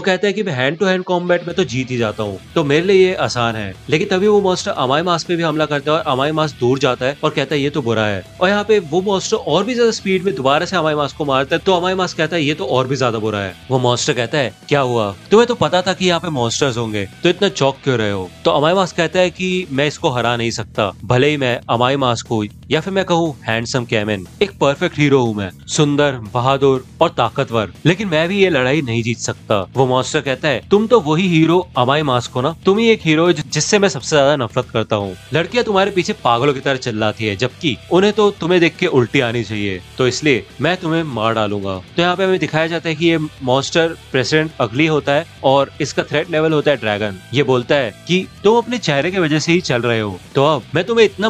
कहता है कि मैं हैंड टू हैंड कॉम्बैट में तो जीत ही जाता हूँ, तो मेरे लिए ये आसान है। लेकिन तभी वो मॉन्स्टर अमाई मास्क पे भी हमला करता है और अमाई मास्क दूर जाता है और कहता है ये तो बुरा है। और यहाँ पे वो मॉन्स्टर और भी ज्यादा स्पीड में दोबारा से अमाई मास्क को मारता है, तो अमाई मास्क कहता है ये तो और भी ज्यादा बुरा है। वो मॉन्स्टर कहता है क्या हुआ, तुम्हें तो पता था कि यहाँ पे मॉन्स्टर्स होंगे, तो इतना चौक क्यों रहे हो। तो अमाई मास्क कहता है कि मैं इसको हरा नहीं सकता, भले ही मैं अमाई मास्क हूँ या फिर मैं कहूँ हैंडसम कैमन, एक परफेक्ट हीरो हूँ मैं, सुंदर, बहादुर और ताकतवर, लेकिन मैं भी ये लड़ाई नहीं जीत सकता। वो मॉन्स्टर कहता है तुम तो वही हीरो अमाई मास्क हो ना, तुम ही एक हीरो जिससे मैं सबसे ज्यादा नफरत करता हूँ। लड़कियां तुम्हारे पीछे पागलों की तरह चिल्लाती है जबकि उन्हें तो तुम्हें देख के उल्टी आनी चाहिए, तो इसलिए मैं तुम्हें मार डालूंगा। तो यहाँ पे हमें दिखाया जाता है कि ये मॉन्स्टर प्रेसिडेंट अगली होता है और इसका थ्रेट लेवल होता है ड्रैगन। ये बोलता है कि तुम अपने चेहरे की वजह से ही चल रहे हो, तो अब मैं तुम्हें इतना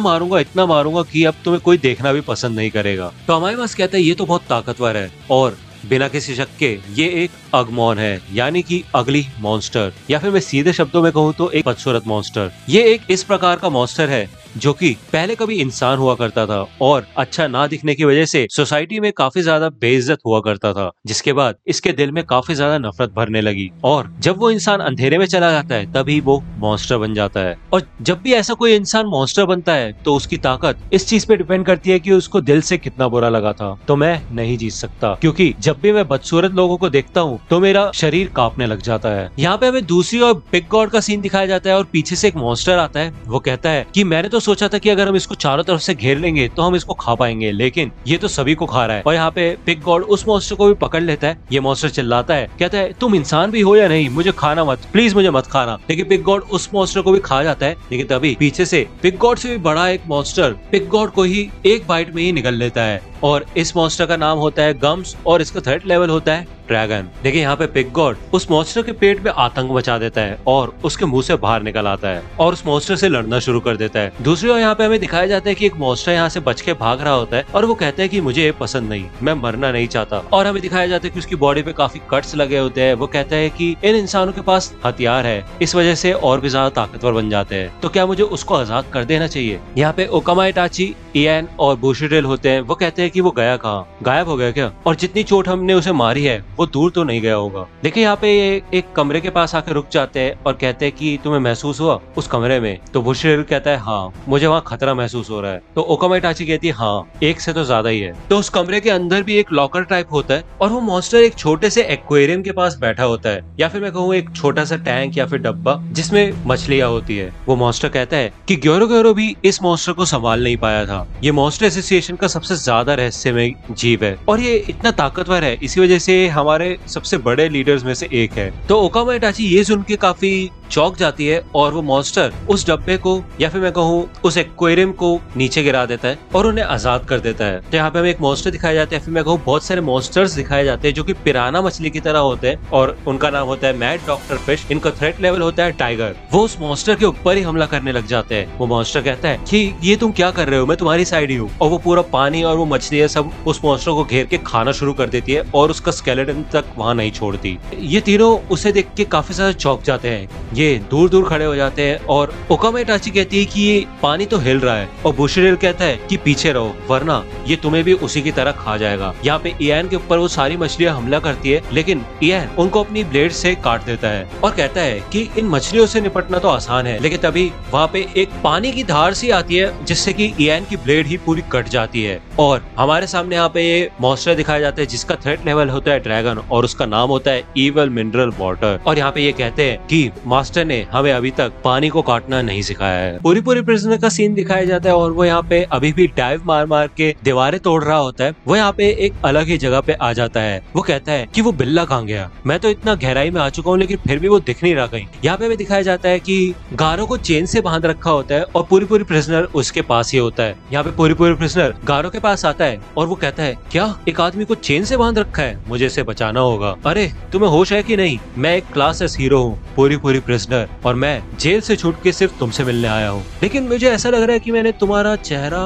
मारूंगा कि अब तुम्हें कोई देखना भी पसंद नहीं करेगा। तो अमाई मास्क कहता है ये तो बहुत ताकतवर है और बिना किसी शक के ये एक अगमॉन है, यानी कि अगली मॉन्स्टर, या फिर मैं सीधे शब्दों में कहूँ तो एक बदसूरत मॉन्स्टर। ये एक इस प्रकार का मॉन्स्टर है जो कि पहले कभी इंसान हुआ करता था और अच्छा ना दिखने की वजह से सोसाइटी में काफी ज्यादा बेइज्जत हुआ करता था, जिसके बाद इसके दिल में काफी ज्यादा नफरत भरने लगी और जब वो इंसान अंधेरे में चला जाता है तभी वो मॉन्स्टर बन जाता है। और जब भी ऐसा कोई इंसान मॉन्स्टर बनता है तो उसकी ताकत इस चीज पे डिपेंड करती है कि उसको दिल से कितना बुरा लगा था। तो मैं नहीं जीत सकता क्योंकि जब भी मैं बदसूरत लोगों को देखता हूँ तो मेरा शरीर कांपने लग जाता है। यहाँ पे हमें दूसरी और बिग गॉड का सीन दिखाया जाता है और पीछे से एक मॉन्स्टर आता है। वो कहता है कि मैंने तो सोचा था कि अगर हम इसको चारों तरफ से घेर लेंगे तो हम इसको खा पाएंगे, लेकिन ये तो सभी को खा रहा है। और यहाँ पे बिग गॉड उस मॉन्स्टर को भी पकड़ लेता है। ये मॉन्स्टर चिल्लाता है, कहता है तुम इंसान भी हो या नहीं, मुझे खाना मत, प्लीज मुझे मत खाना। लेकिन बिग गॉड उस मॉन्स्टर को भी खा जाता है। लेकिन तभी पीछे से बिग गॉड से भी बड़ा एक मॉन्स्टर बिग गॉड को ही एक बाइट में ही निगल लेता है। और इस मॉन्स्टर का नाम होता है गम्स और इसका थ्रेट लेवल होता है ड्रैगन। देखिए यहाँ पे पिग गॉड उस मॉन्स्टर के पेट में आतंक मचा देता है और उसके मुंह से बाहर निकल आता है और उस मॉन्स्टर से लड़ना शुरू कर देता है। दूसरी ओर यहाँ पे हमें दिखाया जाता है कि एक मॉन्स्टर यहाँ से बच के भाग रहा होता है और वो कहता है कि मुझे ये पसंद नहीं, मैं मरना नहीं चाहता। और हमें दिखाया जाता है कि उसकी बॉडी पे काफी कट्स लगे होते हैं। वो कहता है कि इन इंसानों के पास हथियार है, इस वजह से और भी ज्यादा ताकतवर बन जाते हैं, तो क्या मुझे उसको आजाद कर देना चाहिए। यहाँ पे ओकामा इटाची, इयान और बुशिरेल होते हैं। वो कहते हैं कि वो गया कहाँ, गायब हो गया क्या, और जितनी चोट हमने उसे मारी है वो दूर तो नहीं गया होगा। देखिए यहाँ पे ये एक कमरे के पास आकर रुक जाते हैं और कहते हैं कि तुम्हें महसूस हुआ उस कमरे में। तो बुशिरेल कहता है हाँ, मुझे वहाँ खतरा महसूस हो रहा है। तो ओकामा इटाची कहती है हाँ, एक से तो ज्यादा ही है। तो उस कमरे के अंदर भी एक लॉकर टाइप होता है और वो मॉन्स्टर एक छोटे से एक्वेरियम के पास बैठा होता है, या फिर मैं कहूँ एक छोटा सा टैंक या फिर डब्बा जिसमें मछलियां होती है। वो मॉन्स्टर कहता है कि ग्योरो भी इस मॉन्स्टर को संभाल नहीं पाया था। ये मॉन्स्टर एसोसिएशन का सबसे ज्यादा रहस्यमय जीव है और ये इतना ताकतवर है, इसी वजह से हमारे सबसे बड़े लीडर्स में से एक है। तो ओकामा इटाची ये सुन के काफी चौंक जाती है और वो मॉन्स्टर उस डब्बे को या फिर मैं कहूँ उस एक्वेरियम को नीचे गिरा देता है और उन्हें आजाद कर देता है। तो यहाँ पे हमें एक मॉन्स्टर दिखाया जाता है, फिर मैं कहूँ बहुत सारे मॉन्स्टर्स दिखाए जाते हैं जो कि पिराना मछली की तरह होते हैं और उनका नाम होता है मैड डॉक्टर फिश। इनका थ्रेट लेवल होता है टाइगर। वो उस मॉन्स्टर के ऊपर ही हमला करने लग जाते हैं। वो मॉन्स्टर कहता है कि ये तुम क्या कर रहे हो, मैं तुम्हारी साइड ही हूँ। और वो पूरा पानी और वो मछलियां सब उस मॉन्स्टर को घेर के खाना शुरू कर देती है और उसका स्केलेटन तक वहाँ नहीं छोड़ती। ये तीनों उसे देख के काफी ज्यादा चौंक जाते हैं, ये दूर दूर खड़े हो जाते हैं। और ओकामा इटाची कहती है कि ये पानी तो हिल रहा है और बुशिरेल कहता है कि पीछे रहो वरना ये तुम्हें भी उसी की तरह खा जाएगा। यहाँ पे इयान के ऊपर वो सारी मछलियां हमला करती है, लेकिन इयान उनको अपनी ब्लेड से काट देता है और कहता है कि इन मछलियों से निपटना तो आसान है। लेकिन तभी वहाँ पे एक पानी की धार सी आती है जिससे कि इयान की ब्लेड ही पूरी कट जाती है और हमारे सामने यहाँ पे ये मॉन्स्टर दिखाया जाता है जिसका थ्रेट लेवल होता है ड्रैगन और उसका नाम होता है इवल मिनरल वाटर। और यहाँ पे ये कहते हैं कि मास्टर ने हमें अभी तक पानी को काटना नहीं सिखाया है। पूरी प्रिजनर का सीन दिखाया जाता है और वो यहाँ पे अभी भी डाइव मार मार के दीवारें तोड़ रहा होता है। वो यहाँ पे एक अलग ही जगह पे आ जाता है। वो कहता है कि वो बिल्ला कहाँ गया, मैं तो इतना गहराई में आ चुका हूँ लेकिन फिर भी वो दिख नहीं रहा कहीं। यहाँ पे भी दिखाया जाता है कि गारो को चेन से बांध रखा होता है और पूरी प्रिजनर उसके पास ही होता है। यहाँ पे पूरी प्रिजनर गारो के पास आता है और वो कहता है क्या एक आदमी को चेन से बांध रखा है, मुझे इसे बचाना होगा। अरे तुम्हें होश है कि नहीं, मैं एक क्लास एस हीरो हूँ पूरी प्रिजनर और मैं जेल से छूट के सिर्फ तुमसे मिलने आया हूँ, लेकिन मुझे ऐसा लग रहा है कि मैंने तुम्हारा चेहरा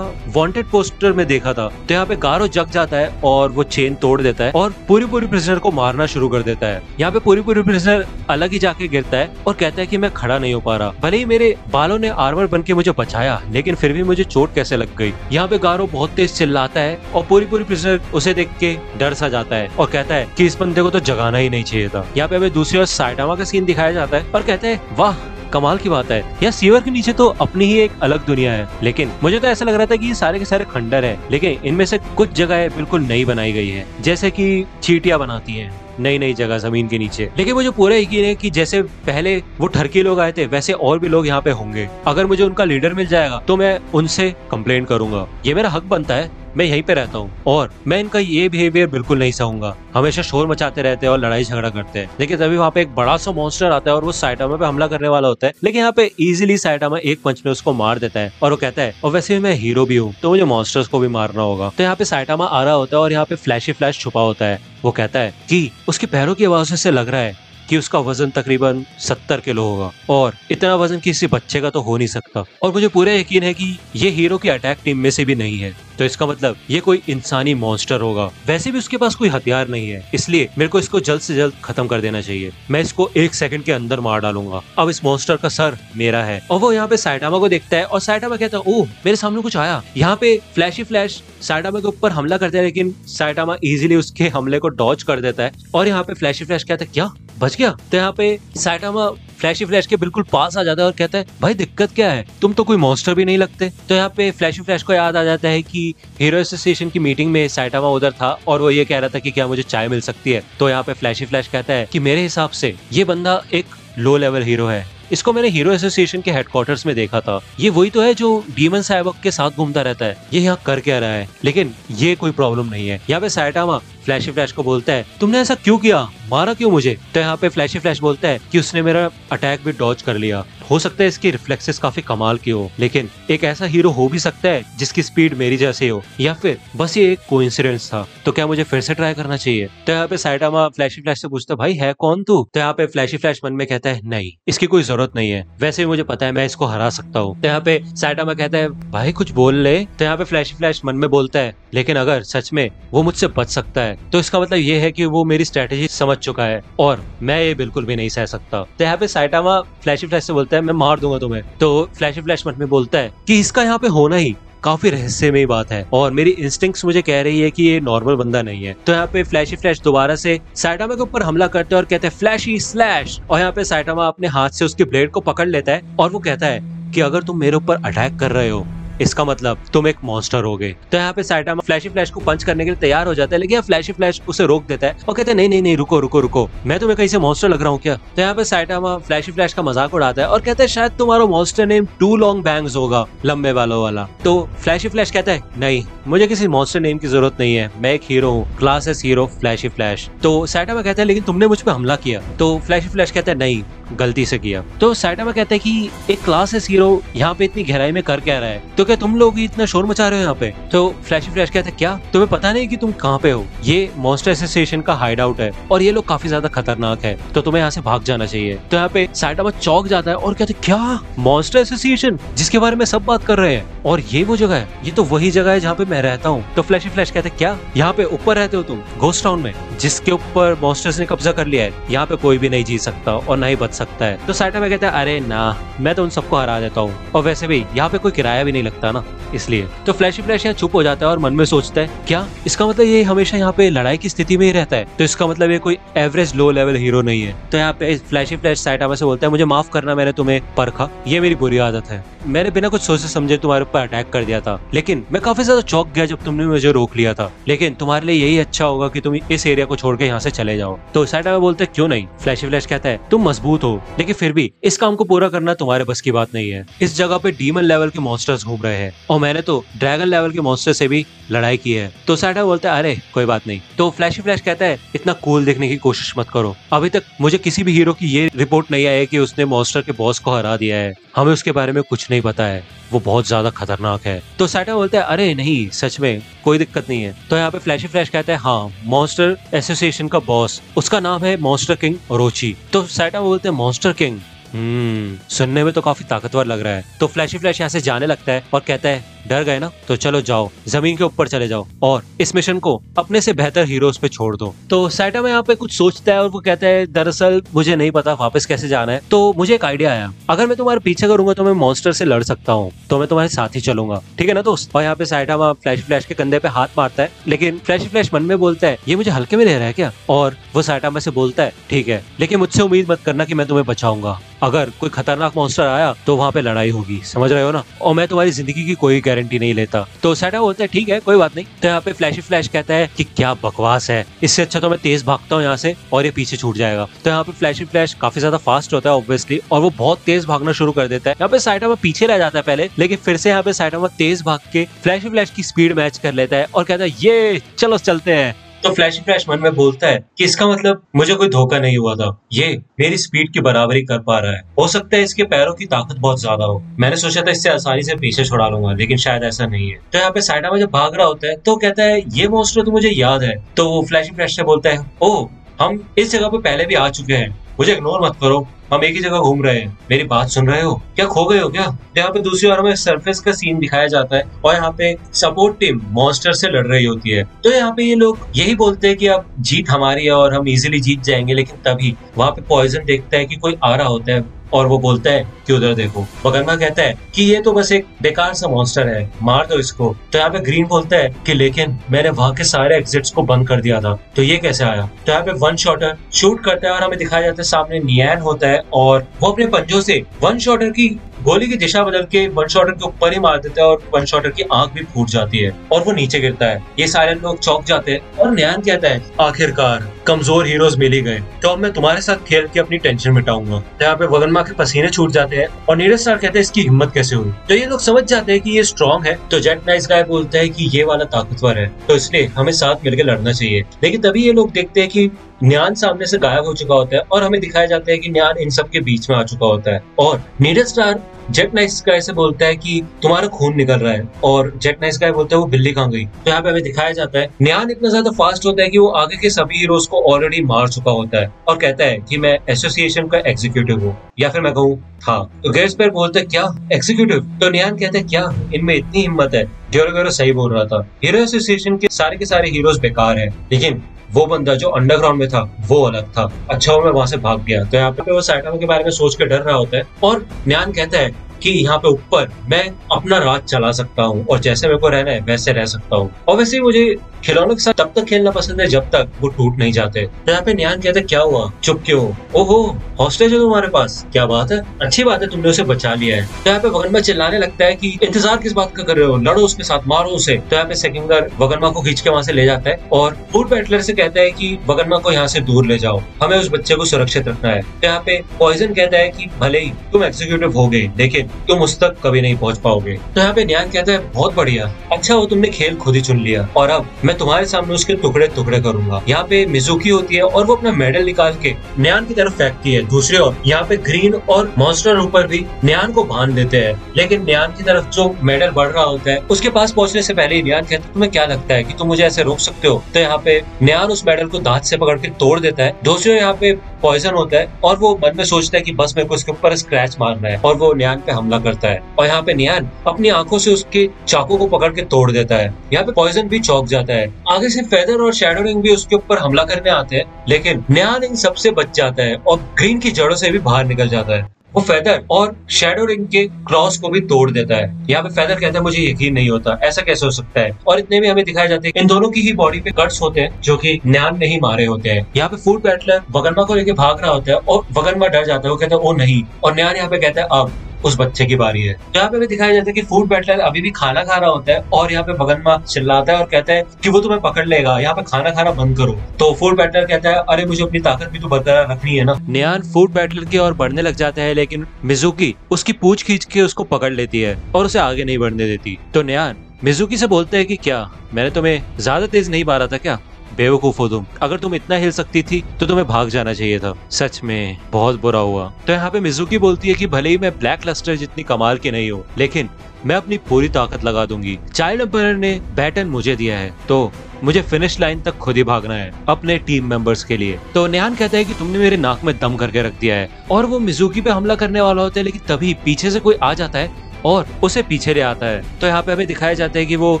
वांटेड पोस्टर में देखा था। तो यहाँ पे गारो जग जाता है और वो चेन तोड़ देता है और पूरी प्रिजनर को मारना शुरू कर देता है। यहाँ पे पूरी प्रिजनर अलग ही जाके गिरता है और कहता है कि मैं खड़ा नहीं हो पा रहा, भले ही मेरे बालों ने आर्मर बन के मुझे बचाया लेकिन फिर भी मुझे चोट कैसे लग गई। यहाँ पे गारो बहुत तेज चिल्लाता है और पूरी प्रिजनर उसे देख के डर सा जाता है और कहता है कि इस बंदे को तो जगाना ही नहीं चाहिए था। यहाँ पे हमें दूसरी ओर साइटामा का सीन दिखाया जाता है और कहते हैं वाह कमाल की बात है, यह सीवर के नीचे तो अपनी ही एक अलग दुनिया है। लेकिन मुझे तो ऐसा लग रहा था कि ये सारे के सारे खंडर है, लेकिन इनमें से कुछ जगह बिल्कुल नई बनाई गई है, जैसे कि चींटियां बनाती हैं नई नई जगह जमीन के नीचे। लेकिन मुझे पूरा यकीन है कि जैसे पहले वो ठरकी लोग आए थे वैसे और भी लोग यहाँ पे होंगे। अगर मुझे उनका लीडर मिल जाएगा तो मैं उनसे कंप्लेंट करूंगा, ये मेरा हक बनता है, मैं यहीं पे रहता हूँ और मैं इनका ये बिहेवियर बिल्कुल नहीं सहूंगा। हमेशा शोर मचाते रहते हैं और लड़ाई झगड़ा करते हैं। लेकिन तभी वहाँ पे एक बड़ा सा मॉन्स्टर आता है और वो साइटामा पे हमला करने वाला होता है, लेकिन यहाँ पे इजीली साइटामा एक पंच में उसको मार देता है और वो कहता है और वैसे भी मैं हीरो भी हूँ तो मुझे मॉन्स्टर्स को भी मारना होगा। तो यहाँ पे साइटामा आ रहा होता है और यहाँ पे फ्लैशी फ्लैश छुपा होता है। वो कहता है कि उसके पैरों की आवाज से लग रहा है कि उसका वजन तकरीबन 70 किलो होगा और इतना वजन किसी बच्चे का तो हो नहीं सकता। और मुझे पूरा यकीन है कि ये हीरो की अटैक टीम में से भी नहीं है, तो इसका मतलब ये कोई इंसानी मॉन्स्टर होगा। वैसे भी उसके पास कोई हथियार नहीं है, इसलिए मेरे को इसको जल्द से जल्द खत्म कर देना चाहिए। मैं इसको 1 सेकंड के अंदर मार डालूंगा। अब इस मॉन्स्टर का सर मेरा है। और वो यहाँ पे साइटामा को देखता है और साइटामा कहता है ओह मेरे सामने कुछ आया। यहाँ पे फ्लैशी फ्लैश साइटामा के ऊपर हमला करता है, लेकिन साइटामा इजीली उसके हमले को डॉज कर देता है। और यहाँ पे फ्लैशी फ्लैश कहता है क्या बच गया। तो यहाँ पे साइटामा फ्लैशी फ्लैश के बिल्कुल पास आ जाता है और कहता है भाई दिक्कत क्या है, तुम तो कोई मॉन्स्टर भी नहीं लगते। तो यहाँ पे फ्लैशी फ्लैश को याद आ जाता है कि हीरो एसोसिएशन की मीटिंग में साइटामा उधर था और वो ये कह रहा था कि क्या मुझे चाय मिल सकती है। तो यहाँ पे फ्लैशी फ्लैश कहता है कि मेरे हिसाब से ये बंदा एक लो लेवल हीरो है, इसको मैंने हीरो एसोसिएशन के हेडक्वार्टर्स में देखा था, ये वही तो है जो डीमन साइबॉग के साथ घूमता रहता है, ये यहाँ कर क्या रहा है, लेकिन ये कोई प्रॉब्लम नहीं है। यहाँ पे साइटामा फ्लैशी फ्लैश को बोलता है तुमने ऐसा क्यों किया, मारा क्यों मुझे। तो यहाँ पे फ्लैशी फ्लैश बोलता है कि उसने मेरा अटैक भी डॉज कर लिया हो सकता है इसकी रिफ्लेक्सेस काफी कमाल की हो, लेकिन एक ऐसा हीरो हो भी सकता है जिसकी स्पीड मेरी जैसी हो, या फिर बस ये एक कोइंसिडेंस था। तो क्या मुझे फिर से ट्राई करना चाहिए? तो यहाँ पे साइटामा फ्लैशी फ्लैश से पूछता है, भाई है कौन तू? तो यहाँ पे फ्लैशी फ्लैश मन में कहता है, नहीं, इसकी कोई जरूरत नहीं है, वैसे भी मुझे पता है मैं इसको हरा सकता हूँ। तो यहाँ पे साइटामा कहता है, भाई कुछ बोल ले। तो यहाँ पे फ्लैशी फ्लैश मन में बोलता है, लेकिन अगर सच में वो मुझसे बच सकता है तो इसका मतलब ये है कि वो मेरी स्ट्रेटेजी समझ चुका है और मैं ये बिल्कुल भी नहीं सह सकता। तो यहाँ पे साइटामा फ्लैशी फ्लैश से बोलता है, मैं मार दूंगा तुम्हें। तो फ्लैशी फ्लैश मन में बोलता है कि इसका यहाँ पे होना ही काफी रहस्यमयी बात है और मेरी इंस्टिंक्ट्स मुझे कह रही है कि ये नॉर्मल बंदा नहीं है। तो यहाँ पे फ्लैशी फ्लैश दोबारा से साइटामा के ऊपर हमला करते हैं और कहते हैं, फ्लैशी स्लैश। और यहाँ पे साइटामा अपने हाथ से उसके ब्लेड को पकड़ लेता है और वो कहता है कि अगर तुम मेरे ऊपर अटैक कर रहे हो इसका मतलब तुम एक मॉन्स्टर हो गए। तो यहाँ पे साइटामा फ्लैशी फ्लैश को पंच करने के लिए तैयार हो जाता है, लेकिन फ्लैशी फ्लैश उसे रोक देता है और कहते हैं, नहीं नहीं नहीं, रुको रुको रुको, मैं तुम्हें कहीं से मॉन्स्टर लग रहा हूँ क्या? तो यहाँ पे साइटामा फ्लैशी फ्लैश का मजाक उड़ाता है और कहता है, शायद तुम्हारा monster name too long bangs होगा, लंबे बालों वाला। तो फ्लैशी फ्लैश कहता है, नहीं, मुझे किसी मॉन्स्टर नेम की जरूरत नहीं है, मैं एक हीरो हूँ, class S hero flashy flash. तो साइटामा कहता है, लेकिन तुमने मुझ पर हमला किया। तो फ्लैशी फ्लैश कहता है, नहीं, गलती से किया। तो साइटामा कहता है कि एक क्लास एस हीरो यहाँ पे इतनी गहराई में कर क्या रहा है? तो क्या तुम लोग इतना शोर मचा रहे हो यहाँ पे? तो फ्लैशी फ्लैश कहता है, क्या तुम्हें पता नहीं कि तुम कहाँ पे हो? ये मॉन्स्टर एसोसिएशन का हाइड आउट है और ये लोग काफी ज्यादा खतरनाक है, तो तुम्हें यहाँ से भाग जाना चाहिए। तो यहाँ पे साइटामा चौंक जाता है और कहते, क्या मॉन्स्टर एसोसिएशन जिसके बारे में सब बात कर रहे हैं, और ये वो जगह है? ये तो वही जगह है जहाँ पे मैं रहता हूँ। तो फ्लैशी फ्लैश कहते, क्या यहाँ पे ऊपर रहते हो तुम, घोस्ट टाउन में, जिसके ऊपर मॉन्स्टर्स ने कब्जा कर लिया है? यहाँ पे कोई भी नहीं जीत सकता और ना ही बच सकता है। तो साइटामा कहता है, अरे ना, मैं तो उन सबको हरा देता हूँ, और वैसे भी यहाँ पे कोई किराया भी नहीं लगता ना, इसलिए। तो फ्लैशी फ्लैश यहाँ चुप हो जाता है और मन में सोचता है, क्या इसका मतलब ये हमेशा यहाँ पे लड़ाई की स्थिति में ही रहता है? तो इसका मतलब ये कोई एवरेज लो लेवल हीरो नहीं है। तो यहाँ पे फ्लैशी फ्लैश साइटामा से बोलता है, मुझे माफ करना, मैंने तुम्हें परखा, ये मेरी बुरी आदत है, मैंने बिना कुछ सोचे समझे तुम्हारे ऊपर अटैक कर दिया था, लेकिन मैं काफी ज्यादा चौंक गया जब तुमने मुझे रोक लिया था, लेकिन तुम्हारे लिए यही अच्छा होगा कि तुम इस एरिया को छोड़ के यहाँ से चले जाओ। तो साइटामा बोलते, क्यों नहीं? फ्लैशी फ्लैश कहता है, तुम मजबूत हो, लेकिन फिर भी इस काम को पूरा करना तुम्हारे बस की बात नहीं है। इस जगह पे डीमन लेवल के मॉन्स्टर्स घूम रहे हैं और मैंने तो ड्रैगन लेवल के मॉन्स्टर से भी लड़ाई की है। तो साइटामा बोलता है, अरे कोई बात नहीं। तो फ्लैशी फ्लैश कहता है, इतना कूल दिखने की कोशिश मत करो, अभी तक मुझे किसी भी हीरो की ये रिपोर्ट नहीं आई है कि उसने मॉन्स्टर के बॉस को हरा दिया है, हमें उसके बारे में कुछ नहीं पता है, वो बहुत ज्यादा खतरनाक है। तो साइटामा बोलता है, अरे नहीं, सच में कोई दिक्कत नहीं है। तो यहाँ पे फ्लैशी फ्लैश कहता है, हाँ, मॉन्स्टर एसोसिएशन का बॉस, उसका नाम है मॉन्स्टर किंग ओरोची। तो साइटामा बोलते हैं, मॉन्स्टर किंग, सुनने में तो काफी ताकतवर लग रहा है। तो फ्लैशी फ्लैश यहाँ से जाने लगता है और कहता है, डर गए ना, तो चलो जाओ, जमीन के ऊपर चले जाओ और इस मिशन को अपने से बेहतर हीरोज पे छोड़ दो। तो साइटामा यहाँ पे कुछ सोचता है और वो कहता है, दरअसल मुझे नहीं पता वापस कैसे जाना है, तो मुझे एक आइडिया आया, अगर मैं तुम्हारे पीछे करूंगा तो मैं मॉन्स्टर से लड़ सकता हूँ, तो मैं तुम्हारे साथ ही चलूंगा, ठीक है ना दोस्त? और यहाँ पे साइटामा फ्लैशी फ्लैश के कंधे पे हाथ मारता है, लेकिन फ्लैशी फ्लैश मन में बोलता है, ये मुझे हल्के में ले रहा है क्या? और वो साइटामा से बोलता है, ठीक है, लेकिन मुझसे उम्मीद मत करना कि मैं तुम्हें बचाऊंगा, अगर कोई खतरनाक मॉन्स्टर आया तो वहाँ पे लड़ाई होगी, समझ रहे हो ना? और मैं तुम्हारी जिंदगी की कोई गारंटी नहीं लेता। तो साइटामा बोलता है, ठीक है, कोई बात नहीं। तो यहाँ पे फ्लैशी फ्लैश कहता है कि क्या बकवास है, इससे अच्छा तो मैं तेज भागता हूँ यहाँ से और ये पीछे छूट जाएगा। तो यहाँ पे फ्लैशी फ्लैश काफी ज्यादा फास्ट होता है ऑब्वियसली, और वो बहुत तेज भागना शुरू कर देता है। यहाँ पे साइटामा पीछे रह जाता है पहले, लेकिन फिर से यहाँ पे साइटामा तेज भाग के फ्लैशी फ्लैश की स्पीड मैच कर लेता है और कहता है, ये चलो चलते हैं। तो फ्लैशी फ्लैश मन में बोलता है कि इसका मतलब मुझे कोई धोखा नहीं हुआ था, ये मेरी स्पीड की बराबरी कर पा रहा है, हो सकता है इसके पैरों की ताकत बहुत ज्यादा हो, मैंने सोचा था इससे आसानी से पीछे छुड़ा लूंगा, लेकिन शायद ऐसा नहीं है। तो यहाँ पे साइटामा जब भाग रहा होता है तो कहता है, ये मॉन्स्टर तो मुझे याद है। तो वो फ्लैशी फ्लैश से बोलता है, ओ, हम इस जगह पे पहले भी आ चुके हैं, मुझे इग्नोर मत करो, हम एक ही जगह घूम रहे हैं, मेरी बात सुन रहे हो क्या, खो गए हो क्या? यहाँ पे दूसरी ओर हमें सरफेस का सीन दिखाया जाता है और यहाँ पे सपोर्ट टीम मॉन्स्टर से लड़ रही होती है। तो यहाँ पे ये लोग यही बोलते हैं कि अब जीत हमारी है और हम इजीली जीत जाएंगे, लेकिन तभी वहाँ पे पॉइजन देखता है कि कोई आ रहा होता है और वो बोलता है कि उधर देखो। बगरमा कहता है कि ये तो बस एक बेकार सा मॉन्स्टर है, मार दो इसको। तो यहाँ पे ग्रीन बोलता है कि लेकिन मैंने वहां के सारे एग्जिट्स को बंद कर दिया था, तो ये कैसे आया? तो यहाँ पे वन शॉटर शूट करता है और हमें दिखाया जाता है सामने नियान होता है और वो अपने पंजों से वन शॉटर की गोली की दिशा बदल के वन शॉटर के ऊपर ही मार देता है और वन शॉटर की आंख भी फूट जाती है और वो नीचे गिरता है। ये सारे लोग चौंक जाते हैं और नियान कहता है, आखिरकार कमजोर हीरोज मिल ही गए, तो अब मैं तुम्हारे साथ खेल के अपनी टेंशन मिटाऊंगा। तो यहाँ पे वगनमा के पसीने छूट जाते हैं और नीरज स्टार कहते हैं इसकी हिम्मत कैसे हुई। तो ये लोग समझ जाते हैं कि ये स्ट्रांग है। तो जेट नाइस गाय बोलता है कि ये वाला ताकतवर है, तो इसलिए हमें साथ मिलकर लड़ना चाहिए। लेकिन तभी ये लोग देखते हैं कि न्यान सामने से गायब हो चुका होता है और हमें दिखाया जाता है कि न्यान इन सब के बीच में आ चुका होता है। और Neeraj star jet nice guy से बोलता है कि तुम्हारा खून निकल रहा है, और जेट नाइस गाय बोलता है वो बिल्ली कहाँ गई। तो यहाँ पे हमें दिखाया जाता है न्यान इतना ज्यादा फास्ट होता है कि वो आगे के सभी हीरोज को ऑलरेडी मार चुका होता है और कहता है कि मैं एसोसिएशन का एग्जीक्यूटिव हूँ, या फिर मैं कहूँ हाँ। तो गेट्सपेयर बोलता है क्या एग्जीक्यूटिव? तो न्यान कहता है क्या इनमें इतनी हिम्मत है। ड्यूरेगोरो सही बोल रहा था, हीरो एसोसिएशन के सारे हीरोज बेकार है, लेकिन वो बंदा जो अंडरग्राउंड में था वो अलग था। अच्छा वो मैं वहां से भाग गया। तो यहाँ पे वो साइटामा के बारे में सोच के डर रहा होता है और न्यान कहता है कि यहाँ पे ऊपर मैं अपना राज चला सकता हूँ और जैसे मेरे को रहना है वैसे रह सकता हूँ। और वैसे मुझे खिलौनों के साथ तब तक खेलना पसंद है जब तक वो टूट नहीं जाते। तो यहाँ पे न्यान कहते क्या हुआ, चुप क्यों हो? ओहो हॉस्टेज है तुम्हारे पास, क्या बात है, अच्छी बात है तुमने उसे बचा लिया है। तो यहाँ पे वगनमा चिल्लाने लगता है कि इंतजार किस बात का कर रहे हो, लड़ो उसके साथ, मारो उसे। तो यहाँ पे सेकिंगर वगनमा को खींच के वहां से ले जाता है और फूड बैटलर से कहता है कि वगनमा को यहाँ से दूर ले जाओ, हमें उस बच्चे को सुरक्षित रखना है। तो यहाँ पे पॉइजन कहता है कि भले ही तुम एग्जीक्यूटिव हो गए लेकिन तुम उस तक कभी नहीं पहुंच पाओगे। तो यहाँ पे न्यान कहता है बहुत बढ़िया, अच्छा हो तुमने खेल खुद ही चुन लिया और अब मैं तुम्हारे सामने उसके टुकड़े टुकड़े करूंगा। यहाँ पे मिजुकी होती है और वो अपना मेडल निकाल के न्यान की तरफ फेंकती है। दूसरी ओर यहाँ पे ग्रीन और मॉन्स्टर ऊपर भी न्यान को बांध देते हैं, लेकिन न्यान की तरफ जो मेडल बढ़ रहा होता है उसके पास पहुंचने से पहले ही न्यान कहता है तुम्हें क्या लगता है कि तुम मुझे ऐसे रोक सकते हो। तो यहाँ पे न्यान उस मेडल को दांत से पकड़ के तोड़ देता है। दूसरी ओर यहाँ पे पॉइजन होता है और वो मन में सोचता है कि बस मेरे को इसके ऊपर स्क्रैच मारना है और वो न्यान पे हमला करता है और यहाँ पे न्यान अपनी आंखों से उसके चाकू को पकड़ के तोड़ देता है। यहाँ पे पॉइजन भी चौंक जाता है। आगे से फेदर और शैडो रिंग भी उसके ऊपर हमला करने आते हैं, लेकिन न्यान इन सबसे बच जाता है और ग्रीन की जड़ों से भी बाहर निकल जाता है। वो फेदर और शैडो रिंग के क्रॉस को भी तोड़ देता है। यहाँ पे फेदर कहता है मुझे यकीन नहीं होता, ऐसा कैसे हो सकता है। और इतने में हमें दिखाया जाता है इन दोनों की ही बॉडी पे कट्स होते हैं जो कि न्यान ने ही मारे होते हैं। यहाँ पे फूड बैटलर वगनमा को लेके भाग रहा होता है और वगनमा डर जाता है, वो कहता है ओ नहीं, और न्यान यहाँ पे कहता है अब उस बच्चे की बारी है। यहाँ पे हमें दिखाया जाता है कि फूड बैटलर अभी भी खाना खा रहा होता है और यहाँ पे वगनमा चिल्लाता है और कहता है कि वो तुम्हें पकड़ लेगा, यहाँ पे खाना खाना बंद करो। तो फूड बैटलर कहता है अरे मुझे अपनी ताकत भी तो बरकरार रखनी है ना। न्यान फूड बैटलर की ओर बढ़ने लग जाता है, लेकिन मिजुकी उसकी पूंछ खींच के उसको पकड़ लेती है और उसे आगे नहीं बढ़ने देती। तो न्यान मिजुकी से बोलता है कि क्या मैंने तुम्हें ज्यादा तेज नहीं मारा था क्या, बेवकूफ हो तुम, अगर तुम इतना हिल सकती थी तो तुम्हें भाग जाना चाहिए था, सच में बहुत बुरा हुआ। तो यहाँ पे मिजुकी बोलती है कि भले ही मैं ब्लैक लस्टर जितनी कमाल की नहीं हूँ लेकिन मैं अपनी पूरी ताकत लगा दूंगी। चाइल्ड एम्पायर ने बैटन मुझे दिया है तो मुझे फिनिश लाइन तक खुद ही भागना है अपने टीम मेंबर्स के लिए। तो न्यान कहता है कि तुमने मेरे नाक में दम करके रख दिया है, और वो मिजुकी पे हमला करने वाला होता है, लेकिन तभी पीछे से कोई आ जाता है और उसे पीछे ले आता है। तो यहाँ पे हमें दिखाया जाता है कि वो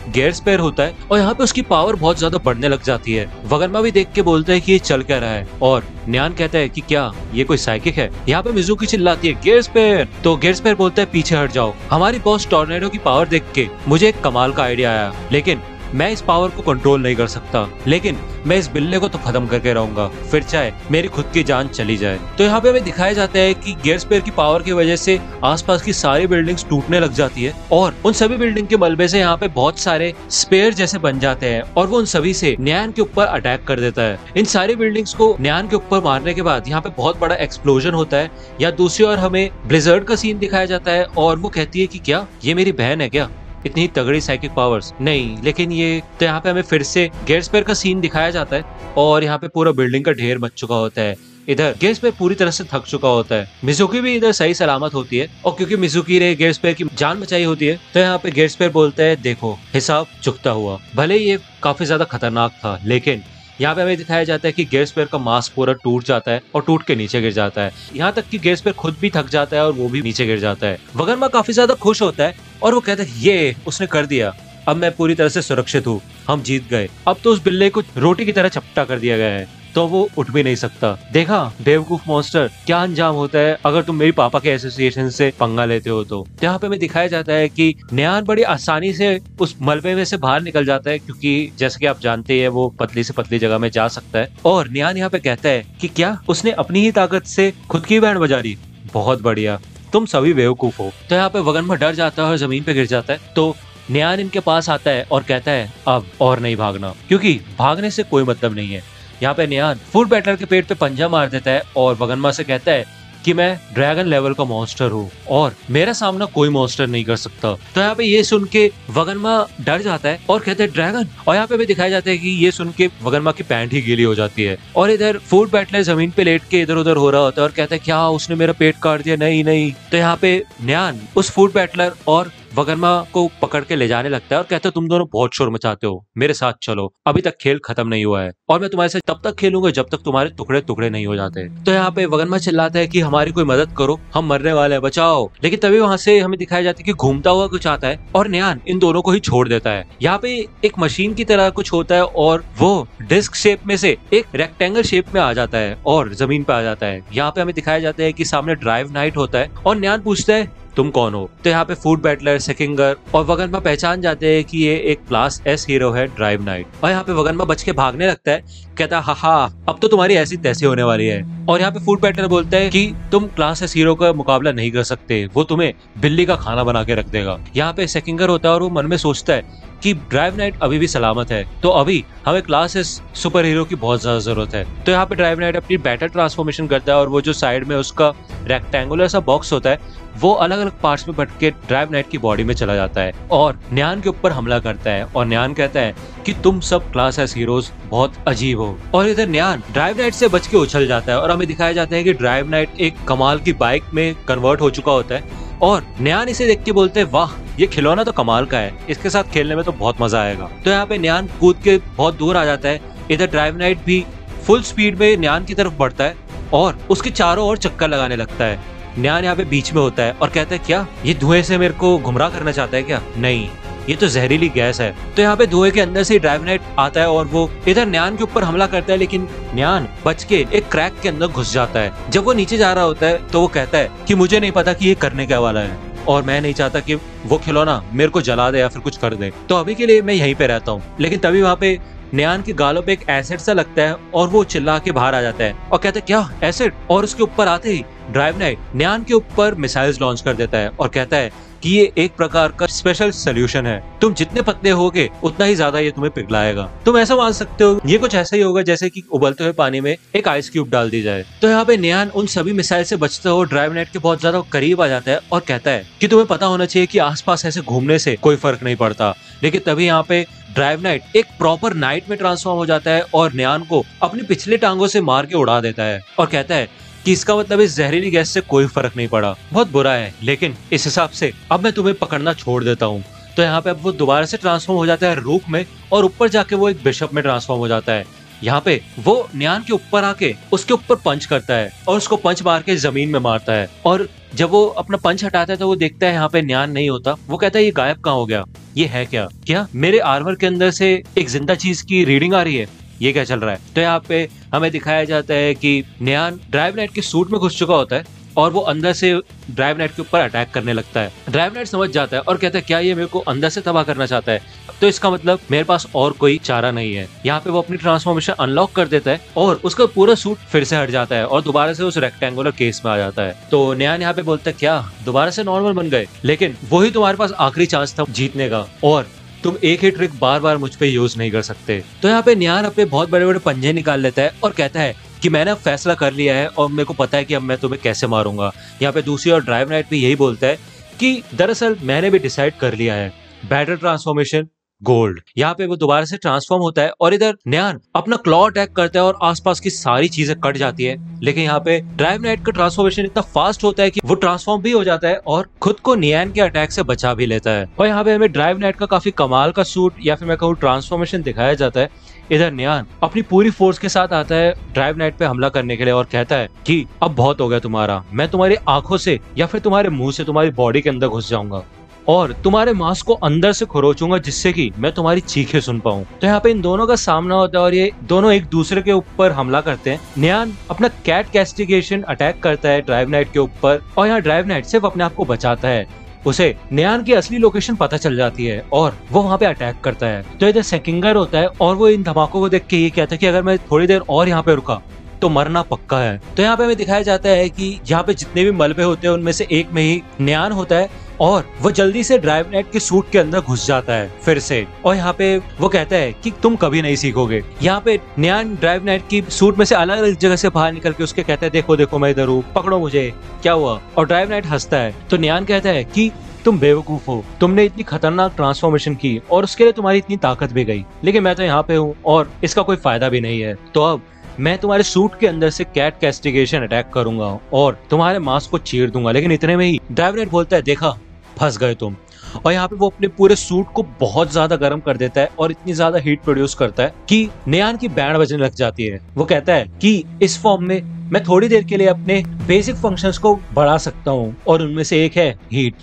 गेट्सपेयर होता है और यहाँ पे उसकी पावर बहुत ज्यादा बढ़ने लग जाती है। वगनमा भी देख के बोलता है कि ये चल क्या रहा है, और न्यान कहता है कि क्या ये कोई साइकिक है। यहाँ पे मिजुकी चिल्लाती है गेट्सपेयर। तो गेट्सपेयर बोलता है पीछे हट जाओ, हमारी बॉस टॉर्नेडो की पावर देख के मुझे एक कमाल का आइडिया आया, लेकिन मैं इस पावर को कंट्रोल नहीं कर सकता, लेकिन मैं इस बिल्ले को तो खत्म करके रहूंगा, फिर चाहे मेरी खुद की जान चली जाए। तो यहाँ पे हमें दिखाया जाता है कि गेट्सपेयर की पावर की वजह से आसपास की सारी बिल्डिंग्स टूटने लग जाती है और उन सभी बिल्डिंग के मलबे से यहाँ पे बहुत सारे स्पेयर जैसे बन जाते हैं और वो उन सभी से न्यान के ऊपर अटैक कर देता है। इन सारी बिल्डिंग्स को न्यान के ऊपर मारने के बाद यहाँ पे बहुत बड़ा एक्सप्लोजन होता है। या दूसरी ओर हमें ब्लिजर्ड का सीन दिखाया जाता है और वो कहती है कि क्या ये मेरी बहन है क्या, इतनी तगड़ी साइकिक पावर्स नहीं, लेकिन ये। तो यहाँ पे हमें फिर से गेट्सपेयर का सीन दिखाया जाता है और यहाँ पे पूरा बिल्डिंग का ढेर मच चुका होता है। इधर गेट्सपेयर पूरी तरह से थक चुका होता है। मिजुकी भी इधर सही सलामत होती है और क्योंकि मिजुकी ने गेट्सपेयर की जान बचाई होती है तो यहाँ पे गेट्सपेयर बोलता है देखो हिसाब चुकता हुआ, भले ही ये काफी ज्यादा खतरनाक था, लेकिन यहाँ पे हमें दिखाया जाता है कि गेट्सपेयर का मास्क पूरा टूट जाता है और टूट के नीचे गिर जाता है। यहाँ तक कि गेट्सपेयर खुद भी थक जाता है और वो भी नीचे गिर जाता है। वगरमा काफी ज्यादा खुश होता है और वो कहता है ये उसने कर दिया, अब मैं पूरी तरह से सुरक्षित हूँ, हम जीत गए, अब तो उस बिल्ले को रोटी की तरह चपटा कर दिया गया है तो वो उठ भी नहीं सकता। देखा बेवकूफ मॉन्स्टर, क्या अंजाम होता है अगर तुम मेरी पापा के एसोसिएशन से पंगा लेते हो। तो यहाँ पे हमें दिखाया जाता है कि न्यान बड़ी आसानी से उस मलबे में से बाहर निकल जाता है, क्योंकि जैसे कि आप जानते हैं वो पतली से पतली जगह में जा सकता है। और न्यान यहाँ पे कहता है कि क्या उसने अपनी ही ताकत से खुद की बैंड बजा दी, बहुत बढ़िया, तुम सभी बेवकूफ हो। तो यहाँ पे वगनमा डर जाता है और जमीन पे गिर जाता है। तो न्यान इनके पास आता है और कहता है अब और नहीं भागना, क्योंकि भागने से कोई मतलब नहीं है, यहाँ पे न्यान फूड बैटलर के पेट पे पंजा मार देता है और वगन्मा से कहता है कि मैं ड्रैगन लेवल का मॉन्स्टर हूँ और मेरा सामना कोई मॉन्स्टर नहीं कर सकता। तो यहाँ पे ये सुन के वगन्मा डर जाता है और कहते हैं ड्रैगन, और यहाँ पे भी दिखाया जाता है कि ये सुन के वगन्मा की पैंट ही गीली हो जाती है और इधर फूड बैटलर जमीन पे लेट के इधर उधर हो रहा होता है और कहता है क्या उसने मेरा पेट काट दिया, नहीं नहीं। तो यहाँ पे न्यान उस फूड बैटलर और वगन्मा को पकड़ के ले जाने लगता है और कहता है तुम दोनों बहुत शोर मचाते हो, मेरे साथ चलो, अभी तक खेल खत्म नहीं हुआ है और मैं तुम्हारे साथ तब तक खेलूंगा जब तक तुम्हारे टुकड़े टुकड़े नहीं हो जाते। तो यहाँ पे वगन्मा चिल्लाता है कि हमारी कोई मदद करो, हम मरने वाले हैं, बचाओ। लेकिन तभी वहां से हमें दिखाया जाता है कि घूमता हुआ कुछ आता है और न्यान इन दोनों को ही छोड़ देता है। यहाँ पे एक मशीन की तरह कुछ होता है और वो डिस्क शेप में से एक रेक्टेंगल शेप में आ जाता है और जमीन पे आ जाता है। यहाँ पे हमें दिखाया जाता है कि सामने ड्राइव नाइट होता है और न्यान पूछता है तुम कौन हो। तो यहाँ पे फूड बैटलर, सेकिंगर और वगन्मा पहचान जाते हैं कि ये एक क्लास एस हीरो है ड्राइव नाइट। और यहाँ पे वगन्मा बच के भागने लगता है, कहता है हा अब तो तुम्हारी ऐसी तैसी होने वाली है। और यहाँ पे फूड बैटलर बोलता है कि तुम क्लास एस हीरो का मुकाबला नहीं कर सकते, वो तुम्हें बिल्ली का खाना बना के रख देगा। यहाँ पे सेकिंगर होता है और वो मन में सोचता है कि ड्राइव नाइट अभी भी सलामत है, तो अभी हमें क्लास एस सुपर हीरो की बहुत ज्यादा जरूरत है। तो यहाँ पे ड्राइव नाइट अपनी बैटल ट्रांसफॉर्मेशन करता है और वो जो साइड में उसका रेक्टेंगुलर सा बॉक्स होता है वो अलग अलग पार्ट्स में बट के ड्राइव नाइट की बॉडी में चला जाता है और न्यान के ऊपर हमला करता है। और न्यान कहता है कि तुम सब क्लास एस हीरोज बहुत अजीब हो। और इधर न्यान ड्राइव नाइट से बच के उछल जाता है और हमें दिखाया जाता है कि ड्राइव नाइट एक कमाल की बाइक में कन्वर्ट हो चुका होता है और न्यान इसे देख के बोलते हैं वाह ये खिलौना तो कमाल का है, इसके साथ खेलने में तो बहुत मजा आएगा। तो यहाँ पे न्यान कूद के बहुत दूर आ जाता है। इधर ड्राइव नाइट भी फुल स्पीड में न्यान की तरफ बढ़ता है और उसके चारों ओर चक्कर लगाने लगता है। न्यान यहाँ पे बीच में होता है और कहता है क्या ये धुएं से मेरे को गुमराह करना चाहता है क्या? नहीं, ये तो जहरीली गैस है। तो यहाँ पे धुएं के अंदर से ड्राइव नाइट आता है और वो इधर न्यान के ऊपर हमला करता है, लेकिन न्यान बच के एक क्रैक के अंदर घुस जाता है। जब वो नीचे जा रहा होता है तो वो कहता है कि मुझे नहीं पता कि ये करने क्या वाला है और मैं नहीं चाहता कि वो खिलौना मेरे को जला दे या फिर कुछ कर दे, तो अभी के लिए मैं यहीं पे रहता हूँ। लेकिन तभी वहाँ पे न्यान के गालों पे एक एसिड सा लगता है और वो चिल्ला के बाहर आ जाता है और कहता है क्या एसिड, और उसके ऊपर आते ही ड्राइव नाइट न्यान के ऊपर मिसाइल्स लॉन्च कर देता है और कहता है कि ये एक प्रकार का स्पेशल सोल्यूशन है, तुम जितने पतले होगे उतना ही ज्यादा ये तुम्हें पिघलाएगा। तुम ऐसा मान सकते हो ये कुछ ऐसा ही होगा जैसे कि उबलते हुए पानी में एक आइस क्यूब डाल दी जाए। तो यहाँ पे न्यान उन सभी मिसाइल से बचते हुए ड्राइव नाइट के बहुत ज्यादा करीब आ जाता है और कहता है कि तुम्हें पता होना चाहिए कि आसपास ऐसे घूमने से कोई फर्क नहीं पड़ता। लेकिन तभी यहाँ पे ड्राइव नाइट एक प्रॉपर नाइट में ट्रांसफॉर्म हो जाता है और न्यान को अपनी पिछले टांगों से मार के उड़ा देता है और कहता है कि इसका मतलब इस जहरीली गैस से कोई फर्क नहीं पड़ा, बहुत बुरा है, लेकिन इस हिसाब से अब मैं तुम्हें पकड़ना छोड़ देता हूँ। तो यहाँ पे अब वो दोबारा से ट्रांसफॉर्म हो जाता है रूक में और ऊपर जाके वो एक बिशप में ट्रांसफॉर्म हो जाता है। यहाँ पे वो न्यान के ऊपर आके उसके ऊपर पंच करता है और उसको पंच मार के जमीन में मारता है। और जब वो अपना पंच हटाता है तो वो देखता है यहाँ पे न्यान नहीं होता। वो कहता है ये गायब कहाँ हो गया, ये है क्या? क्या मेरे आर्मर के अंदर से एक जिंदा चीज की रीडिंग आ रही है? ये क्या चल रहा है? तो यहाँ पे हमें दिखाया जाता है कि न्यान ड्राइव नाइट के सूट में घुस चुका होता है और वो अंदर से ड्राइव नाइट के ऊपर अटैक करने लगता है। ड्राइव नाइट समझ जाता है और कहता है क्या ये मेरे को अंदर से तबाह करना चाहता है, तो इसका मतलब मेरे पास और कोई चारा नहीं है। यहाँ पे वो अपनी ट्रांसफॉर्मेशन अनलॉक कर देता है और उसका पूरा सूट फिर से हट जाता है और दोबारा से उस रेक्टेंगुलर केस में आ जाता है। तो न्यान यहाँ पे बोलता है क्या दोबारा से नॉर्मल बन गए? लेकिन वही तुम्हारे पास आखिरी चांस था जीतने का और तुम एक ही ट्रिक बार बार मुझ पे यूज नहीं कर सकते। तो यहाँ पे न्यान अपने बहुत बड़े बड़े पंजे निकाल लेता है और कहता है कि मैंने अब फैसला कर लिया है और मेरे को पता है कि अब मैं तुम्हें कैसे मारूंगा। यहाँ पे दूसरी और ड्राइव नाइट भी यही बोलता है कि दरअसल मैंने भी डिसाइड कर लिया है, बैटल ट्रांसफॉर्मेशन गोल्ड। यहाँ पे वो दोबारा से ट्रांसफॉर्म होता है और इधर न्यान अपना क्लॉ अटैक करता है और आसपास की सारी चीजें कट जाती है। लेकिन यहाँ पे ड्राइव नाइट का ट्रांसफॉर्मेशन इतना फास्ट होता है कि वो ट्रांसफॉर्म भी हो जाता है और खुद को न्यान के अटैक से बचा भी लेता है। और यहाँ पे हमें ड्राइव नाइट का काफी कमाल का सूट या फिर मैं कहूँ ट्रांसफॉर्मेशन दिखाया जाता है। इधर न्यान अपनी पूरी फोर्स के साथ आता है ड्राइव नाइट पे हमला करने के लिए और कहता है कि अब बहुत हो गया तुम्हारा, मैं तुम्हारी आंखों से या फिर तुम्हारे मुंह से तुम्हारी बॉडी के अंदर घुस जाऊंगा और तुम्हारे मांस को अंदर से खरोचूंगा जिससे कि मैं तुम्हारी चीखें सुन पाऊं। तो यहाँ पे इन दोनों का सामना होता है और ये दोनों एक दूसरे के ऊपर हमला करते हैं। न्यान अपना कैट कैस्टिगेशन अटैक करता है ड्राइव नाइट के ऊपर और यहाँ ड्राइव नाइट सिर्फ अपने आप को बचाता है। उसे न्यान की असली लोकेशन पता चल जाती है और वो वहाँ पे अटैक करता है। तो इधर सेकिंगर होता है और वो इन धमाकों को देख के ये कहता है कि अगर मैं थोड़ी देर और यहाँ पे रुका तो मरना पक्का है। तो यहाँ पे हमें दिखाया जाता है कि यहाँ पे जितने भी मलबे होते हैं उनमें से एक में ही न्यान होता है और वो जल्दी से ड्राइवनेट के सूट के अंदर घुस जाता है फिर से, और यहाँ पे वो कहता है कि तुम कभी नहीं सीखोगे। यहाँ पे न्यान ड्राइवनेट की सूट में से अलग अलग जगह से बाहर निकल के उसके कहता है देखो देखो मैं इधर हूँ, पकड़ो मुझे, क्या हुआ। और ड्राइवनेट हंसता है तो न्यान कहता है कि तुम बेवकूफ हो, तुमने इतनी खतरनाक ट्रांसफॉर्मेशन की और उसके लिए तुम्हारी इतनी ताकत भी गई, लेकिन मैं तो यहाँ पे हूँ और इसका कोई फायदा भी नहीं है। तो अब मैं तुम्हारे सूट के अंदर से कैट कैस्टिगेशन अटैक करूंगा और तुम्हारे मास्क को चीर दूंगा। लेकिन इतने में ही ड्राइवनेट बोलता है देखा, फंस गए तुम। और यहाँ पे वो अपने पूरे सूट को बहुत ज्यादा गर्म कर देता है और इतनी ज्यादा हीट प्रोड्यूस करता है कि न्यान की बैंड बजने लग जाती है। वो कहता है कि इस फॉर्म में मैं थोड़ी देर के लिए अपने बेसिक फंक्शंस को बढ़ा सकता हूँ और उनमें से एक है हीट।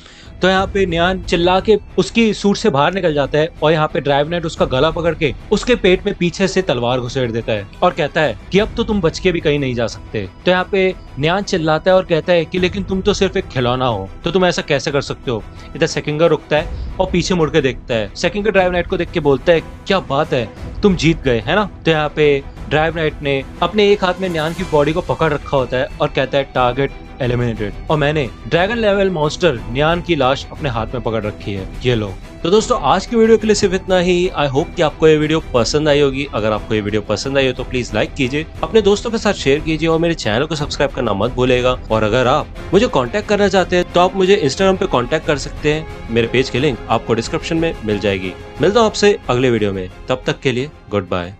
तो यहाँ पे न्यान चिल्ला के उसकी सूट से बाहर निकल जाता है और यहाँ पे ड्राइवनेट उसका गला पकड़ के उसके पेट में पीछे से तलवार घुसेड़ देता है और कहता है कि अब तो तुम बच के भी कहीं नहीं जा सकते। तो यहाँ पे न्यान चिल्लाता है और कहता है कि लेकिन तुम तो सिर्फ एक खिलौना हो, तो तुम ऐसा कैसे कर सकते हो। इधर सेकिंगर रुकता है और पीछे मुड़ के देखता है। सेकिंगर ड्राइवनेट को देख के बोलता है क्या बात है, तुम जीत गए है ना। तो यहाँ पे ड्राइवनेट ने अपने एक हाथ में न्यान की बॉडी को पकड़ रखा होता है और कहता है टारगेट एलिमिनेटेड, और मैंने ड्रैगन लेवल मॉन्स्टर न्यान की लाश अपने हाथ में पकड़ रखी है, ये लो। तो दोस्तों आज की वीडियो के लिए सिर्फ इतना ही। आई होप कि आपको ये वीडियो पसंद आई होगी। अगर आपको ये वीडियो पसंद आई हो तो प्लीज लाइक कीजिए, अपने दोस्तों के साथ शेयर कीजिए और मेरे चैनल को सब्सक्राइब करना मत भूलेगा। और अगर आप मुझे कांटेक्ट करना चाहते हैं तो आप मुझे इंस्टाग्राम पे कांटेक्ट कर सकते हैं, मेरे पेज की लिंक आपको डिस्क्रिप्शन में मिल जाएगी। मिलता हूँ आपसे अगले वीडियो में, तब तक के लिए गुड बाय।